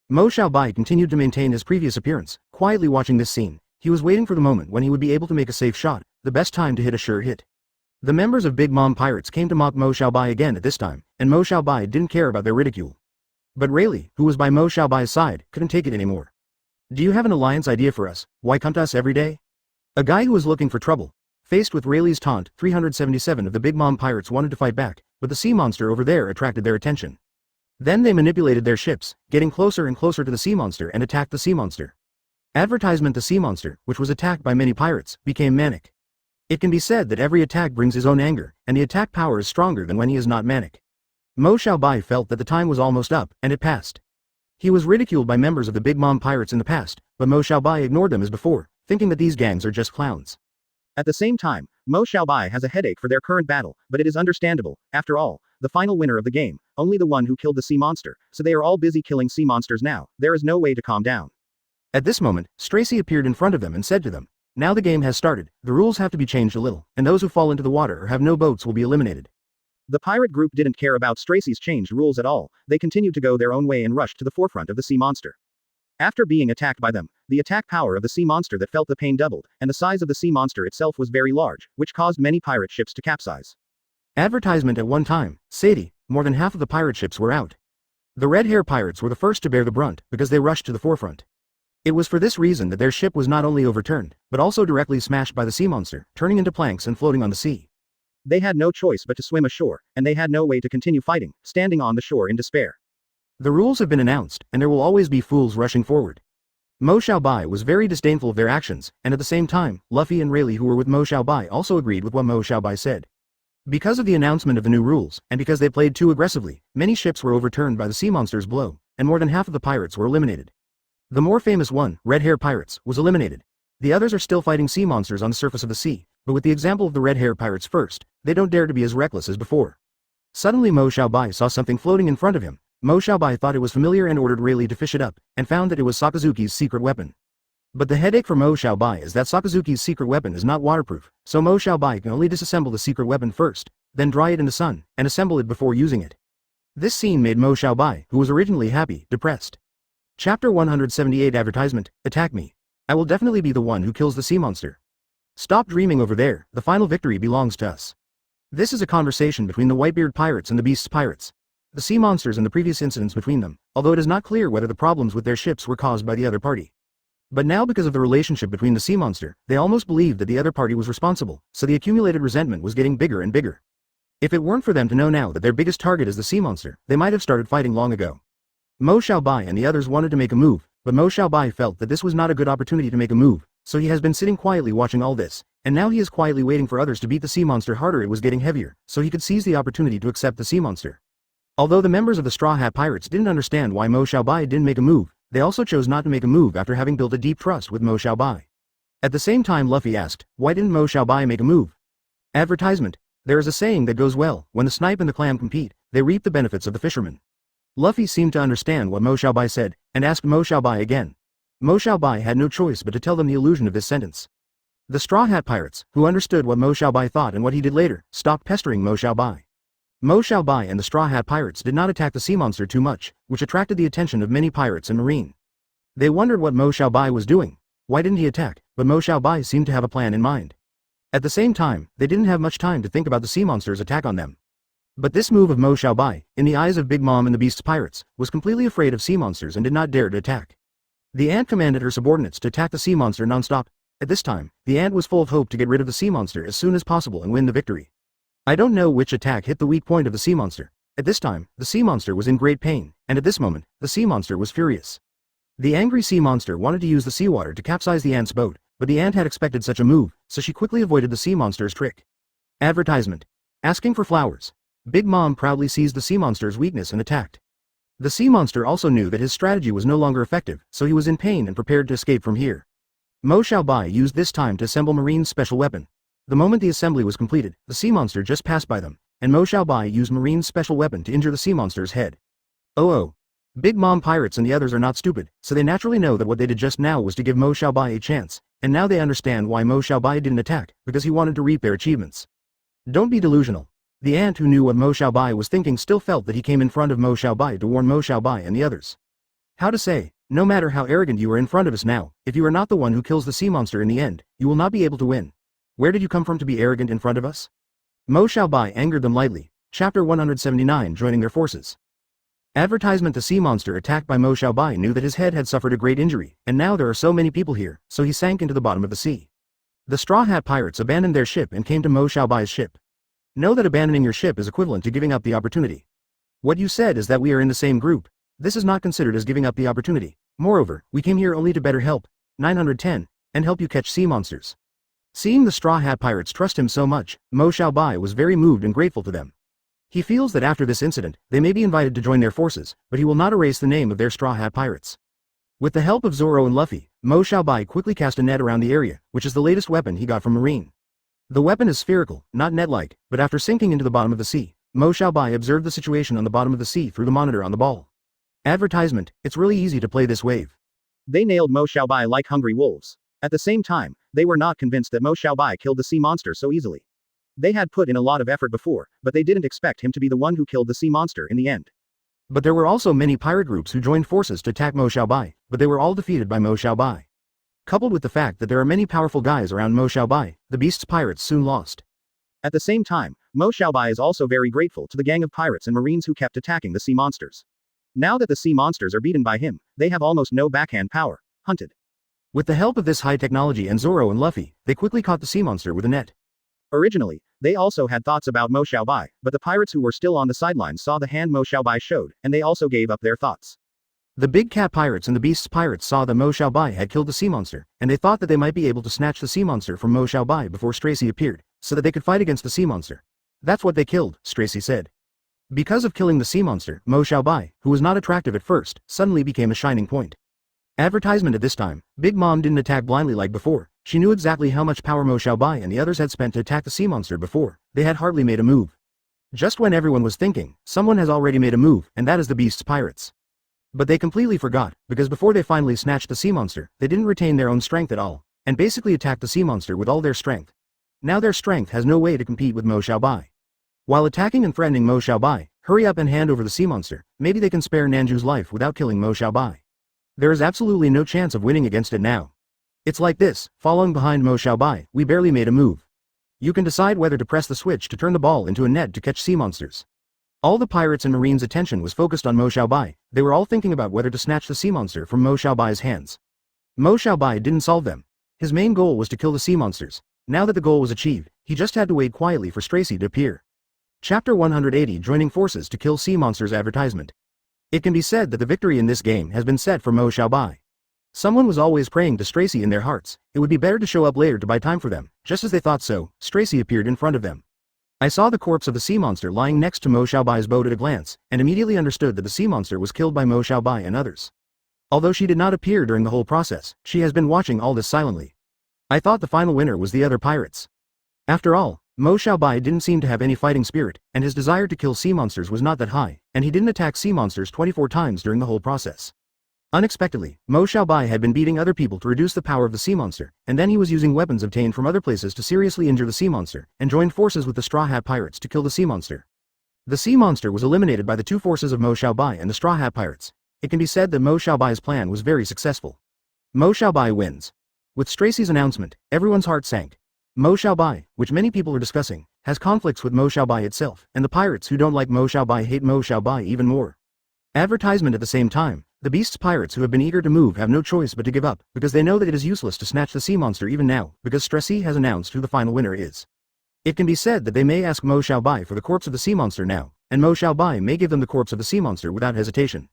Speaker 1: Mo Xiaobai continued to maintain his previous appearance, quietly watching this scene. He was waiting for the moment when he would be able to make a safe shot, the best time to hit a sure hit. The members of Big Mom Pirates came to mock Mo Xiaobai again at this time, and Mo Xiaobai didn't care about their ridicule. But Rayleigh, who was by Mo Xiaobai's side, couldn't take it anymore. Do you have an alliance idea for us? Why come to us every day? A guy who was looking for trouble. Faced with Rayleigh's taunt, 377 of the Big Mom Pirates wanted to fight back, but the sea monster over there attracted their attention. Then they manipulated their ships, getting closer and closer to the sea monster and attacked the sea monster. Advertisement. The sea monster, which was attacked by many pirates, became manic. It can be said that every attack brings his own anger, and the attack power is stronger than when he is not manic. Mo Xiaobai felt that the time was almost up, and it passed. He was ridiculed by members of the Big Mom Pirates in the past, but Mo Xiaobai ignored them as before, thinking that these gangs are just clowns. At the same time, Mo Xiaobai has a headache for their current battle, but it is understandable. After all, the final winner of the game, only the one who killed the sea monster, so they are all busy killing sea monsters now. There is no way to calm down. At this moment, Stracy appeared in front of them and said to them, "Now the game has started, the rules have to be changed a little, and those who fall into the water or have no boats will be eliminated." The pirate group didn't care about Stracy's changed rules at all. They continued to go their own way and rushed to the forefront of the sea monster. After being attacked by them, the attack power of the sea monster that felt the pain doubled, and the size of the sea monster itself was very large, which caused many pirate ships to capsize. Advertisement. At one time, Sadie, more than half of the pirate ships were out. The red hair pirates were the first to bear the brunt, because they rushed to the forefront. It was for this reason that their ship was not only overturned, but also directly smashed by the sea monster, turning into planks and floating on the sea. They had no choice but to swim ashore, and they had no way to continue fighting, standing on the shore in despair. The rules have been announced, and there will always be fools rushing forward. Mo Xiaobai was very disdainful of their actions, and at the same time, Luffy and Rayleigh who were with Mo Xiaobai also agreed with what Mo Xiaobai said. Because of the announcement of the new rules, and because they played too aggressively, many ships were overturned by the sea monster's blow, and more than half of the pirates were eliminated. The more famous one, Red Hair Pirates, was eliminated. The others are still fighting sea monsters on the surface of the sea, but with the example of the Red Hair Pirates first, they don't dare to be as reckless as before. Suddenly Mo Xiaobai saw something floating in front of him. Mo Xiaobai thought it was familiar and ordered Rayleigh to fish it up, and found that it was Sakazuki's secret weapon. But the headache for Mo Xiaobai is that Sakazuki's secret weapon is not waterproof, so Mo Xiaobai can only disassemble the secret weapon first, then dry it in the sun, and assemble it before using it. This scene made Mo Xiaobai, who was originally happy, depressed. Chapter 178 Advertisement. Attack me. I will definitely be the one who kills the sea monster. Stop dreaming over there, the final victory belongs to us. This is a conversation between the Whitebeard Pirates and the Beasts Pirates. The sea monsters and the previous incidents between them, although it is not clear whether the problems with their ships were caused by the other party. But now because of the relationship between the sea monster, they almost believed that the other party was responsible, so the accumulated resentment was getting bigger and bigger. If it weren't for them to know now that their biggest target is the sea monster, they might have started fighting long ago. Mo Xiaobai and the others wanted to make a move, but Mo Xiaobai felt that this was not a good opportunity to make a move, so he has been sitting quietly watching all this, and now he is quietly waiting for others to beat the sea monster harder. It was getting heavier, so he could seize the opportunity to accept the sea monster. Although the members of the Straw Hat Pirates didn't understand why Mo Xiaobai didn't make a move, they also chose not to make a move after having built a deep trust with Mo Xiaobai. At the same time Luffy asked, why didn't Mo Xiaobai make a move? Advertisement. There is a saying that goes well, when the snipe and the clam compete, they reap the benefits of the fisherman. Luffy seemed to understand what Mo Xiaobai said, and asked Mo Xiaobai again. Mo Xiaobai had no choice but to tell them the illusion of this sentence. The Straw Hat Pirates, who understood what Mo Xiaobai thought and what he did later, stopped pestering Mo Xiaobai. Mo Xiaobai and the Straw Hat Pirates did not attack the sea monster too much, which attracted the attention of many pirates and marine. They wondered what Mo Xiaobai was doing. Why didn't he attack? But Mo Xiaobai seemed to have a plan in mind. At the same time, they didn't have much time to think about the sea monster's attack on them. But this move of Mo Xiaobai, in the eyes of Big Mom and the Beast's pirates, was completely afraid of sea monsters and did not dare to attack. The ant commanded her subordinates to attack the sea monster non-stop. At this time, the ant was full of hope to get rid of the sea monster as soon as possible and win the victory. I don't know which attack hit the weak point of the sea monster. At this time, the sea monster was in great pain, and at this moment, the sea monster was furious. The angry sea monster wanted to use the seawater to capsize the ant's boat, but the ant had expected such a move, so she quickly avoided the sea monster's trick. Advertisement. Asking for flowers. Big Mom proudly seized the sea monster's weakness and attacked. The sea monster also knew that his strategy was no longer effective, so he was in pain and prepared to escape from here. Mo Xiaobai used this time to assemble Marine's special weapon. The moment the assembly was completed, the sea monster just passed by them, and Mo Xiaobai used Marine's special weapon to injure the sea monster's head. Oh. Big Mom pirates and the others are not stupid, so they naturally know that what they did just now was to give Mo Xiaobai a chance, and now they understand why Mo Xiaobai didn't attack, because he wanted to reap their achievements. Don't be delusional. The ant who knew what Mo Xiaobai was thinking still felt that he came in front of Mo Xiaobai to warn Mo Xiaobai and the others. How to say, no matter how arrogant you are in front of us now, if you are not the one who kills the sea monster in the end, you will not be able to win. Where did you come from to be arrogant in front of us? Mo Xiaobai angered them lightly. Chapter 179 Joining their forces. Advertisement. The sea monster attacked by Mo Xiaobai knew that his head had suffered a great injury, and now there are so many people here, so he sank into the bottom of the sea. The Straw Hat Pirates abandoned their ship and came to Mo Xiaobai's ship. Know that abandoning your ship is equivalent to giving up the opportunity. What you said is that we are in the same group. This is not considered as giving up the opportunity. Moreover, we came here only to better help, 910, and help you catch sea monsters. Seeing the Straw Hat Pirates trust him so much, Mo Xiaobai was very moved and grateful to them. He feels that after this incident, they may be invited to join their forces, but he will not erase the name of their Straw Hat Pirates. With the help of Zoro and Luffy, Mo Xiaobai quickly cast a net around the area, which is the latest weapon he got from Marine. The weapon is spherical, not net-like, but after sinking into the bottom of the sea, Mo Xiaobai observed the situation on the bottom of the sea through the monitor on the ball. Advertisement. It's really easy to play this wave. They nailed Mo Xiaobai like hungry wolves. At the same time, they were not convinced that Mo Xiaobai killed the sea monster so easily. They had put in a lot of effort before, but they didn't expect him to be the one who killed the sea monster in the end. But there were also many pirate groups who joined forces to attack Mo Xiaobai, but they were all defeated by Mo Xiaobai. Coupled with the fact that there are many powerful guys around Mo Xiaobai, the Beast's pirates soon lost. At the same time, Mo Xiaobai is also very grateful to the gang of pirates and marines who kept attacking the sea monsters. Now that the sea monsters are beaten by him, they have almost no backhand power. Hunted. With the help of this high technology and Zoro and Luffy, they quickly caught the sea monster with a net. Originally, they also had thoughts about Mo Xiaobai, but the pirates who were still on the sidelines saw the hand Mo Xiaobai showed, and they also gave up their thoughts. The Big Cat Pirates and the Beast's pirates saw that Mo Xiaobai had killed the sea monster, and they thought that they might be able to snatch the sea monster from Mo Xiaobai before Stracy appeared, so that they could fight against the sea monster. That's what they killed, Stracy said. Because of killing the sea monster, Mo Xiaobai, who was not attractive at first, suddenly became a shining point. Advertisement. At this time, Big Mom didn't attack blindly like before. She knew exactly how much power Mo Xiaobai and the others had spent to attack the sea monster before. They had hardly made a move. Just when everyone was thinking, someone has already made a move, and that is the Beast's pirates. But they completely forgot, because before they finally snatched the sea monster, they didn't retain their own strength at all, and basically attacked the sea monster with all their strength. Now their strength has no way to compete with Mo Xiaobai. While attacking and threatening Mo Xiaobai, hurry up and hand over the sea monster, maybe they can spare Nanju's life without killing Mo Xiaobai. There is absolutely no chance of winning against it now. It's like this, following behind Mo Xiaobai, we barely made a move. You can decide whether to press the switch to turn the ball into a net to catch sea monsters. All the pirates and marines' attention was focused on Mo Xiaobai. They were all thinking about whether to snatch the sea monster from Mo Xiaobai's hands. Mo Xiaobai didn't solve them. His main goal was to kill the sea monsters. Now that the goal was achieved, he just had to wait quietly for Stracy to appear. Chapter 180 Joining Forces to Kill Sea Monsters. Advertisement. It can be said that the victory in this game has been set for Mo Xiaobai. Someone was always praying to Stracy in their hearts. It would be better to show up later to buy time for them. Just as they thought so, Stracy appeared in front of them. I saw the corpse of the sea monster lying next to Mo Xiaobai's boat at a glance, and immediately understood that the sea monster was killed by Mo Xiaobai and others. Although she did not appear during the whole process, she has been watching all this silently. I thought the final winner was the other pirates. After all, Mo Xiaobai didn't seem to have any fighting spirit, and his desire to kill sea monsters was not that high, and he didn't attack sea monsters 24 times during the whole process. Unexpectedly, Mo Xiaobai had been beating other people to reduce the power of the sea monster, and then he was using weapons obtained from other places to seriously injure the sea monster, and joined forces with the Straw Hat Pirates to kill the sea monster. The sea monster was eliminated by the two forces of Mo Xiaobai and the Straw Hat Pirates. It can be said that Mo Xiaobai's plan was very successful. Mo Xiaobai wins. With Stracy's announcement, everyone's heart sank. Mo Xiaobai, which many people are discussing, has conflicts with Mo Xiaobai itself, and the pirates who don't like Mo Xiaobai hate Mo Xiaobai even more. Advertisement at the same time, the beast's pirates who have been eager to move have no choice but to give up, because they know that it is useless to snatch the sea monster even now, because Stressy has announced who the final winner is. It can be said that they may ask Mo Xiaobai for the corpse of the sea monster now, and Mo Xiaobai may give them the corpse of the sea monster without hesitation.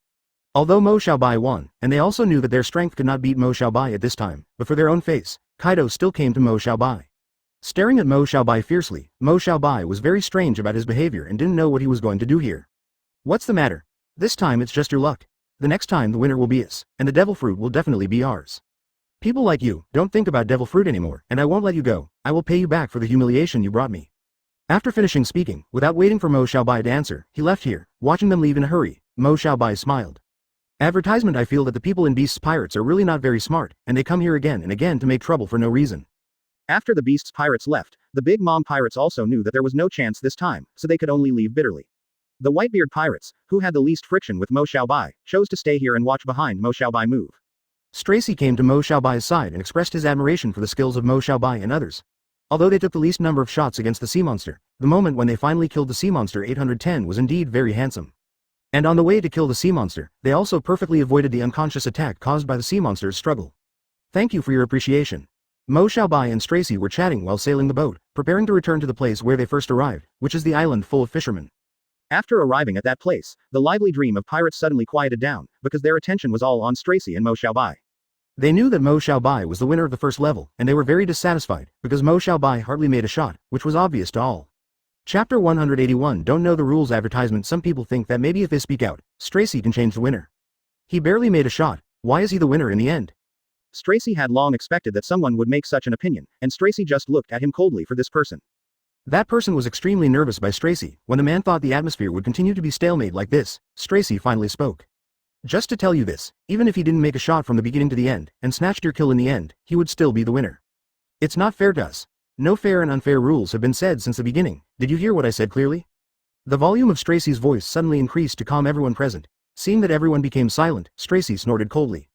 Speaker 1: Although Mo Xiaobai won, and they also knew that their strength could not beat Mo Xiaobai at this time, but for their own face, Kaido still came to Mo Xiaobai. Staring at Mo Xiaobai fiercely, Mo Xiaobai was very strange about his behavior and didn't know what he was going to do here. What's the matter? This time it's just your luck. The next time the winner will be us, and the devil fruit will definitely be ours. People like you don't think about devil fruit anymore, and I won't let you go. I will pay you back for the humiliation you brought me. After finishing speaking, without waiting for Mo Xiaobai to answer, he left here. Watching them leave in a hurry, Mo Xiaobai smiled. Advertisement. I feel that the people in Beast's pirates are really not very smart, and they come here again and again to make trouble for no reason. After the Beast's pirates left, the Big Mom pirates also knew that there was no chance this time, so they could only leave bitterly. The Whitebeard pirates, who had the least friction with Mo Xiaobai, chose to stay here and watch behind Mo Xiaobai move. Stressy came to Mo Xiaobai's side and expressed his admiration for the skills of Mo Xiaobai and others. Although they took the least number of shots against the sea monster, the moment when they finally killed the sea monster 810 was indeed very handsome. And on the way to kill the sea monster, they also perfectly avoided the unconscious attack caused by the sea monster's struggle. Thank you for your appreciation. Mo Xiaobai and Stressy were chatting while sailing the boat, preparing to return to the place where they first arrived, which is the island full of fishermen. After arriving at that place, the lively dream of pirates suddenly quieted down, because their attention was all on Stressy and Mo Xiaobai. They knew that Mo Xiaobai was the winner of the first level, and they were very dissatisfied, because Mo Xiaobai hardly made a shot, which was obvious to all. Chapter 181. Don't know the rules. Advertisement. Some people think that maybe if they speak out, Stressy can change the winner. He barely made a shot. Why is he the winner in the end? Stressy had long expected that someone would make such an opinion, and Stressy just looked at him coldly for this person. That person was extremely nervous by Stressy. When the man thought the atmosphere would continue to be stalemate like this, Stressy finally spoke. Just to tell you this, even if he didn't make a shot from the beginning to the end, and snatched your kill in the end, he would still be the winner. It's not fair to us. No fair and unfair rules have been said since the beginning. Did you hear what I said clearly? The volume of Stressy's voice suddenly increased to calm everyone present. Seeing that everyone became silent, Stressy snorted coldly.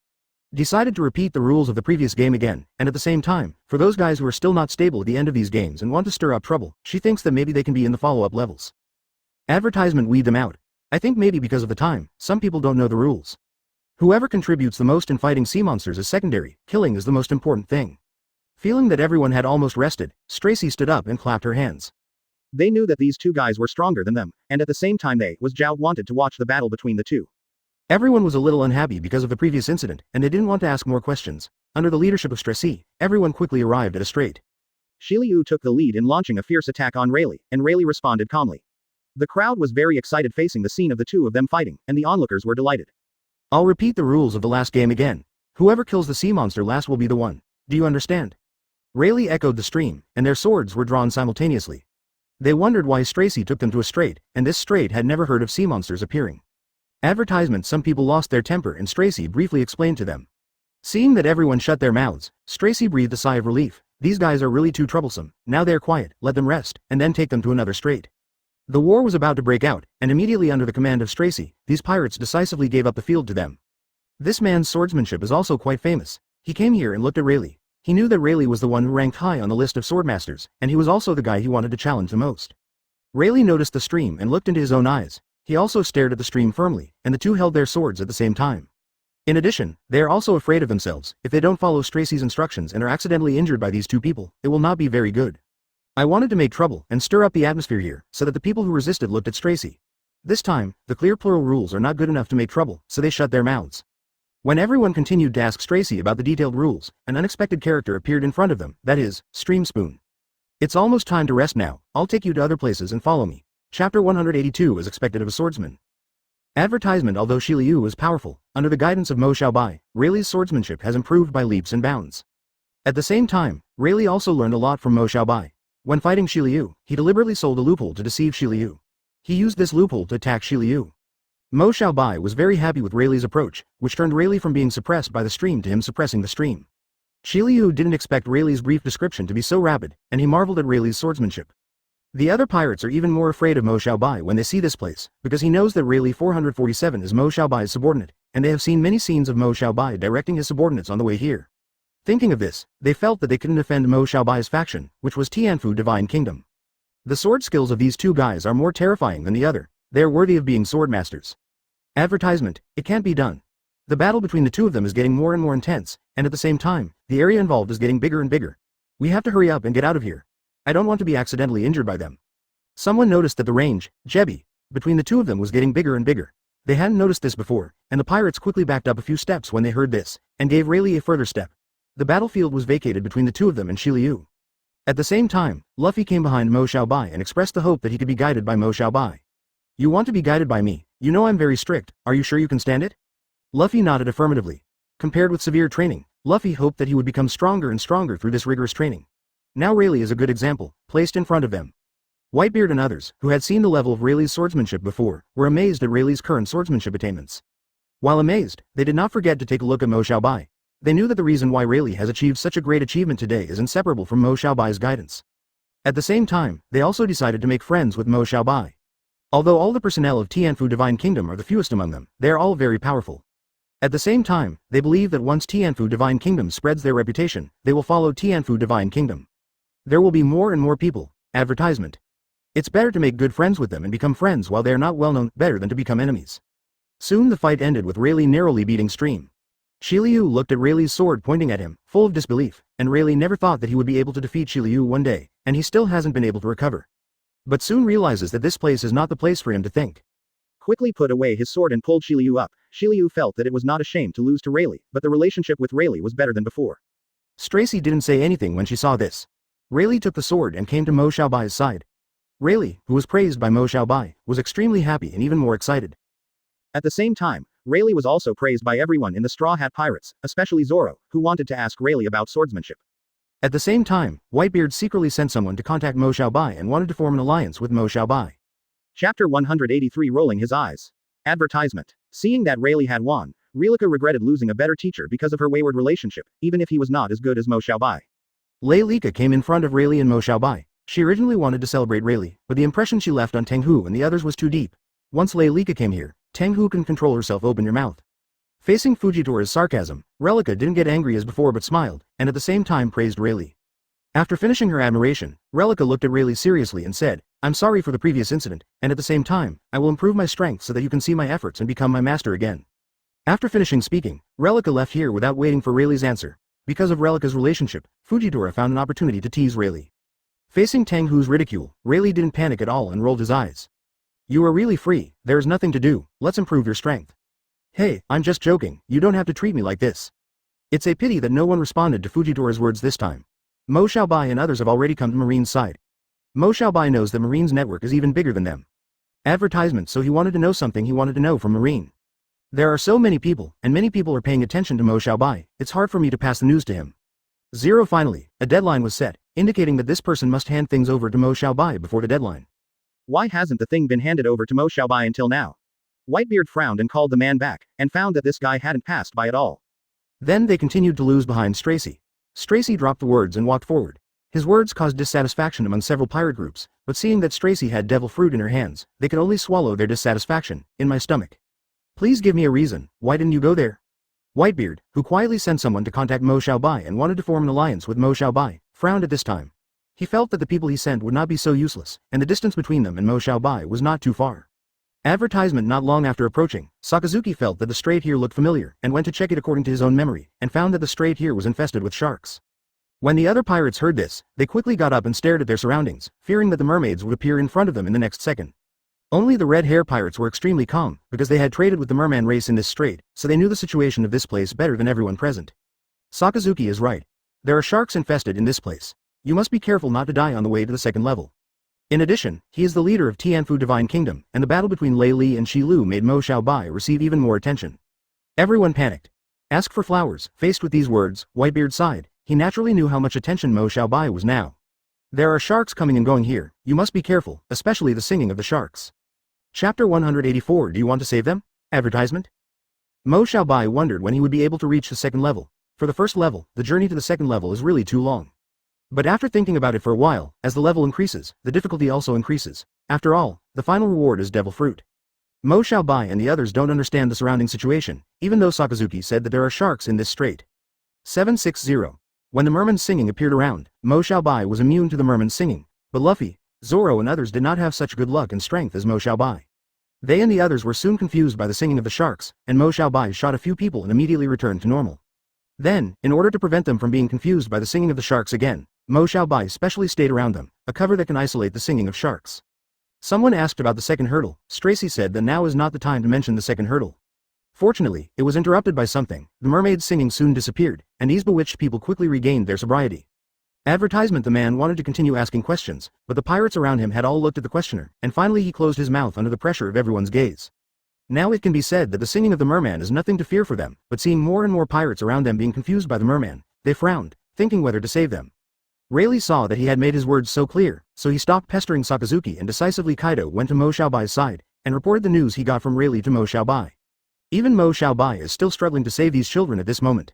Speaker 1: Decided to repeat the rules of the previous game again, and at the same time, for those guys who are still not stable at the end of these games and want to stir up trouble, she thinks that maybe they can be in the follow-up levels. Advertisement. Weed them out. I think maybe because of the time, some people don't know the rules. Whoever contributes the most in fighting sea monsters is secondary, killing is the most important thing. Feeling that everyone had almost rested, Stressy stood up and clapped her hands. They knew that these two guys were stronger than them, and at the same time Zhao wanted to watch the battle between the two. Everyone was a little unhappy because of the previous incident, and they didn't want to ask more questions. Under the leadership of Stressy, everyone quickly arrived at a straight. Shiliu took the lead in launching a fierce attack on Rayleigh, and Rayleigh responded calmly. The crowd was very excited facing the scene of the two of them fighting, and the onlookers were delighted. I'll repeat the rules of the last game again. Whoever kills the sea monster last will be the one. Do you understand? Rayleigh echoed the stream, and their swords were drawn simultaneously. They wondered why Stressy took them to a strait, and this strait had never heard of sea monsters appearing. Advertisement. Some people lost their temper and Stressy briefly explained to them. Seeing that everyone shut their mouths, Stressy breathed a sigh of relief. These guys are really too troublesome. Now they're quiet, let them rest, and then take them to another strait. The war was about to break out, and immediately under the command of Stressy, these pirates decisively gave up the field to them. This man's swordsmanship is also quite famous. He came here and looked at Rayleigh. He knew that Rayleigh was the one who ranked high on the list of swordmasters, and he was also the guy he wanted to challenge the most. Rayleigh noticed the stream and looked into his own eyes. He also stared at the stream firmly, and the two held their swords at the same time. In addition, they are also afraid of themselves. If they don't follow Stressy's instructions and are accidentally injured by these two people, it will not be very good. I wanted to make trouble and stir up the atmosphere here, so that the people who resisted looked at Stressy. This time, the clear plural rules are not good enough to make trouble, so they shut their mouths. When everyone continued to ask Stressy about the detailed rules, an unexpected character appeared in front of them, that is, Stream Spoon. It's almost time to rest now. I'll take you to other places and follow me. Chapter 182 is expected of a swordsman. Advertisement. Although Shiliu was powerful, under the guidance of Mo Xiaobai, Rayleigh's swordsmanship has improved by leaps and bounds. At the same time, Rayleigh also learned a lot from Mo Xiaobai. When fighting Shiliu, he deliberately sold a loophole to deceive Shiliu. He used this loophole to attack Shiliu. Mo Xiaobai was very happy with Rayleigh's approach, which turned Rayleigh from being suppressed by the stream to him suppressing the stream. Shiliu didn't expect Rayleigh's brief description to be so rapid, and he marveled at Rayleigh's swordsmanship. The other pirates are even more afraid of Mo Xiaobai when they see this place, because he knows that Rayleigh 447 is Mo Xiaobai's subordinate, and they have seen many scenes of Mo Xiaobai directing his subordinates on the way here. Thinking of this, they felt that they couldn't offend Mo Xiaobai's faction, which was Tianfu Divine Kingdom. The sword skills of these two guys are more terrifying than the other. They are worthy of being sword masters. Advertisement, it can't be done. The battle between the two of them is getting more and more intense, and at the same time, the area involved is getting bigger and bigger. We have to hurry up and get out of here. I don't want to be accidentally injured by them. Someone noticed that the range, Jebi, between the two of them was getting bigger and bigger. They hadn't noticed this before, and the pirates quickly backed up a few steps when they heard this, and gave Rayleigh a further step. The battlefield was vacated between the two of them and Shiliu. At the same time, Luffy came behind Mo Xiaobai and expressed the hope that he could be guided by Mo Xiaobai. You want to be guided by me? You know I'm very strict, are you sure you can stand it? Luffy nodded affirmatively. Compared with severe training, Luffy hoped that he would become stronger and stronger through this rigorous training. Now Rayleigh is a good example, placed in front of them. Whitebeard and others, who had seen the level of Rayleigh's swordsmanship before, were amazed at Rayleigh's current swordsmanship attainments. While amazed, they did not forget to take a look at Mo Xiaobai. They knew that the reason why Rayleigh has achieved such a great achievement today is inseparable from Mo Xiaobai's guidance. At the same time, they also decided to make friends with Mo Xiaobai. Although all the personnel of Tianfu Divine Kingdom are the fewest among them, they are all very powerful. At the same time, they believe that once Tianfu Divine Kingdom spreads their reputation, they will follow Tianfu Divine Kingdom. There will be more and more people. Advertisement. It's better to make good friends with them and become friends while they are not well known, better than to become enemies. Soon the fight ended with Rayleigh narrowly beating Stream. Shiliu looked at Rayleigh's sword pointing at him, full of disbelief, and Rayleigh never thought that he would be able to defeat Shiliu one day, and he still hasn't been able to recover. But soon realizes that this place is not the place for him to think. Quickly put away his sword and pulled Shiliu up. Shiliu felt that it was not a shame to lose to Rayleigh, but the relationship with Rayleigh was better than before. Stracie didn't say anything when she saw this. Rayleigh took the sword and came to Mo Xiaobai's side. Rayleigh, who was praised by Mo Xiaobai, was extremely happy and even more excited. At the same time, Rayleigh was also praised by everyone in the Straw Hat Pirates, especially Zoro, who wanted to ask Rayleigh about swordsmanship. At the same time, Whitebeard secretly sent someone to contact Mo Xiaobai and wanted to form an alliance with Mo Xiaobai. Chapter 183 Rolling his eyes. Advertisement. Seeing that Rayleigh had won, Rilka regretted losing a better teacher because of her wayward relationship, even if he was not as good as Mo Xiaobai. Leilika came in front of Rayleigh and Mo Xiaobai. She originally wanted to celebrate Rayleigh, but the impression she left on Tenghu and the others was too deep. Once Leilika came here, Tenghu can control herself. Open your mouth. Facing Fujitori's sarcasm, Relica didn't get angry as before but smiled, and at the same time praised Rayleigh. After finishing her admiration, Relica looked at Rayleigh seriously and said, I'm sorry for the previous incident, and at the same time, I will improve my strength so that you can see my efforts and become my master again. After finishing speaking, Relica left here without waiting for Rayleigh's answer. Because of Relica's relationship, Fujitora found an opportunity to tease Rayleigh. Facing Tenghu's ridicule, Rayleigh didn't panic at all and rolled his eyes. You are really free, there is nothing to do, let's improve your strength. Hey, I'm just joking, you don't have to treat me like this. It's a pity that no one responded to Fujitora's words this time. Mo Xiaobai and others have already come to Marine's side. Mo Xiaobai knows that Marine's network is even bigger than them. Advertisement, so he wanted to know something he wanted to know from Marine. There are so many people, and many people are paying attention to Mo Xiaobai, it's hard for me to pass the news to him. Zero. Finally, a deadline was set, indicating that this person must hand things over to Mo Xiaobai before the deadline. Why hasn't the thing been handed over to Mo Xiaobai until now? Whitebeard frowned and called the man back, and found that this guy hadn't passed by at all. Then they continued to lose behind Stracie. Stracie dropped the words and walked forward. His words caused dissatisfaction among several pirate groups, but seeing that Stracie had devil fruit in her hands, they could only swallow their dissatisfaction. In my stomach. Please give me a reason, why didn't you go there? Whitebeard, who quietly sent someone to contact Mo Xiaobai and wanted to form an alliance with Mo Xiaobai, frowned at this time. He felt that the people he sent would not be so useless, and the distance between them and Mo Xiaobai was not too far. Advertisement. Not long after approaching, Sakazuki felt that the strait here looked familiar, and went to check it according to his own memory, and found that the strait here was infested with sharks. When the other pirates heard this, they quickly got up and stared at their surroundings, fearing that the mermaids would appear in front of them in the next second. Only the red hair pirates were extremely calm, because they had traded with the merman race in this strait, so they knew the situation of this place better than everyone present. Sakazuki is right. There are sharks infested in this place. You must be careful not to die on the way to the second level. In addition, he is the leader of Tianfu Divine Kingdom, and the battle between Lei Li and Shi Lu made Mo Xiaobai receive even more attention. Everyone panicked. Ask for flowers. Faced with these words, Whitebeard sighed. He naturally knew how much attention Mo Xiaobai was now. There are sharks coming and going here, you must be careful, especially the singing of the sharks. Chapter 184. Do you want to save them? Advertisement. Mo Xiaobai wondered when he would be able to reach the second level. For the first level, the journey to the second level is really too long. But after thinking about it for a while, as the level increases, the difficulty also increases. After all, the final reward is devil fruit. Mo Xiaobai and the others don't understand the surrounding situation, even though Sakazuki said that there are sharks in this strait. 760. When the merman's singing appeared around, Mo Xiaobai was immune to the merman's singing, but Luffy, Zoro and others did not have such good luck and strength as Mo Xiaobai. They and the others were soon confused by the singing of the sharks, and Mo Xiaobai shot a few people and immediately returned to normal. Then, in order to prevent them from being confused by the singing of the sharks again, Mo Xiaobai specially stayed around them, a cover that can isolate the singing of sharks. Someone asked about the second hurdle. Stracy said that now is not the time to mention the second hurdle. Fortunately, it was interrupted by something. The mermaid's singing soon disappeared, and these bewitched people quickly regained their sobriety. Advertisement. The man wanted to continue asking questions, but the pirates around him had all looked at the questioner, and finally he closed his mouth under the pressure of everyone's gaze. Now it can be said that the singing of the merman is nothing to fear for them, but seeing more and more pirates around them being confused by the merman, they frowned, thinking whether to save them. Rayleigh saw that he had made his words so clear, so he stopped pestering Sakazuki and decisively Kaido went to Mo Xiaobai's side, and reported the news he got from Rayleigh to Mo Xiaobai. Even Mo Xiaobai is still struggling to save these children at this moment.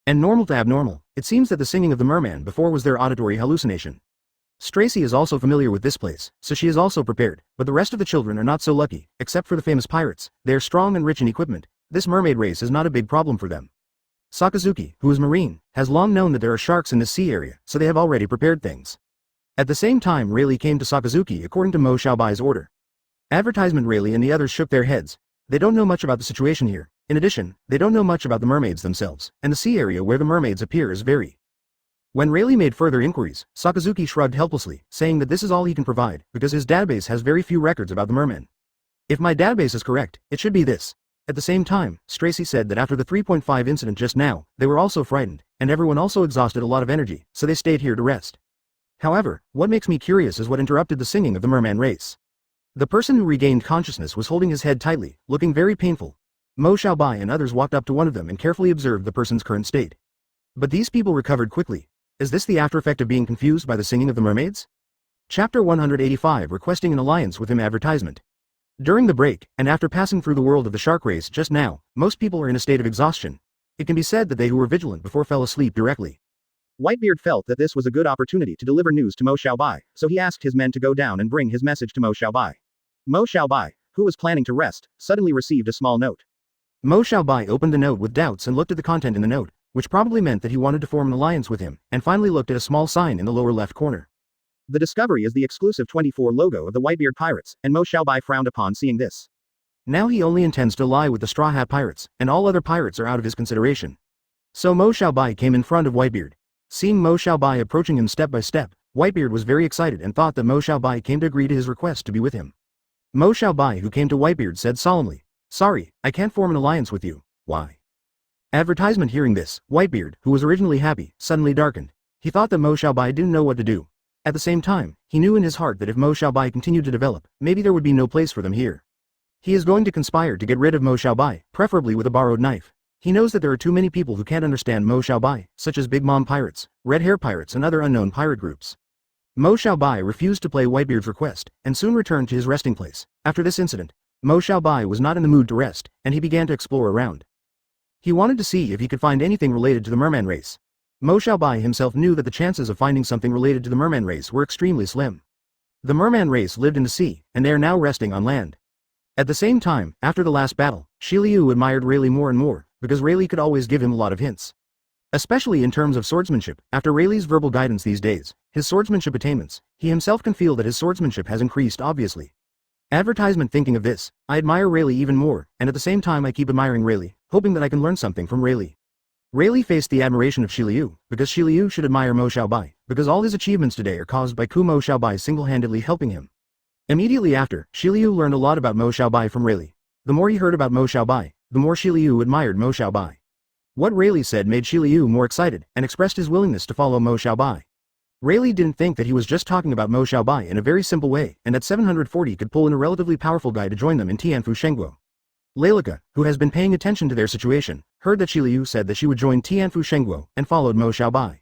Speaker 1: And normal to abnormal, it seems that the singing of the merman before was their auditory hallucination. Stracy is also familiar with this place, so she is also prepared, but the rest of the children are not so lucky, except for the famous pirates. They are strong and rich in equipment. This mermaid race is not a big problem for them. Sakazuki, who is marine, has long known that there are sharks in this sea area, so they have already prepared things. At the same time Rayleigh came to Sakazuki according to Mo Xiaobai's order. Advertisement. Rayleigh and the others shook their heads. They don't know much about the situation here. In addition, they don't know much about the mermaids themselves, and the sea area where the mermaids appear is very. When Rayleigh made further inquiries, Sakazuki shrugged helplessly, saying that this is all he can provide, because his database has very few records about the mermen. If my database is correct, it should be this. At the same time, Stracy said that after the 3.5 incident just now, they were also frightened, and everyone also exhausted a lot of energy, so they stayed here to rest. However, what makes me curious is what interrupted the singing of the merman race. The person who regained consciousness was holding his head tightly, looking very painful. Mo Xiaobai and others walked up to one of them and carefully observed the person's current state. But these people recovered quickly. Is this the after effect of being confused by the singing of the mermaids? Chapter 185. Requesting an alliance with him. Advertisement. During the break, and after passing through the world of the shark race just now, most people are in a state of exhaustion. It can be said that they who were vigilant before fell asleep directly. Whitebeard felt that this was a good opportunity to deliver news to Mo Xiaobai, so he asked his men to go down and bring his message to Mo Xiaobai. Mo Xiaobai, who was planning to rest, suddenly received a small note. Mo Xiaobai opened the note with doubts and looked at the content in the note, which probably meant that he wanted to form an alliance with him, and finally looked at a small sign in the lower left corner. The discovery is the exclusive 24 logo of the Whitebeard Pirates, and Mo Xiaobai frowned upon seeing this. Now he only intends to ally with the Straw Hat Pirates, and all other pirates are out of his consideration. So Mo Xiaobai came in front of Whitebeard. Seeing Mo Xiaobai approaching him step by step, Whitebeard was very excited and thought that Mo Xiaobai came to agree to his request to be with him. Mo Xiaobai, who came to Whitebeard, said solemnly, "Sorry, I can't form an alliance with you." "Why?" Advertisement. Hearing this, Whitebeard, who was originally happy, suddenly darkened. He thought that Mo Xiaobai didn't know what to do. At the same time, he knew in his heart that if Mo Xiaobai continued to develop, maybe there would be no place for them here. He is going to conspire to get rid of Mo Xiaobai, preferably with a borrowed knife. He knows that there are too many people who can't understand Mo Xiaobai, such as Big Mom Pirates, Red Hair Pirates and other unknown pirate groups. Mo Xiaobai refused to play Whitebeard's request, and soon returned to his resting place. After this incident, Mo Xiaobai was not in the mood to rest, and he began to explore around. He wanted to see if he could find anything related to the merman race. Mo Xiaobai himself knew that the chances of finding something related to the merman race were extremely slim. The merman race lived in the sea, and they are now resting on land. At the same time, after the last battle, Shi Liu admired Rayleigh more and more, because Rayleigh could always give him a lot of hints. Especially in terms of swordsmanship, after Rayleigh's verbal guidance these days, his swordsmanship attainments, he himself can feel that his swordsmanship has increased obviously. Advertisement. Thinking of this, I admire Rayleigh even more, and at the same time I keep admiring Rayleigh, hoping that I can learn something from Rayleigh. Rayleigh faced the admiration of Shi Liu, because Shi Liu should admire Mo Xiaobai, because all his achievements today are caused by Mo Xiaobai single-handedly helping him. Immediately after, Shi Liu learned a lot about Mo Xiaobai from Rayleigh. The more he heard about Mo Xiaobai, the more Shi Liu admired Mo Xiaobai. What Rayleigh said made Shi Liu more excited, and expressed his willingness to follow Mo Xiaobai. Rayleigh didn't think that he was just talking about Mo Xiaobai in a very simple way, and that 740 could pull in a relatively powerful guy to join them in Tianfu Shengguo. Leilika, who has been paying attention to their situation, heard that Shi Liu said that she would join Tianfu Shengguo, and followed Mo Xiaobai.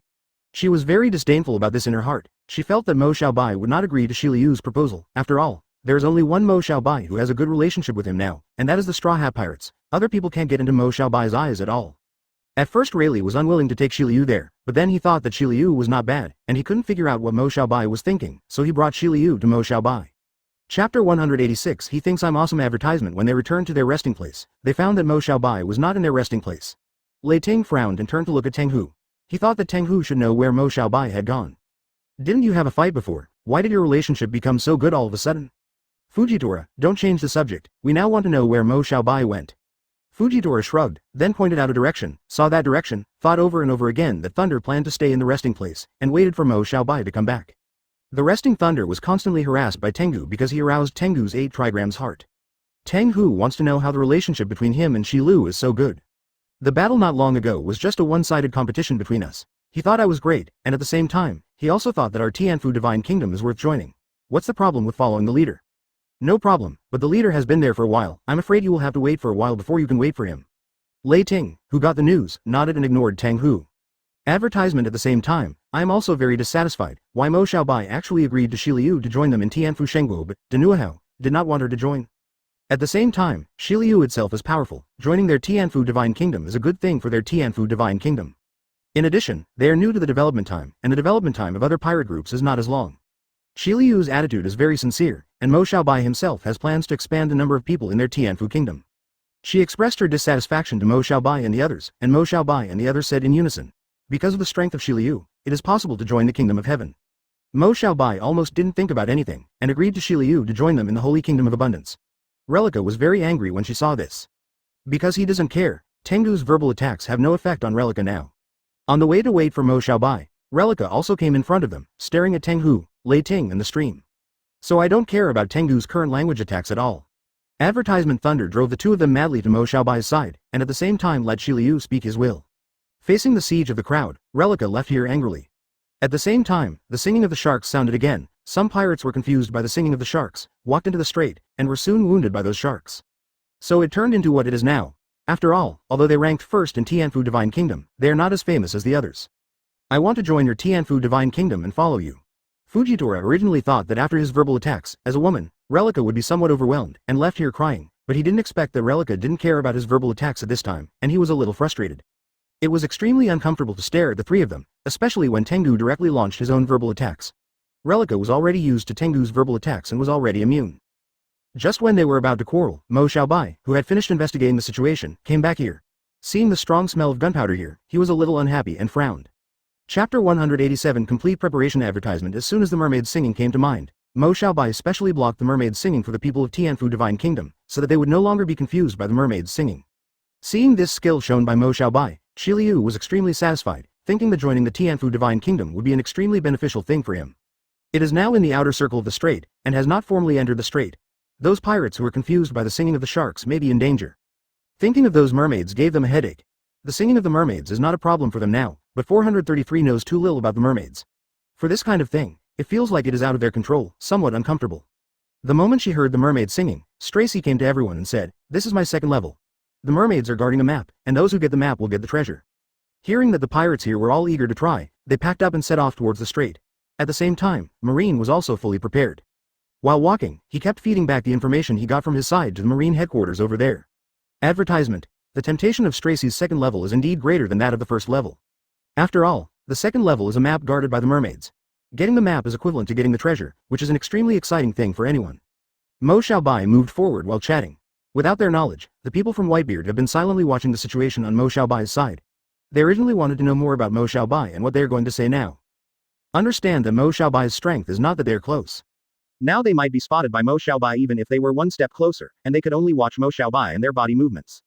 Speaker 1: She was very disdainful about this in her heart. She felt that Mo Xiaobai would not agree to Shi Liu's proposal. After all, there is only one Mo Xiaobai who has a good relationship with him now, and that is the Straw Hat Pirates. Other people can't get into Mo Xiaobai's eyes at all. At first Rayleigh was unwilling to take Shi Liu there, but then he thought that Shi Liu was not bad, and he couldn't figure out what Mo Xiaobai was thinking, so he brought Shi Liu to Mo Xiaobai. Chapter 186. He thinks I'm awesome. Advertisement. When they returned to their resting place, they found that Mo Xiaobai was not in their resting place. Lei Ting frowned and turned to look at Teng Hu. He thought that Teng Hu should know where Mo Xiaobai had gone. "Didn't you have a fight before?" Why did your relationship become so good all of a sudden? Fujitora, don't change the subject, we now want to know where Mo Xiaobai went. Fujitora shrugged, then pointed out a direction, saw that direction, thought over and over again that Thunder planned to stay in the resting place, and waited for Mo Xiaobai to come back. The resting Thunder was constantly harassed by Tengu because he aroused Tengu's 8 trigrams heart. Tengu wants to know how the relationship between him and Shilu is so good. The battle not long ago was just a one-sided competition between us. He thought I was great, and at the same time, he also thought that our Tianfu Divine Kingdom is worth joining. What's the problem with following the leader? No problem, but the leader has been there for a while. I'm afraid you will have to wait for a while before you can wait for him. Lei Ting, who got the news, nodded and ignored Tang Hu. Advertisement at the same time, I am also very dissatisfied why Mo Xiaobai actually agreed to Shi Liu to join them in Tianfu Shengguo but Danuahao did not want her to join. At the same time, Shi Liu itself is powerful. Joining their Tianfu Divine Kingdom is a good thing for their Tianfu Divine Kingdom. In addition, they are new to the development time, and the development time of other pirate groups is not as long. Shi Liu's attitude is very sincere, and Mo Xiaobai himself has plans to expand the number of people in their Tianfu Kingdom. She expressed her dissatisfaction to Mo Xiaobai and the others, and Mo Xiaobai and the others said in unison, because of the strength of Shi Liu, it is possible to join the Kingdom of Heaven. Mo Xiaobai almost didn't think about anything, and agreed to Shi Liu to join them in the Holy Kingdom of Abundance. Relica was very angry when she saw this. Because he doesn't care, Tengu's verbal attacks have no effect on Relica now. On the way to wait for Mo Xiaobai, Relica also came in front of them, staring at Tenghu, Lei Ting and the stream. So I don't care about Tengu's current language attacks at all. Advertisement Thunder drove the two of them madly to Mo Xiaobai's side, and at the same time let Shi Liu speak his will. Facing the siege of the crowd, Relica left here angrily. At the same time, the singing of the sharks sounded again. Some pirates were confused by the singing of the sharks, walked into the strait, and were soon wounded by those sharks. So it turned into what it is now. After all, although they ranked first in Tianfu Divine Kingdom, they are not as famous as the others. I want to join your Tianfu Divine Kingdom and follow you. Fujitora originally thought that after his verbal attacks, as a woman, Relica would be somewhat overwhelmed, and left here crying, but he didn't expect that Relica didn't care about his verbal attacks at this time, and he was a little frustrated. It was extremely uncomfortable to stare at the three of them, especially when Tengu directly launched his own verbal attacks. Relica was already used to Tengu's verbal attacks and was already immune. Just when they were about to quarrel, Mo Xiaobai, who had finished investigating the situation, came back here. Seeing the strong smell of gunpowder here, he was a little unhappy and frowned. Chapter 187 Complete Preparation Advertisement. As soon as the mermaid's singing came to mind, Mo Xiaobai specially blocked the mermaid's singing for the people of Tianfu Divine Kingdom, so that they would no longer be confused by the mermaid's singing. Seeing this skill shown by Mo Xiaobai, Shi Liu was extremely satisfied, thinking that joining the Tianfu Divine Kingdom would be an extremely beneficial thing for him. It is now in the outer circle of the strait, and has not formally entered the strait. Those pirates who were confused by the singing of the sharks may be in danger. Thinking of those mermaids gave them a headache. The singing of the mermaids is not a problem for them now, but 433 knows too little about the mermaids. For this kind of thing, it feels like it is out of their control, somewhat uncomfortable. The moment she heard the mermaid singing, Stracy came to everyone and said, "This is my second level. The mermaids are guarding a map, and those who get the map will get the treasure." Hearing that the pirates here were all eager to try, they packed up and set off towards the strait. At the same time, Marine was also fully prepared. While walking, he kept feeding back the information he got from his side to the Marine headquarters over there. Advertisement. The temptation of Stracy's second level is indeed greater than that of the first level. After all, the second level is a map guarded by the mermaids. Getting the map is equivalent to getting the treasure, which is an extremely exciting thing for anyone. Mo Xiaobai moved forward while chatting. Without their knowledge, the people from Whitebeard have been silently watching the situation on Mo Xiaobai's side. They originally wanted to know more about Mo Xiaobai and what they are going to say now. Understand that Mo Xiaobai's strength is not that they are close. Now they might be spotted by Mo Xiaobai even if they were one step closer, and they could only watch Mo Xiaobai and their body movements.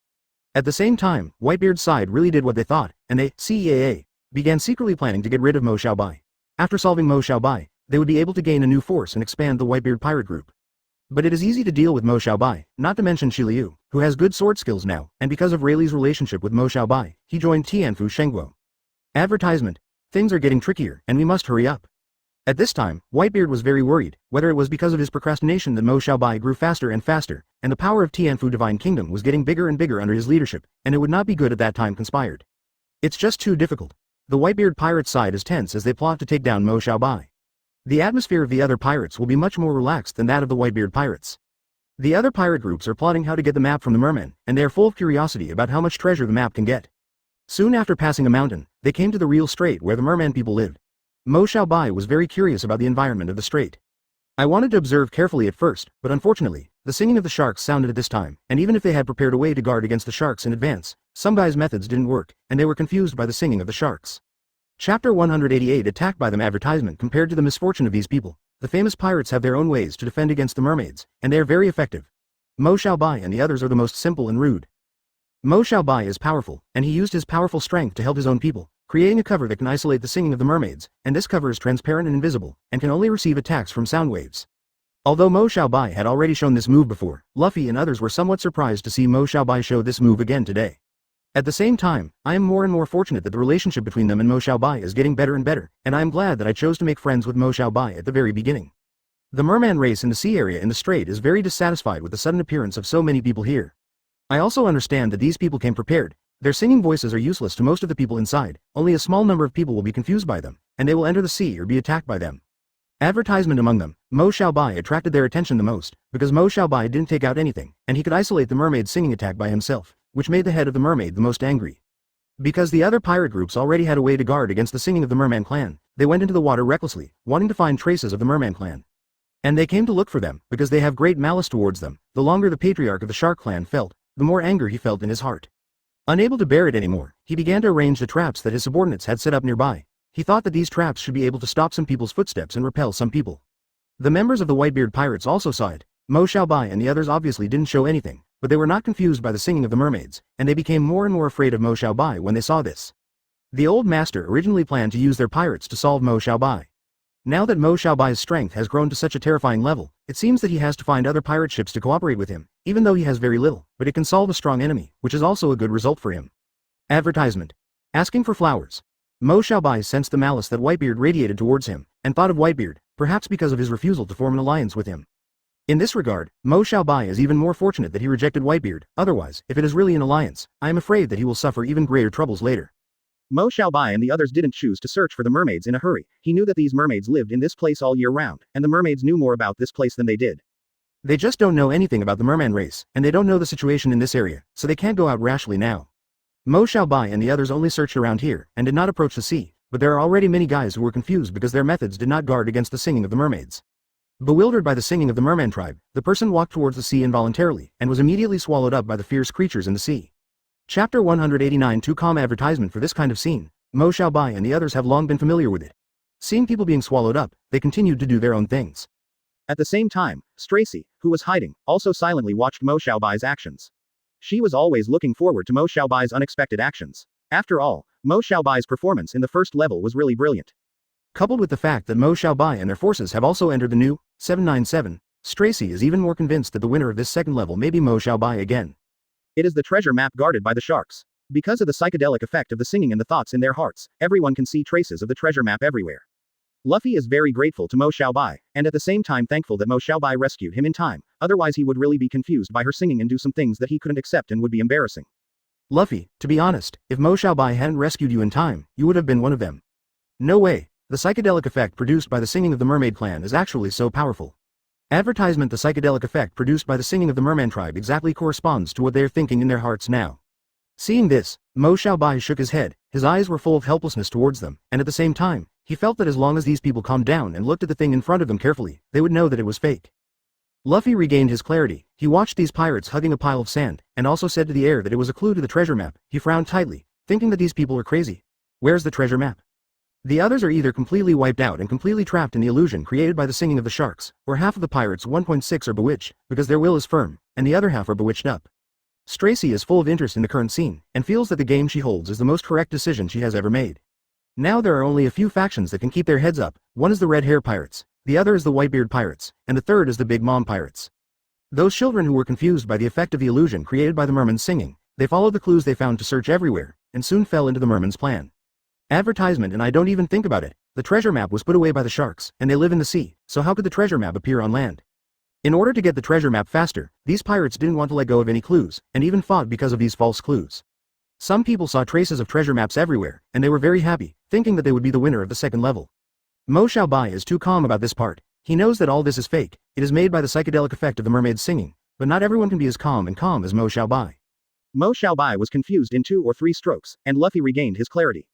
Speaker 1: At the same time, Whitebeard's side really did what they thought, and they, began secretly planning to get rid of Mo Xiaobai. After solving Mo Xiaobai, they would be able to gain a new force and expand the Whitebeard pirate group. But it is easy to deal with Mo Xiaobai, not to mention Shi Liu, who has good sword skills now, and because of Rayleigh's relationship with Mo Xiaobai, he joined Tianfu Shengguo. Advertisement. Things are getting trickier, and we must hurry up. At this time, Whitebeard was very worried, whether it was because of his procrastination that Mo Xiaobai grew faster and faster, and the power of Tianfu Divine Kingdom was getting bigger and bigger under his leadership, and it would not be good at that time conspired. It's just too difficult. The Whitebeard pirates' side is tense as they plot to take down Mo Xiaobai. The atmosphere of the other pirates will be much more relaxed than that of the Whitebeard pirates. The other pirate groups are plotting how to get the map from the mermen, and they are full of curiosity about how much treasure the map can get. Soon after passing a mountain, they came to the real strait where the merman people lived. Mo Xiaobai was very curious about the environment of the strait. I wanted to observe carefully at first, but unfortunately, the singing of the sharks sounded at this time, and even if they had prepared a way to guard against the sharks in advance, some guys' methods didn't work, and they were confused by the singing of the sharks. Chapter 188 Attacked by them. Advertisement. Compared to the misfortune of these people, The famous pirates have their own ways to defend against the mermaids, and they are very effective. Mo Xiaobai and the others are the most simple and rude. Mo Xiaobai is powerful, and he used his powerful strength to help his own people, creating a cover that can isolate the singing of the mermaids, and this cover is transparent and invisible, and can only receive attacks from sound waves. Although Mo Xiaobai had already shown this move before, Luffy and others were somewhat surprised to see Mo Xiaobai show this move again today. At the same time, I am more and more fortunate that the relationship between them and Mo Xiaobai is getting better and better, and I am glad that I chose to make friends with Mo Xiaobai at the very beginning. The merman race in the sea area in the strait is very dissatisfied with the sudden appearance of so many people here. I also understand that these people came prepared. Their singing voices are useless to most of the people inside, only a small number of people will be confused by them, and they will enter the sea or be attacked by them. Advertisement among them, Mo Xiaobai attracted their attention the most, because Mo Xiaobai didn't take out anything, and he could isolate the mermaid's singing attack by himself, which made the head of the mermaid the most angry. Because the other pirate groups already had a way to guard against the singing of the merman clan, they went into the water recklessly, wanting to find traces of the merman clan. And they came to look for them, because they have great malice towards them. The longer the patriarch of the shark clan felt, the more anger he felt in his heart. Unable to bear it anymore, he began to arrange the traps that his subordinates had set up nearby. He thought that these traps should be able to stop some people's footsteps and repel some people. The members of the Whitebeard pirates also saw it. Mo Xiaobai and the others obviously didn't show anything, but they were not confused by the singing of the mermaids, and they became more and more afraid of Mo Xiaobai when they saw this. The old master originally planned to use their pirates to solve Mo Xiaobai. Now that Mo Xiaobai's strength has grown to such a terrifying level, it seems that he has to find other pirate ships to cooperate with him, even though he has very little, but it can solve a strong enemy, which is also a good result for him. Advertisement. Asking for flowers. Mo Xiaobai sensed the malice that Whitebeard radiated towards him, and thought of Whitebeard, perhaps because of his refusal to form an alliance with him. In this regard, Mo Xiaobai is even more fortunate that he rejected Whitebeard, otherwise, if it is really an alliance, I am afraid that he will suffer even greater troubles later. Mo Xiaobai and the others didn't choose to search for the mermaids in a hurry. He knew that these mermaids lived in this place all year round, and the mermaids knew more about this place than they did. They just don't know anything about the merman race, and they don't know the situation in this area, so they can't go out rashly now. Mo Xiaobai and the others only searched around here, and did not approach the sea, but there are already many guys who were confused because their methods did not guard against the singing of the mermaids. Bewildered by the singing of the merman tribe, the person walked towards the sea involuntarily, and was immediately swallowed up by the fierce creatures in the sea. Chapter 189 Too calm advertisement for this kind of scene. Mo Xiaobai and the others have long been familiar with it. Seeing people being swallowed up, they continued to do their own things. At the same time, Stracy, who was hiding, also silently watched Mo Xiaobai's actions. She was always looking forward to Mo Xiaobai's unexpected actions. After all, Mo Xiaobai's performance in the first level was really brilliant. Coupled with the fact that Mo Xiaobai and their forces have also entered the new 797, Stracy is even more convinced that the winner of this second level may be Mo Xiaobai again. It is the treasure map guarded by the sharks. Because of the psychedelic effect of the singing and the thoughts in their hearts, everyone can see traces of the treasure map everywhere. Luffy is very grateful to Mo Xiaobai, and at the same time thankful that Mo Xiaobai rescued him in time, otherwise he would really be confused by her singing and do some things that he couldn't accept and would be embarrassing. Luffy, to be honest, if Mo Xiaobai hadn't rescued you in time, you would have been one of them. No way. The psychedelic effect produced by the singing of the mermaid clan is actually so powerful. Advertisement. The psychedelic effect produced by the singing of the merman tribe exactly corresponds to what they are thinking in their hearts now. Seeing this, Mo Xiaobai shook his head, his eyes were full of helplessness towards them, and at the same time, he felt that as long as these people calmed down and looked at the thing in front of them carefully, they would know that it was fake. Luffy regained his clarity. He watched these pirates hugging a pile of sand, and also said to the air that it was a clue to the treasure map. He frowned tightly, thinking that these people are crazy. Where's the treasure map? The others are either completely wiped out and completely trapped in the illusion created by the singing of the sharks, or half of the pirates 1.6 are bewitched, because their will is firm, and the other half are bewitched up. Stracy is full of interest in the current scene, and feels that the game she holds is the most correct decision she has ever made. Now there are only a few factions that can keep their heads up. One is the Red Hair Pirates, the other is the Whitebeard Pirates, and the third is the Big Mom Pirates. Those children who were confused by the effect of the illusion created by the merman's singing, they followed the clues they found to search everywhere, and soon fell into the merman's plan. Advertisement. And I don't even think about it, the treasure map was put away by the sharks, and they live in the sea, so how could the treasure map appear on land? In order to get the treasure map faster, these pirates didn't want to let go of any clues, and even fought because of these false clues. Some people saw traces of treasure maps everywhere, and they were very happy, thinking that they would be the winner of the second level. Mo Xiaobai is too calm about this part. He knows that all this is fake, it is made by the psychedelic effect of the mermaid's singing, but not everyone can be as calm as Mo Xiaobai. Mo Xiaobai was confused in 2 or 3 strokes, and Luffy regained his clarity.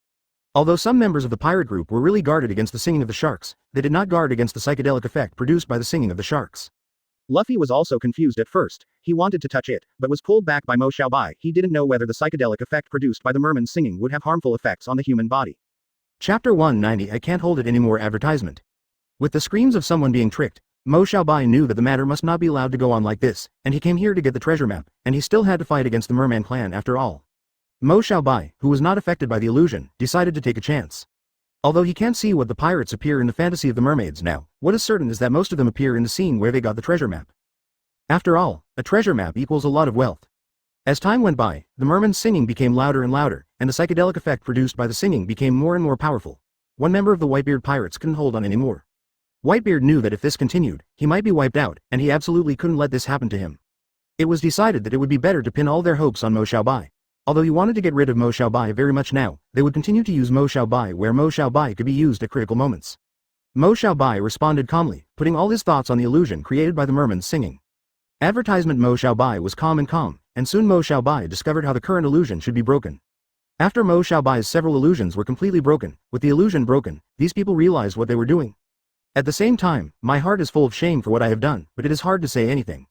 Speaker 1: Although some members of the pirate group were really guarded against the singing of the sharks, they did not guard against the psychedelic effect produced by the singing of the sharks. Luffy was also confused at first. He wanted to touch it, but was pulled back by Mo Xiaobai. He didn't know whether the psychedelic effect produced by the merman's singing would have harmful effects on the human body. Chapter 190 I can't hold it anymore. Advertisement. With the screams of someone being tricked, Mo Xiaobai knew that the matter must not be allowed to go on like this, and he came here to get the treasure map, and he still had to fight against the merman clan after all. Mo Xiaobai, who was not affected by the illusion, decided to take a chance. Although he can't see what the pirates appear in the fantasy of the mermaids now, what is certain is that most of them appear in the scene where they got the treasure map. After all, a treasure map equals a lot of wealth. As time went by, the merman's singing became louder and louder, and the psychedelic effect produced by the singing became more and more powerful. One member of the Whitebeard pirates couldn't hold on anymore. Whitebeard knew that if this continued, he might be wiped out, and he absolutely couldn't let this happen to him. It was decided that it would be better to pin all their hopes on Mo Xiaobai. Although he wanted to get rid of Mo Xiaobai very much now, they would continue to use Mo Xiaobai where Mo Xiaobai could be used at critical moments. Mo Xiaobai responded calmly, putting all his thoughts on the illusion created by the merman's singing. Advertisement Mo Xiaobai was calm, and soon Mo Xiaobai discovered how the current illusion should be broken. After Mo Xiaobai's several illusions were completely broken, with the illusion broken, these people realized what they were doing. At the same time, my heart is full of shame for what I have done, but it is hard to say anything.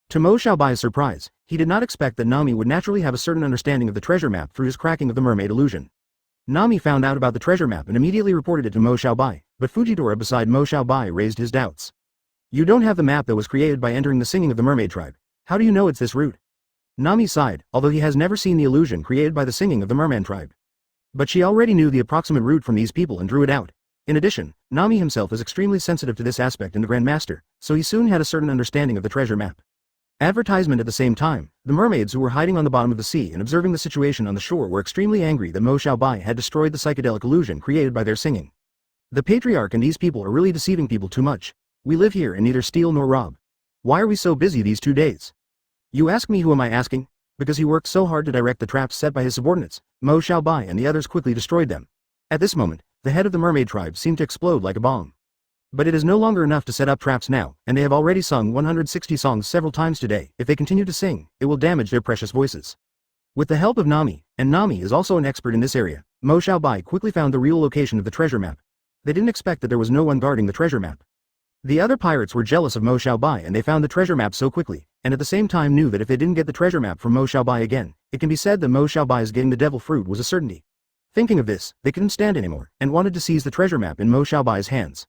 Speaker 1: To Mo Xiaobai's surprise, he did not expect that Nami would naturally have a certain understanding of the treasure map through his cracking of the mermaid illusion. Nami found out about the treasure map and immediately reported it to Mo Xiaobai, but Fujitora beside Mo Xiaobai raised his doubts. You don't have the map that was created by entering the singing of the mermaid tribe. How do you know it's this route? Nami sighed, although he has never seen the illusion created by the singing of the merman tribe. But she already knew the approximate route from these people and drew it out. In addition, Nami himself is extremely sensitive to this aspect in the Grand Master, so he soon had a certain understanding of the treasure map. Advertisement at the same time, the mermaids who were hiding on the bottom of the sea and observing the situation on the shore were extremely angry that Mo Xiaobai had destroyed the psychedelic illusion created by their singing. The patriarch and these people are really deceiving people too much. We live here and neither steal nor rob. Why are we so busy these 2 days? You ask me, who am I asking? Because he worked so hard to direct the traps set by his subordinates, Mo Xiaobai and the others quickly destroyed them. At this moment, the head of the mermaid tribe seemed to explode like a bomb. But it is no longer enough to set up traps now, and they have already sung 160 songs several times today. If they continue to sing, it will damage their precious voices. With the help of Nami, and Nami is also an expert in this area, Mo Xiaobai quickly found the real location of the treasure map. They didn't expect that there was no one guarding the treasure map. The other pirates were jealous of Mo Xiaobai and they found the treasure map so quickly, and at the same time knew that if they didn't get the treasure map from Mo Xiaobai again, it can be said that Mo Xiaobai's getting the devil fruit was a certainty. Thinking of this, they couldn't stand anymore, and wanted to seize the treasure map in Mo Xiaobai's hands.